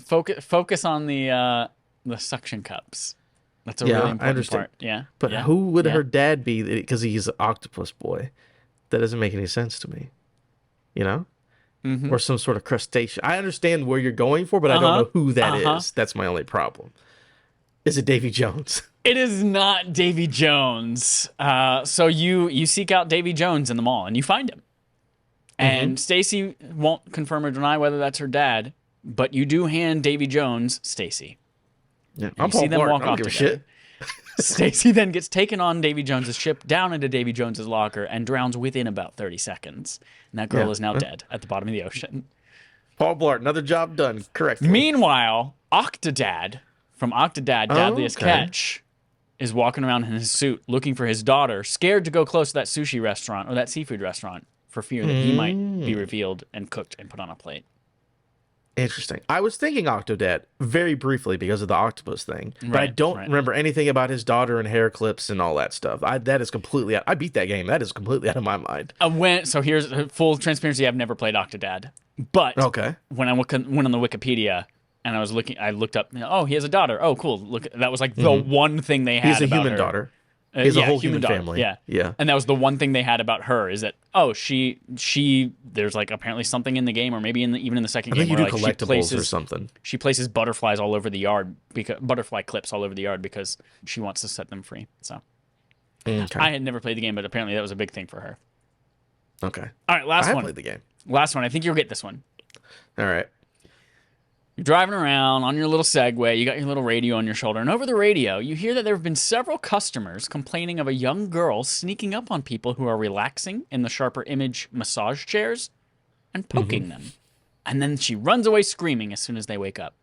Focus on the suction cups. That's a really important part. Yeah. But who would her dad be? Because he's an octopus boy. That doesn't make any sense to me. You know? Or some sort of crustacean. I understand where you're going for, but I don't know who that is. That's my only problem. Is it Davy Jones? It is not Davy Jones. So you seek out Davy Jones in the mall and you find him. And Stacy won't confirm or deny whether that's her dad, but you do hand Davy Jones Stacy. Yeah, I'm Paul Blart. I don't give a shit. Stacy then gets taken on Davy Jones's ship down into Davy Jones's locker and drowns within about 30 seconds. And that girl is now dead at the bottom of the ocean. Paul Blart, another job done. Correct. Meanwhile, Octodad from Octodad, Dadliest Catch, is walking around in his suit looking for his daughter, scared to go close to that sushi restaurant or that seafood restaurant for fear that he might be revealed and cooked and put on a plate. Interesting. I was thinking Octodad very briefly because of the octopus thing, but I Right, don't right. remember anything about his daughter and hair clips and all that stuff. That is completely out. I beat that game. That is completely out of my mind. So here's full transparency. I've never played Octodad, but Okay. when I went on the Wikipedia and I looked up. Oh, he has a daughter. Oh, cool. Look, that was like the one thing they He has had a about human her. daughter. He has a Yeah, whole human daughter. family. Yeah, Yeah. and that was the one thing they had about her is that she there's like apparently something in the game or maybe even in the second I game think you where do like collectibles or something. she places butterflies all over the yard because butterfly clips all over the yard because she wants to set them free. So Okay. I had never played the game, but apparently that was a big thing for her. Okay. All right, last I have one. played the game. Last one. I think you'll get this one. All right. You're driving around on your little Segway, you got your little radio on your shoulder, and over the radio, you hear that there have been several customers complaining of a young girl sneaking up on people who are relaxing in the Sharper Image massage chairs and poking them. And then she runs away screaming as soon as they wake up.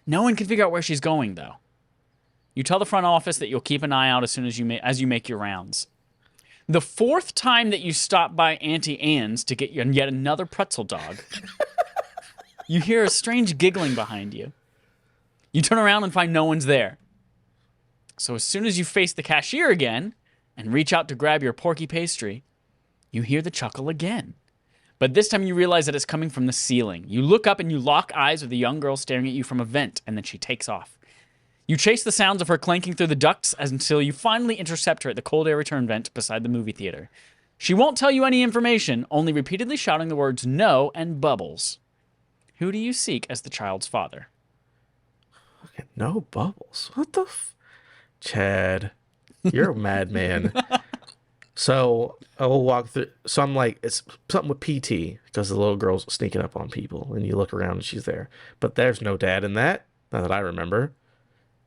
No one can figure out where she's going, though. You tell the front office that you'll keep an eye out as soon as you make your rounds. The fourth time that you stop by Auntie Anne's to get yet another pretzel dog, you hear a strange giggling behind you. You turn around and find no one's there. So as soon as you face the cashier again and reach out to grab your porky pastry, you hear the chuckle again. But this time you realize that it's coming from the ceiling. You look up and you lock eyes with a young girl staring at you from a vent, and then she takes off. You chase the sounds of her clanking through the ducts until you finally intercept her at the cold air return vent beside the movie theater. She won't tell you any information, only repeatedly shouting the words no and bubbles. Who do you seek as the child's father? No bubbles. What the Chad, you're a madman. So I will walk through. So I'm like, it's something with PT because the little girl's sneaking up on people, and you look around and she's there. But there's no dad in that, not that I remember.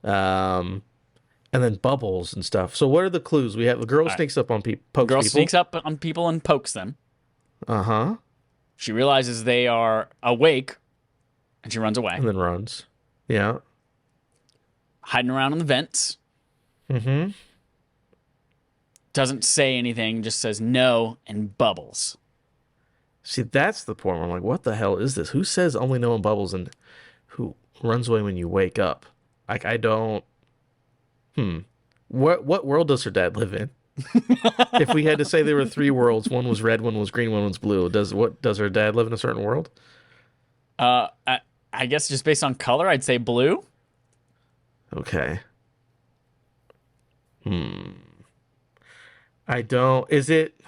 And then bubbles and stuff. So what are the clues? We have a girl sneaks up on people, pokes Girl people. sneaks up on people and pokes them. Uh-huh. She realizes they are awake, and she runs away. And then runs. Yeah. Hiding around in the vents. Mm-hmm. Doesn't say anything, just says no and bubbles. See, that's the point where I'm like, what the hell is this? Who says only no one bubbles and who runs away when you wake up? Like, I don't... What world does her dad live in? If we had to say there were three worlds, one was red, one was green, one was blue, does her dad live in a certain world? I guess just based on color, I'd say blue. Okay. I don't... Is it...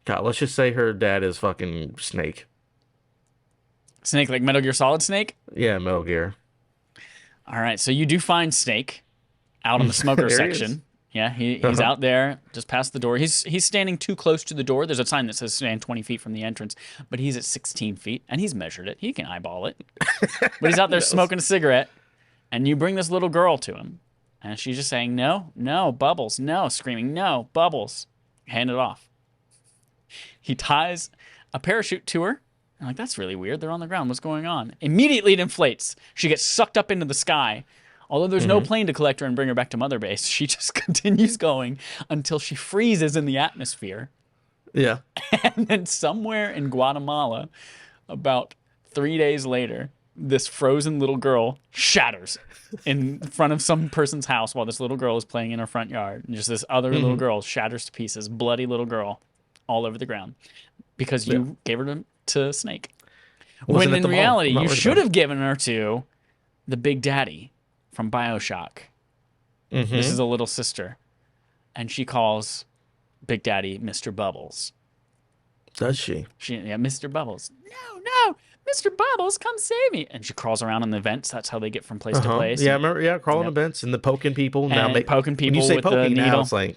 God, let's just say her dad is fucking Snake. Snake, like Metal Gear Solid Snake? Yeah, Metal Gear. All right, so you do find Snake out in the smoker There he section. is. Yeah, he's out there, just past the door. He's standing too close to the door. There's a sign that says stand 20 feet from the entrance, but he's at 16 feet, and he's measured it. He can eyeball it. But he's out there smoking a cigarette, and you bring this little girl to him, and she's just saying, no, no, bubbles, no, screaming, no, bubbles. Hand it off. He ties a parachute to her. I'm like, that's really weird. They're on the ground. What's going on? Immediately it inflates. She gets sucked up into the sky. Although there's no plane to collect her and bring her back to Mother Base, she just continues going until she freezes in the atmosphere. Yeah. And then somewhere in Guatemala, about 3 days later, this frozen little girl shatters in front of some person's house while this little girl is playing in her front yard. And just this other little girl shatters to pieces, bloody little girl, all over the ground. Because you gave her to Snake. Wasn't When at in the mall. reality, I'm not you worried should about have given her to the Big Daddy from BioShock. This is a little sister. And she calls Big Daddy Mr. Bubbles. Does she? Yeah, Mr. Bubbles. No, Mr. Bubbles, come save me. And she crawls around in the vents. That's how they get from place to place. Yeah, I remember. Yeah, crawling events and the poking people. And poking people when you say with the poking, now needle. it's like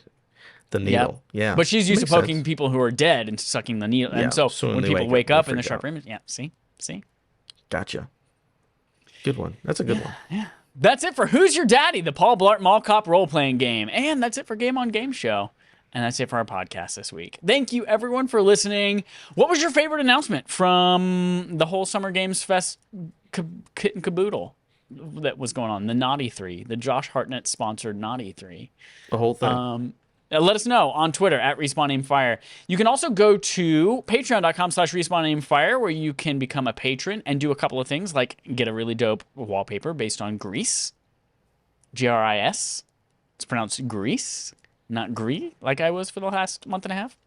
the needle. Yeah. But she's used Makes to poking sense. people who are dead and sucking the needle. Yeah, And so so when when they people wake wake up, up they in the freak sharp out. image, yeah, see? Gotcha. Good one. That's a good one. That's it for Who's Your Daddy, the Paul Blart Mall Cop role-playing game. And that's it for Game on Game Show. And that's it for our podcast this week. Thank you, everyone, for listening. What was your favorite announcement from the whole Summer Games Fest kit and caboodle that was going on? The Naughty 3, the Josh Hartnett-sponsored Naughty 3. The whole thing. Let us know on Twitter at RespawnAimFire. You can also go to patreon.com/RespawnAimFire, where you can become a patron and do a couple of things, like get a really dope wallpaper based on Grease. Gris. It's pronounced Grease, not Gree, like I was for the last month and a half.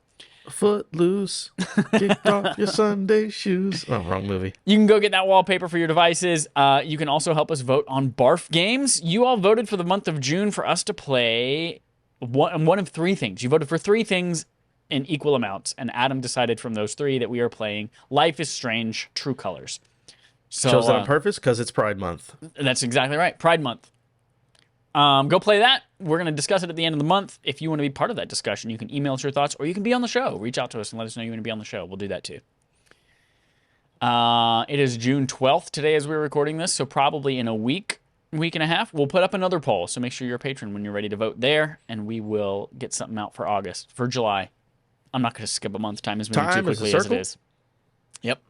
Footloose. Kick off your Sunday shoes. Oh, wrong movie. You can go get that wallpaper for your devices. You can also help us vote on Barf Games. You all voted for the month of June for us to play one of three things. You voted for three things in equal amounts, and Adam decided from those three that we are playing Life is Strange: True Colors. So, chose that on purpose because it's Pride Month. That's exactly right. Pride Month. Go play that. We're going to discuss it at the end of the month. If you want to be part of that discussion, you can email us your thoughts, or you can be on the show. Reach out to us and let us know you want to be on the show. We'll do that too. It is June 12th today as we're recording this, so probably in a week and a half, we'll put up another poll. So make sure you're a patron when you're ready to vote there, and we will get something out for July. I'm not going to skip a month. Time is moving too quickly as it is. Yep.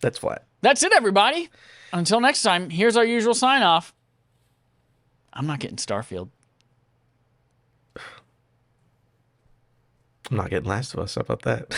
That's flat. That's it, everybody. Until next time, here's our usual sign-off. I'm not getting Starfield. I'm not getting Last of Us. How about that?